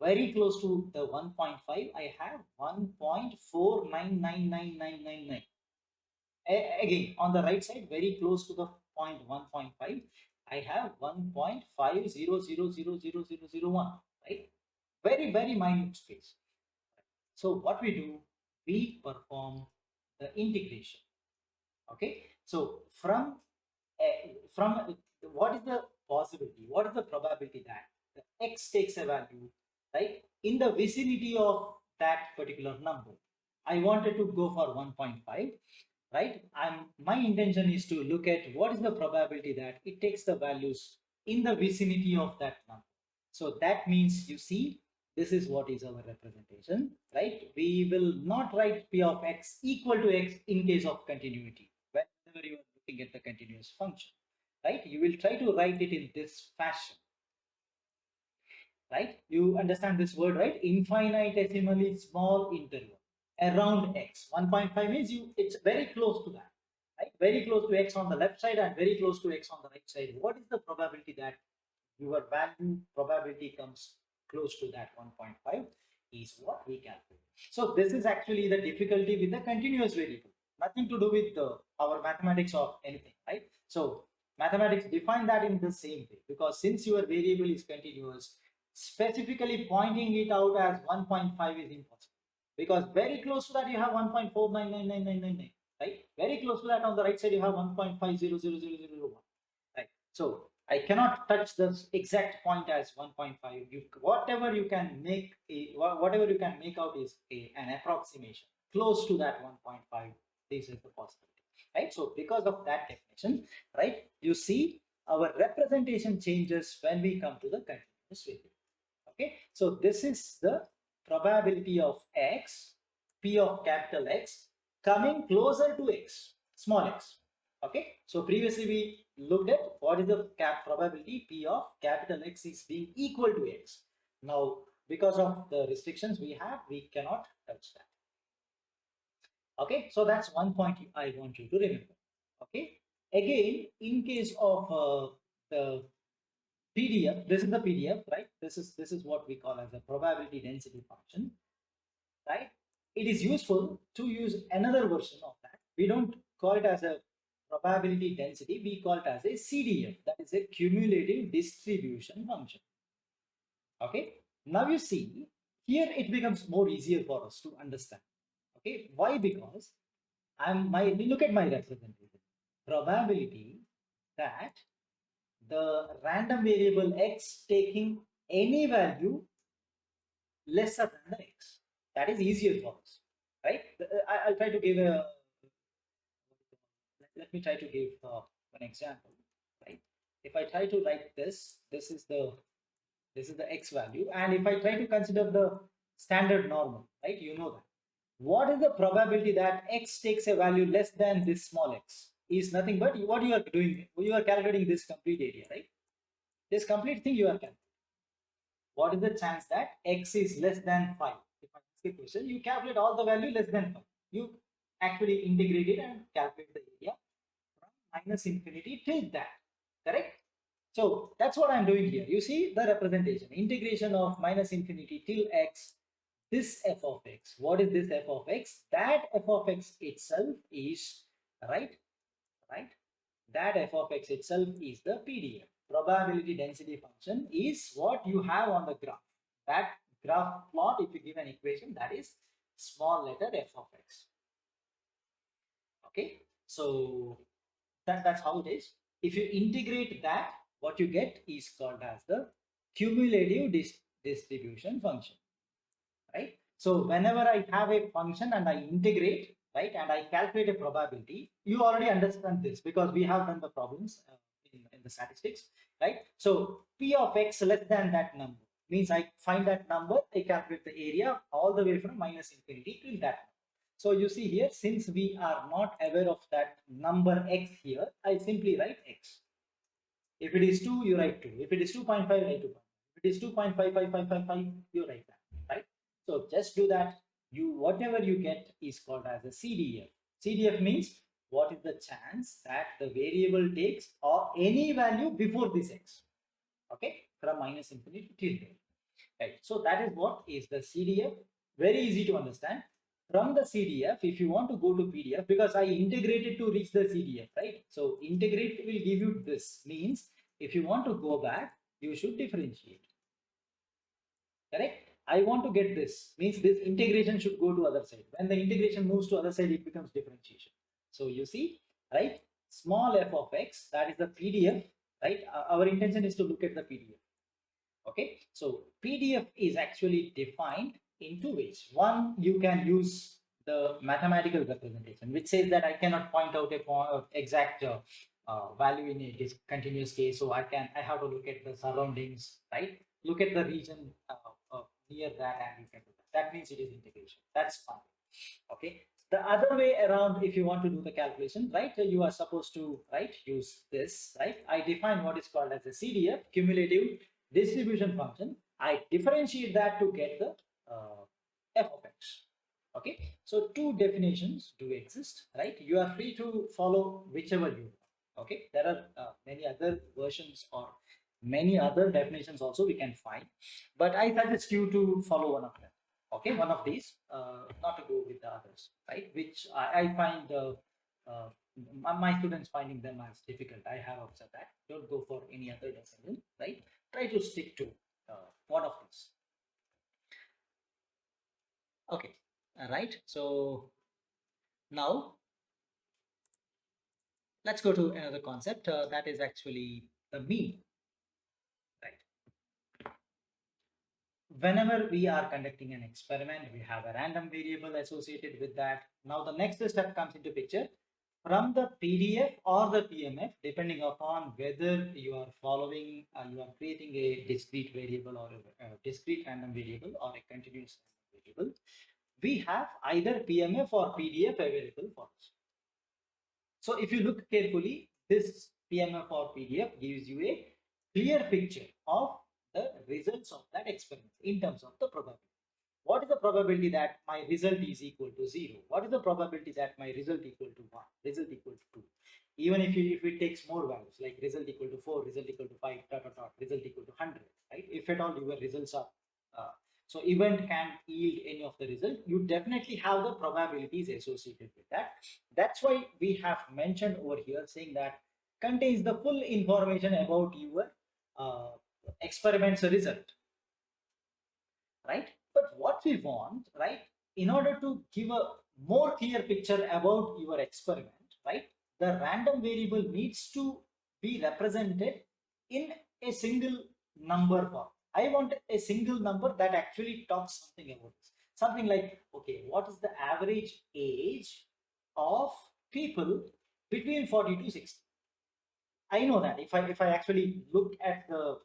Speaker 1: very close to the 1.5, I have 1.499999. Again, on the right side, very close to the point 1.5, I have 1.50000001, right? Very, very minute space. So what we do, we perform the integration. Okay, so from what is the possibility, what is the probability that the x takes a value, right, in the vicinity of that particular number? I wanted to go for 1.5, right? My intention is to look at what is the probability that it takes the values in the vicinity of that number. So that means, you see, this is what is our representation, right? We will not write p of x equal to x in case of continuity. Whenever you are looking at the continuous function, right, you will try to write it in this fashion, right? You understand this word, right? Infinitesimally small interval around x. 1.5 means it's very close to that, right? Very close to x on the left side and very close to x on the right side. What is the probability that your value probability comes close to that 1.5 is what we calculate. So this is actually the difficulty with the continuous variable, nothing to do with our mathematics or anything, right? So mathematics define that in the same way, because since your variable is continuous, specifically pointing it out as 1.5 is impossible, because very close to that you have 1.499999, right? Very close to that on the right side you have 1.500001, right? So I cannot touch the exact point as 1.5. Whatever you can make out is an approximation close to that 1.5. This is the possibility, right? So because of that definition, right, you see our representation changes when we come to the continuous variable. Okay, so this is the probability of x, p of capital X, coming closer to x, small x. Okay, so previously we looked at what is the probability p of capital X is being equal to x. Now, because of the restrictions we have, we cannot touch that. Okay, so that's one point I want you to remember. Okay, again, in case of the PDF, this is the PDF, right? This is what we call as a probability density function, right? It is useful to use another version of that. We don't call it as a probability density, we call it as a CDF, that is a cumulative distribution function. Okay, now you see here it becomes more easier for us to understand. Okay, why? Because look at my representation. Probability that the random variable x taking any value lesser than the x. That is easier for us, right? I'll try to give let me try to give an example, right? If I try to write this is the This is the x value. And if I try to consider the standard normal, right, you know that. What is the probability that x takes a value less than this small x? Is nothing but what you are doing. You are calculating this complete area, right? This complete thing you are calculating. What is the chance that x is less than 5? If I ask a question, you calculate all the value less than 5. You actually integrate it and calculate the area from minus infinity till that. Correct? So that's what I'm doing here. You see the representation. Integration of minus infinity till x. This f of x. What is this f of x? That f of x itself is, right? Right? That f of x itself is the PDF. Probability density function is what you have on the graph. That graph plot, if you give an equation, that is small letter f of x. Okay, so that's how it is. If you integrate that, what you get is called as the cumulative distribution function, right? So whenever I have a function and I integrate, right, and I calculate a probability, you already understand this because we have done the problems in the statistics, right? So p of x less than that number means I find that number, I calculate the area all the way from minus infinity till that number. So you see here, since we are not aware of that number x here, I simply write x. If it is 2, you write 2. If it is 2.5, write 2. If it is 2.55555, you write that, right? So just do that. Whatever you get is called as a CDF. CDF means what is the chance that the variable takes or any value before this x, okay, from minus infinity till there. Right. So that is what is the CDF. Very easy to understand. From the CDF, if you want to go to PDF, because I integrated to reach the CDF, right? So integrate will give you this. Means if you want to go back, you should differentiate. Correct? I want to get this. Means this integration should go to other side. When the integration moves to other side, it becomes differentiation. So you see, right? Small f of x, that is the PDF, right? Our intention is to look at the PDF. Okay, so PDF is actually defined in two ways. One, you can use the mathematical representation, which says that I cannot point out a exact value in a discontinuous case. So I have to look at the surroundings, right? Look at the region near that, and you can do that. That means it is integration. That's fine. Okay. The other way around, if you want to do the calculation, right, you are supposed to, right, use this, right? I define what is called as a CDF, cumulative distribution function. I differentiate that to get the f of x. Okay, so two definitions do exist, right? You are free to follow whichever you want. Okay, there are many other versions or many other definitions also we can find, but I suggest you to follow one of them. Okay, one of these, not to go with the others, right? Which I find uh, my students finding them as difficult. I have observed that. Don't go for any other definition, right? Try to stick to one of these. Okay, all right. So now let's go to another concept that is actually the mean, right? Whenever we are conducting an experiment, we have a random variable associated with that. Now the next step comes into picture. From the PDF or the PMF, depending upon whether you are following, you are creating a discrete variable or a discrete random variable or a continuous random variable, we have either PMF or PDF available for us. So if you look carefully, this PMF or PDF gives you a clear picture of the results of that experiment in terms of the probability. What is the probability that my result is equal to 0? What is the probability that my result equal to 1, result equal to 2? Even if it takes more values, like result equal to 4, result equal to 5, result equal to 100, right? If at all your results are, so event can yield any of the result, you definitely have the probabilities associated with that. That's why we have mentioned over here saying that contains the full information about your experiment's result, right? But what we want, right, in order to give a more clear picture about your experiment, right, the random variable needs to be represented in a single number form. I want a single number that actually talks something about this. Something like, okay, what is the average age of people between 40 to 60? I know that if I actually look at the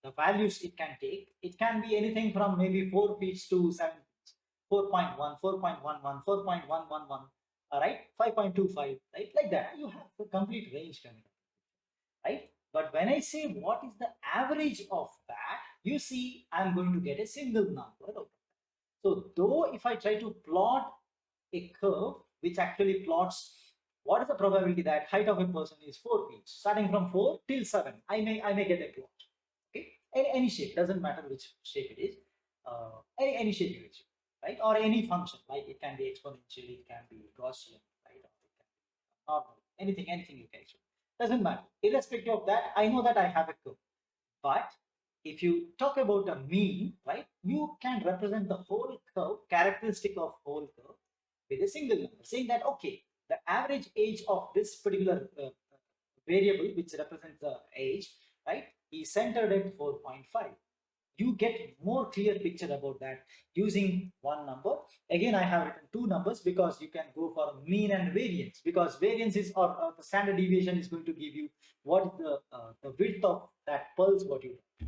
Speaker 1: the values it can take. It can be anything from maybe 4 feet to 7 feet, 4.1, 4.11, 4.111, all right, 5.25, right, like that. You have the complete range coming up, right? But when I say what is the average of that, you see, I'm going to get a single number out of that. So though if I try to plot a curve which actually plots what is the probability that height of a person is 4 feet, starting from 4 till 7, I may get a plot. Okay, any shape, doesn't matter which shape it is, any shape you choose, right? Or any function, like it can be exponential, it can be Gaussian, right? Or it can be normal, anything you can choose. Doesn't matter. Irrespective of that, I know that I have a curve. But if you talk about a mean, right, you can represent the whole curve, characteristic of whole curve with a single number, saying that, okay, the average age of this particular variable, which represents the age, right, is centered at 4.5. You get more clear picture about that using one number. Again, I have written two numbers because you can go for mean and variance, because variance is, or the standard deviation is going to give you what is the width of that pulse, what you do,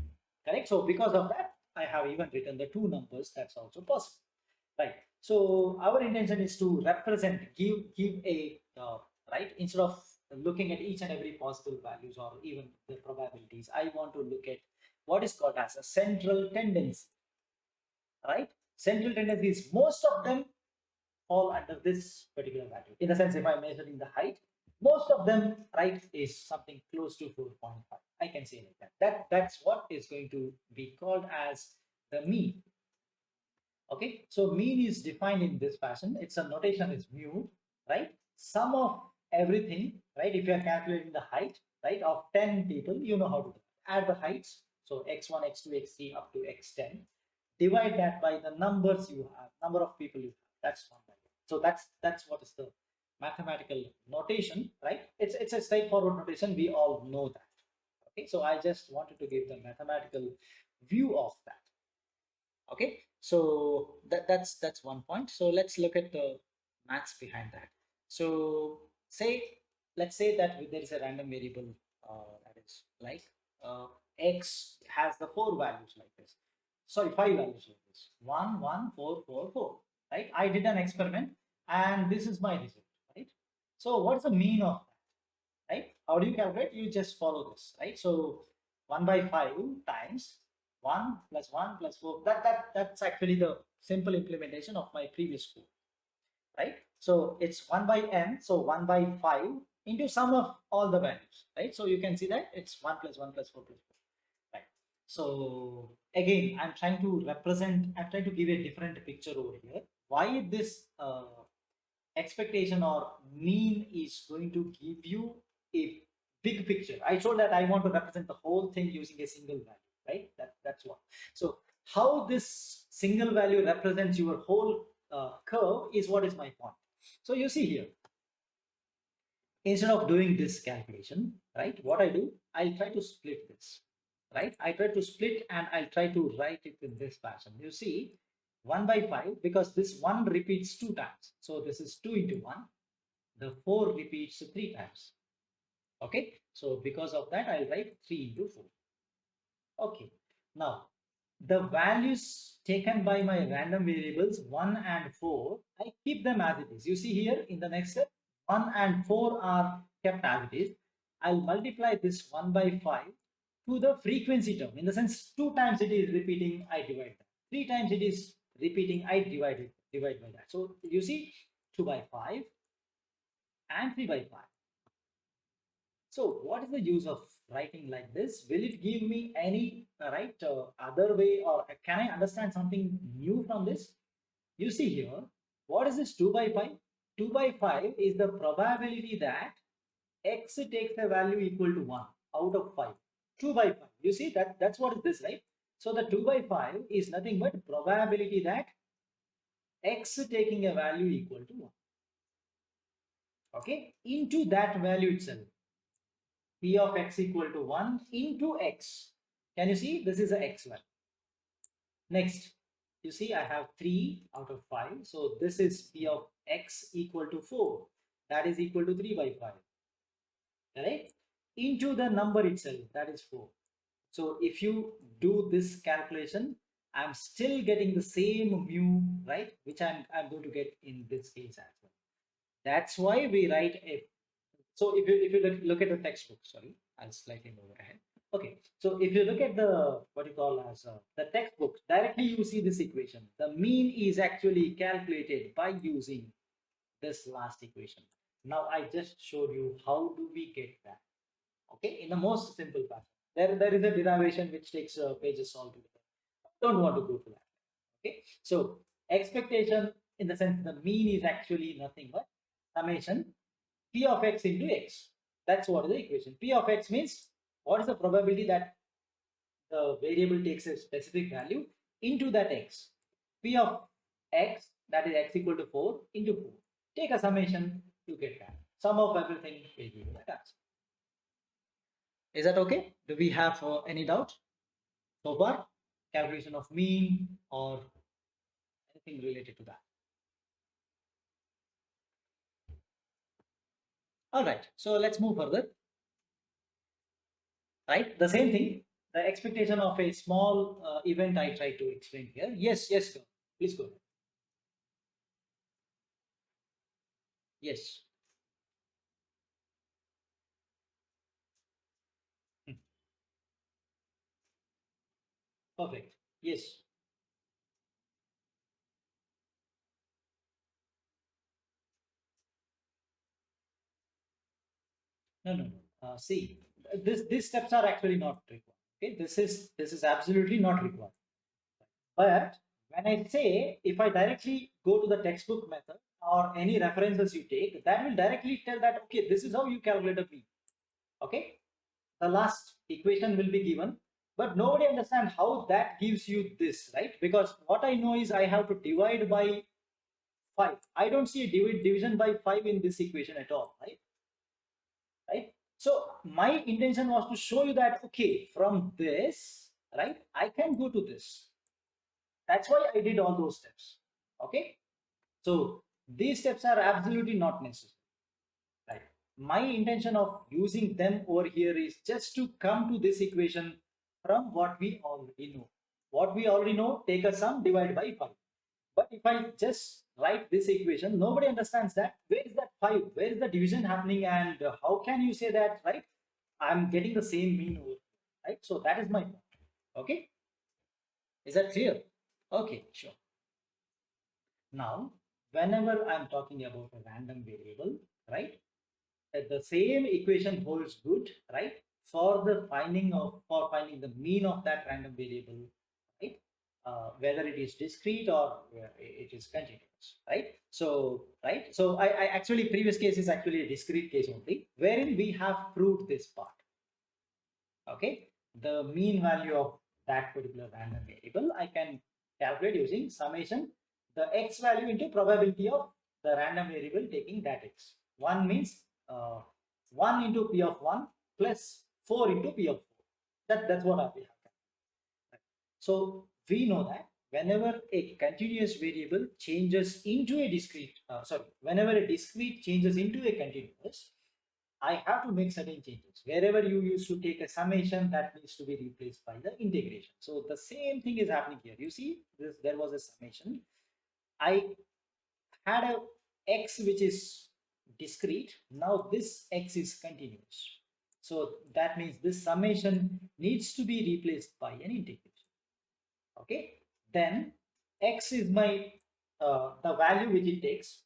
Speaker 1: correct? So because of that, I have even written the two numbers. That's also possible, right? So our intention is to represent, give a right, instead of looking at each and every possible values or even the probabilities, I want to look at what is called as a central tendency, right? Central tendency is most of them fall under this particular value. In the sense, if I'm measuring the height, most of them, right, is something close to 4.5. I can say like that. That's what is going to be called as the mean. Okay, so mean is defined in this fashion. Its a notation is mu, right? Sum of everything, right? If you are calculating the height, right, of 10 people, you know how to do it. Add the heights, so x1, x2, x3 up to x10. Divide that by the numbers you have, number of people you have. That's one value. So that's what is the mathematical notation, right? It's a straightforward notation. We all know that. Okay, so I just wanted to give the mathematical view of that. Okay, so that's one point. So let's look at the maths behind that. So let's say that there is a random variable that is like x has the four values like this. Sorry, five values like this: 1, 1, 4, 4, 4. Right? I did an experiment, and this is my result. Right? So what's the mean of that? Right? How do you calculate? You just follow this. Right? So 1 by 5 times 1 plus 1 plus 4. That's actually the simple implementation of my previous code, right? So it's 1 by n, so 1 by 5 into sum of all the values, right? So you can see that it's 1 plus 1 plus 4 plus 4, right? So again, I'm trying to give a different picture over here. Why this expectation or mean is going to give you a big picture. I told that I want to represent the whole thing using a single value, right? That's what. So how this single value represents your whole curve is what is my point. So you see here, instead of doing this calculation, right, what I do, I'll try to split this, right? I try to split and I'll try to write it in this fashion. You see, 1 by 5, because this 1 repeats 2 times. So this is 2 into 1. The 4 repeats 3 times. Okay, so because of that, I'll write 3 into 4. Okay, now the values taken by my random variables 1 and 4, I keep them as it is. You see here in the next step, 1 and 4 are kept as it is. I'll multiply this 1 by 5 to the frequency term. In the sense, 2 times it is repeating, I divide that. 3 times it is repeating, I divide by that. So you see 2 by 5 and 3 by 5. So what is the use of writing like this? Will it give me any other way, or can I understand something new from this? You see here, what is this 2 by 5? 2 by 5 is the probability that x takes a value equal to 1 out of 5. 2 by 5. You see that's what is this, right? So the 2 by 5 is nothing but probability that x taking a value equal to 1. Okay, into that value itself. P of x equal to 1 into x. Can you see? This is a x value. Next, you see I have 3 out of 5. So this is P of x equal to 4. That is equal to 3 by 5. Correct? Into the number itself, that is 4. So if you do this calculation, I'm still getting the same mu, right? Which I'm going to get in this case as well. That's why we write a. So if you look at the textbook, sorry, I'll slightly move ahead. Okay, so if you look at the what you call as the textbook, directly you see this equation. The mean is actually calculated by using this last equation. Now I just showed you how do we get that. Okay, in the most simple fashion. There is a derivation which takes pages altogether. Don't want to go to that. Okay, so expectation in the sense the mean is actually nothing but summation p of x into x. That's what is the equation. P of x means what is the probability that the variable takes a specific value into that x. P of x, that is x equal to 4 into 4. Take a summation, you get that. Sum of everything will give you that answer. Is that okay? Do we have any doubt so far? Calculation of mean or anything related to that? All right, so let's move further. Right, the same thing, the expectation of a small event I try to explain here. Yes, go. Please go ahead. Yes. Hmm. Perfect. Yes. No. See, these steps are actually not required. Okay, this is absolutely not required. But when I say if I directly go to the textbook method or any references you take, that will directly tell that okay, this is how you calculate a mean. Okay, the last equation will be given, but nobody understands how that gives you this, right? Because what I know is I have to divide by 5. I don't see a division by 5 in this equation at all, right? So my intention was to show you that okay, from this, right, I can go to this. That's why I did all those steps. Okay, so these steps are absolutely not necessary, right? My intention of using them over here is just to come to this equation from what we already know. What we already know, take a sum, divide by 5. But if I just write this equation, nobody understands that. Where is that 5? Where is the division happening? And how can you say that, right? I'm getting the same mean over, right? So that is my point. Okay. Is that clear? Okay, sure. Now, whenever I'm talking about a random variable, right? The same equation holds good, right? For finding the mean of that random variable, right? Whether it is discrete or it is continuous, right? So, right. So I actually previous case is actually a discrete case only, wherein we have proved this part. Okay, the mean value of that particular random variable I can calculate using summation the x value into probability of the random variable taking that x. One means 1 into p of 1 plus 4 into p of 4. That's what we have. So we know that whenever a continuous variable changes into a discrete, whenever a discrete changes into a continuous, I have to make certain changes. Wherever you used to take a summation, that needs to be replaced by the integration. So the same thing is happening here. You see, there was a summation. I had a x which is discrete. Now this x is continuous. So that means this summation needs to be replaced by an integration. Okay, then x is my the value which it takes.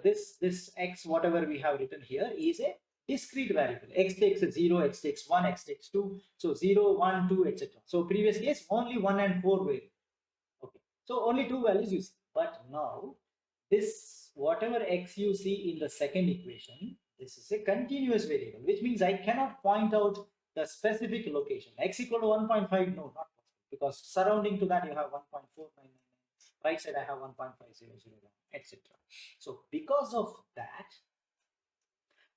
Speaker 1: This x whatever we have written here is a discrete variable. X takes a 0, x takes 1, x takes 2. So 0, 1, 2, etc. So previous case only 1 and 4 were. Okay, so only two values you see. But now this whatever x you see in the second equation, this is a continuous variable, which means I cannot point out the specific location. X equal to 1.5, no, not possible, because surrounding to that you have 1.499, right side I have 1.5001, etc. So because of that,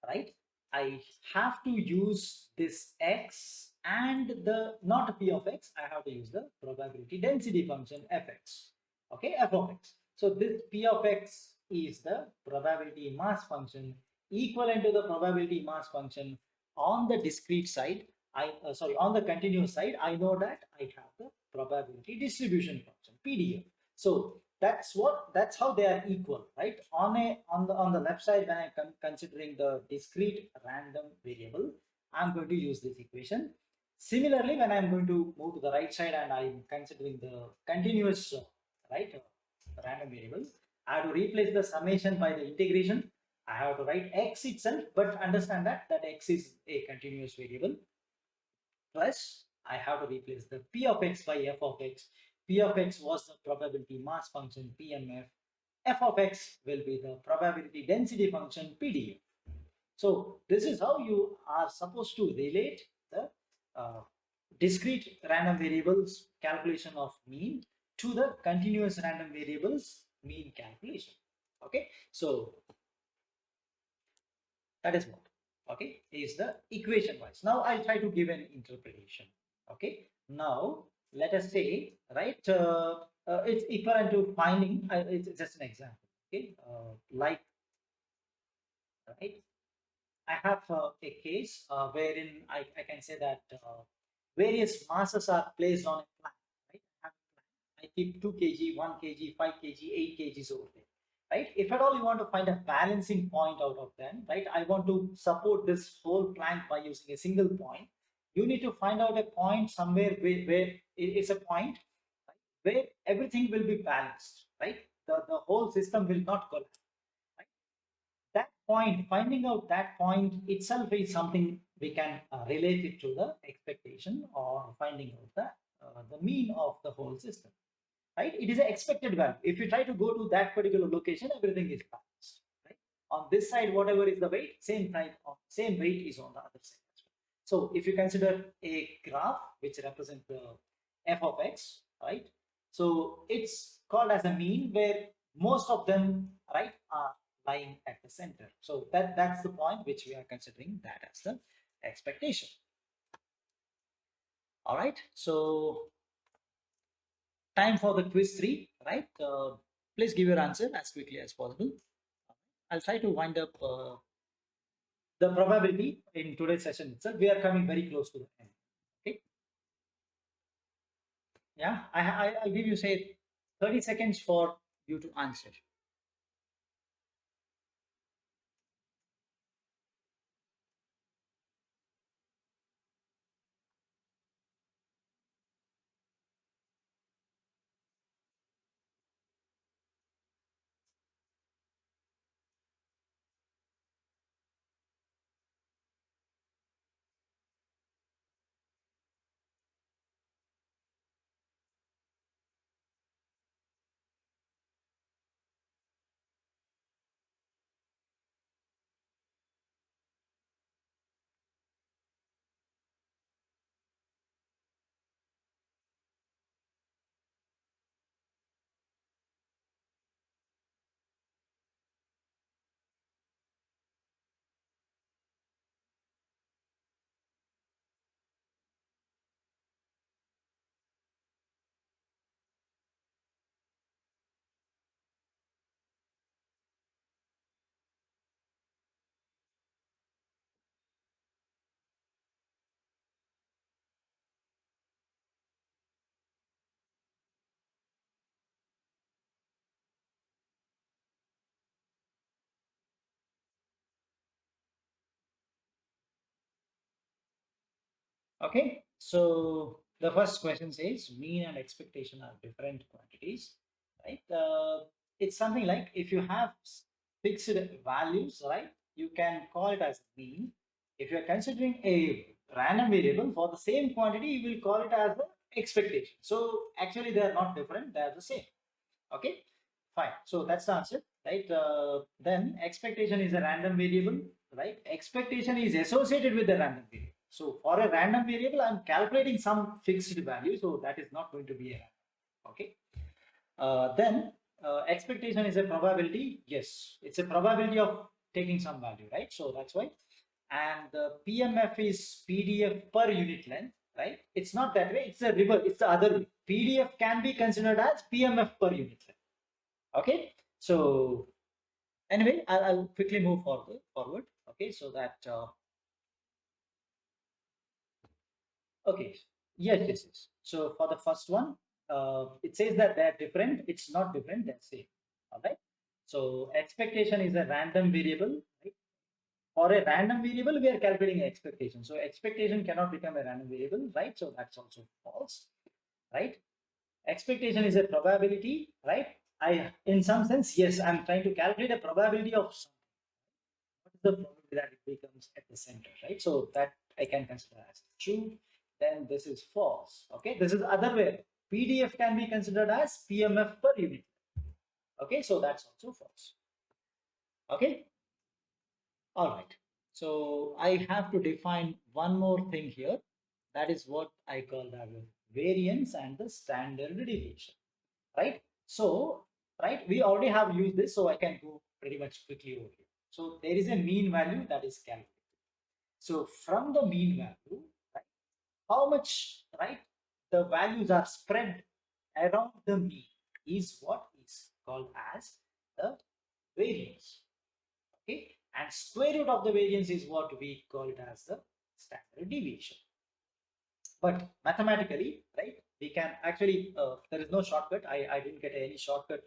Speaker 1: right, I have to use this x and the not p of x, I have to use the probability density function fx. Okay, f of x. So this p of x is the probability mass function equivalent to the probability mass function on the discrete side on the continuous side, I know that I have the probability distribution function, PDF. So that's how they are equal, right? On the left side, when I'm considering the discrete random variable, I'm going to use this equation. Similarly, when I'm going to move to the right side and I'm considering the continuous random variable, I have to replace the summation by the integration. I have to write x itself, but understand that x is a continuous variable. Plus, I have to replace the p of x by f of x. P of x was the probability mass function PMF. F of x will be the probability density function PDF. So this is how you are supposed to relate the uh, discrete random variables calculation of mean to the continuous random variables mean calculation. Okay, so that is what, okay, is the equation wise. Now I'll try to give an interpretation. Okay, now let us say, right, it's equivalent to finding, it's just an example. Okay, like, right, I have a case wherein I can say that various masses are placed on a plant, right? I keep 2 kg, 1 kg, 5 kg, 8 kgs over there, right? If at all you want to find a balancing point out of them, right? I want to support this whole plant by using a single point. You need to find out a point somewhere where it's a point, right, where everything will be balanced, right? The whole system will not collapse. Right? That point, finding out that point itself is something we can relate it to the expectation or finding out the mean of the whole system, right? It is an expected value. If you try to go to that particular location, everything is balanced, right? On this side, whatever is the weight, same type of same weight is on the other side as well. So if you consider a graph which represents the f of x, right? So it's called as a mean where most of them, right, are lying at the center. So that's the point which we are considering that as the expectation. All right. So time for the quiz 3, right? Please give your answer as quickly as possible. I'll try to wind up the probability in today's session itself. We are coming very close to the end. Okay. Yeah, I'll give you, say, 30 seconds for you to answer. Okay, so the first question says mean and expectation are different quantities, right? It's something like if you have fixed values, right, you can call it as mean. If you're considering a random variable for the same quantity, you will call it as the expectation. So actually, they are not different, they are the same. Okay, fine. So that's the answer, right? Then expectation is a random variable, right? Expectation is associated with the random variable. So for a random variable, I'm calculating some fixed value. So that is not going to be a random. Okay. Then expectation is a probability. Yes, it's a probability of taking some value, right? So that's why. And the PMF is PDF per unit length, right? It's not that way. It's a reverse. It's the other way. PDF can be considered as PMF per unit length. Okay. So anyway, I'll quickly move forward. Okay. So that Okay. Yes, yes, yes. So for the first one, it says that they're different. It's not different, they're same. All right. So expectation is a random variable, right? For a random variable, we are calculating expectation. So expectation cannot become a random variable, right? So that's also false, right? Expectation is a probability, right? In some sense, yes, I'm trying to calculate a probability of something. What is the probability that it becomes at the center, right? So that I can consider as true. Then this is false. Okay, this is other way. PDF can be considered as PMF per unit. Okay, so that's also false. Okay, all right. So I have to define one more thing here. That is what I call the variance and the standard deviation, right? So, right, we already have used this, so I can go pretty much quickly over here. So there is a mean value that is calculated. So from the mean value, right, how much, right, the values are spread around the mean is what is called as the variance. Okay, and square root of the variance is what we call it as the standard deviation. But mathematically, right, we can actually, there is no shortcut. I didn't get any shortcut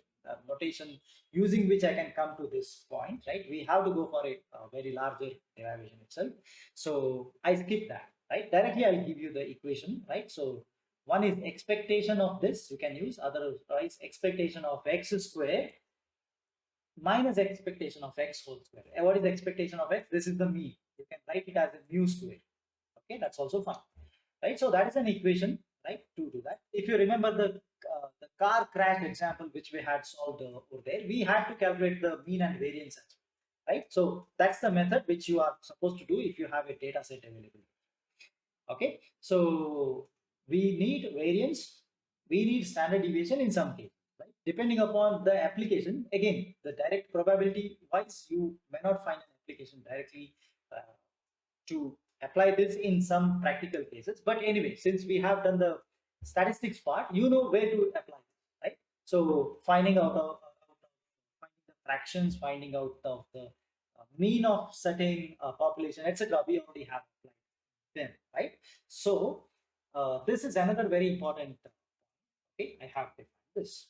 Speaker 1: notation using which I can come to this point, right? We have to go for a very larger derivation itself. So I skip that, right? Directly I'll give you the equation, right? So one is expectation of this, you can use, otherwise expectation of x square minus expectation of x whole square. And what is the expectation of x? This is the mean. You can write it as a mu square. Okay, that's also fine, right? So that is an equation, right, to do that. If you remember the car crash example which we had solved over there, we had to calculate the mean and variance, right? So that's the method which you are supposed to do if you have a data set available. Okay, so we need variance, we need standard deviation in some case, right? Depending upon the application, again, the direct probability wise, you may not find an application directly to apply this in some practical cases. But anyway, since we have done the statistics part, you know where to apply it, right? So finding out of finding the fractions, finding out of the mean of certain population, etc. We already have applied them, right? So this is another very important. Okay, I have defined this.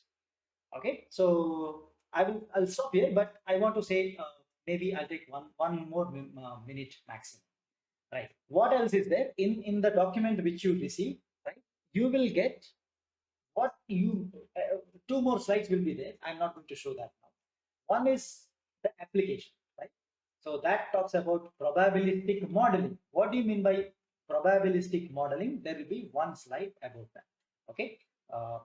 Speaker 1: Okay, so I'll stop here, but I want to say maybe I'll take one more minute maximum. Right. What else is there in the document which you receive? Right. You will get what you two more slides will be there. I'm not going to show that now. One is the application. Right. So that talks about probabilistic modeling. What do you mean by probabilistic modeling? There will be one slide about that. Okay.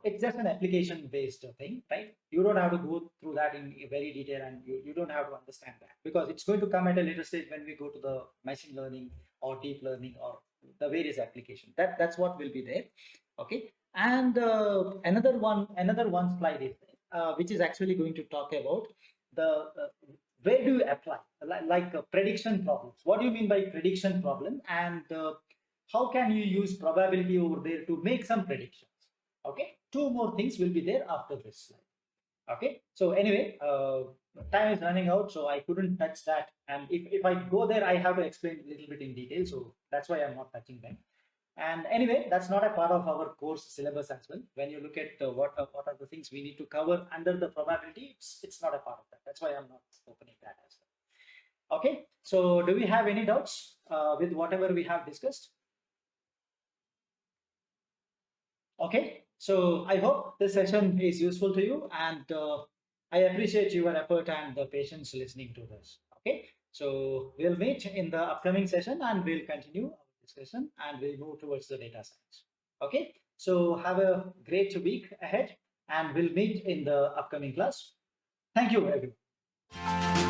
Speaker 1: It's just an application based thing, right? You don't have to go through that in very detail, and you don't have to understand that, because it's going to come at a later stage when we go to the machine learning or deep learning or the various applications. That's what will be there. Okay, and another one slide is there, which is actually going to talk about the where do you apply, like prediction problems. What do you mean by prediction problem, and how can you use probability over there to make some predictions? Okay, two more things will be there after this slide. Okay, so anyway, time is running out, so I couldn't touch that, and if I go there, I have to explain a little bit in detail, so that's why I'm not touching them. And anyway, that's not a part of our course syllabus as well. When you look at what are the things we need to cover under the probability, it's not a part of that. That's why I'm not opening that as well. Okay, so do we have any doubts with whatever we have discussed? Okay, so I hope this session is useful to you, and I appreciate your effort and the patience listening to this. Okay, so we'll meet in the upcoming session and we'll continue our discussion and we'll move towards the data science. Okay, so have a great week ahead and we'll meet in the upcoming class. Thank you, everyone.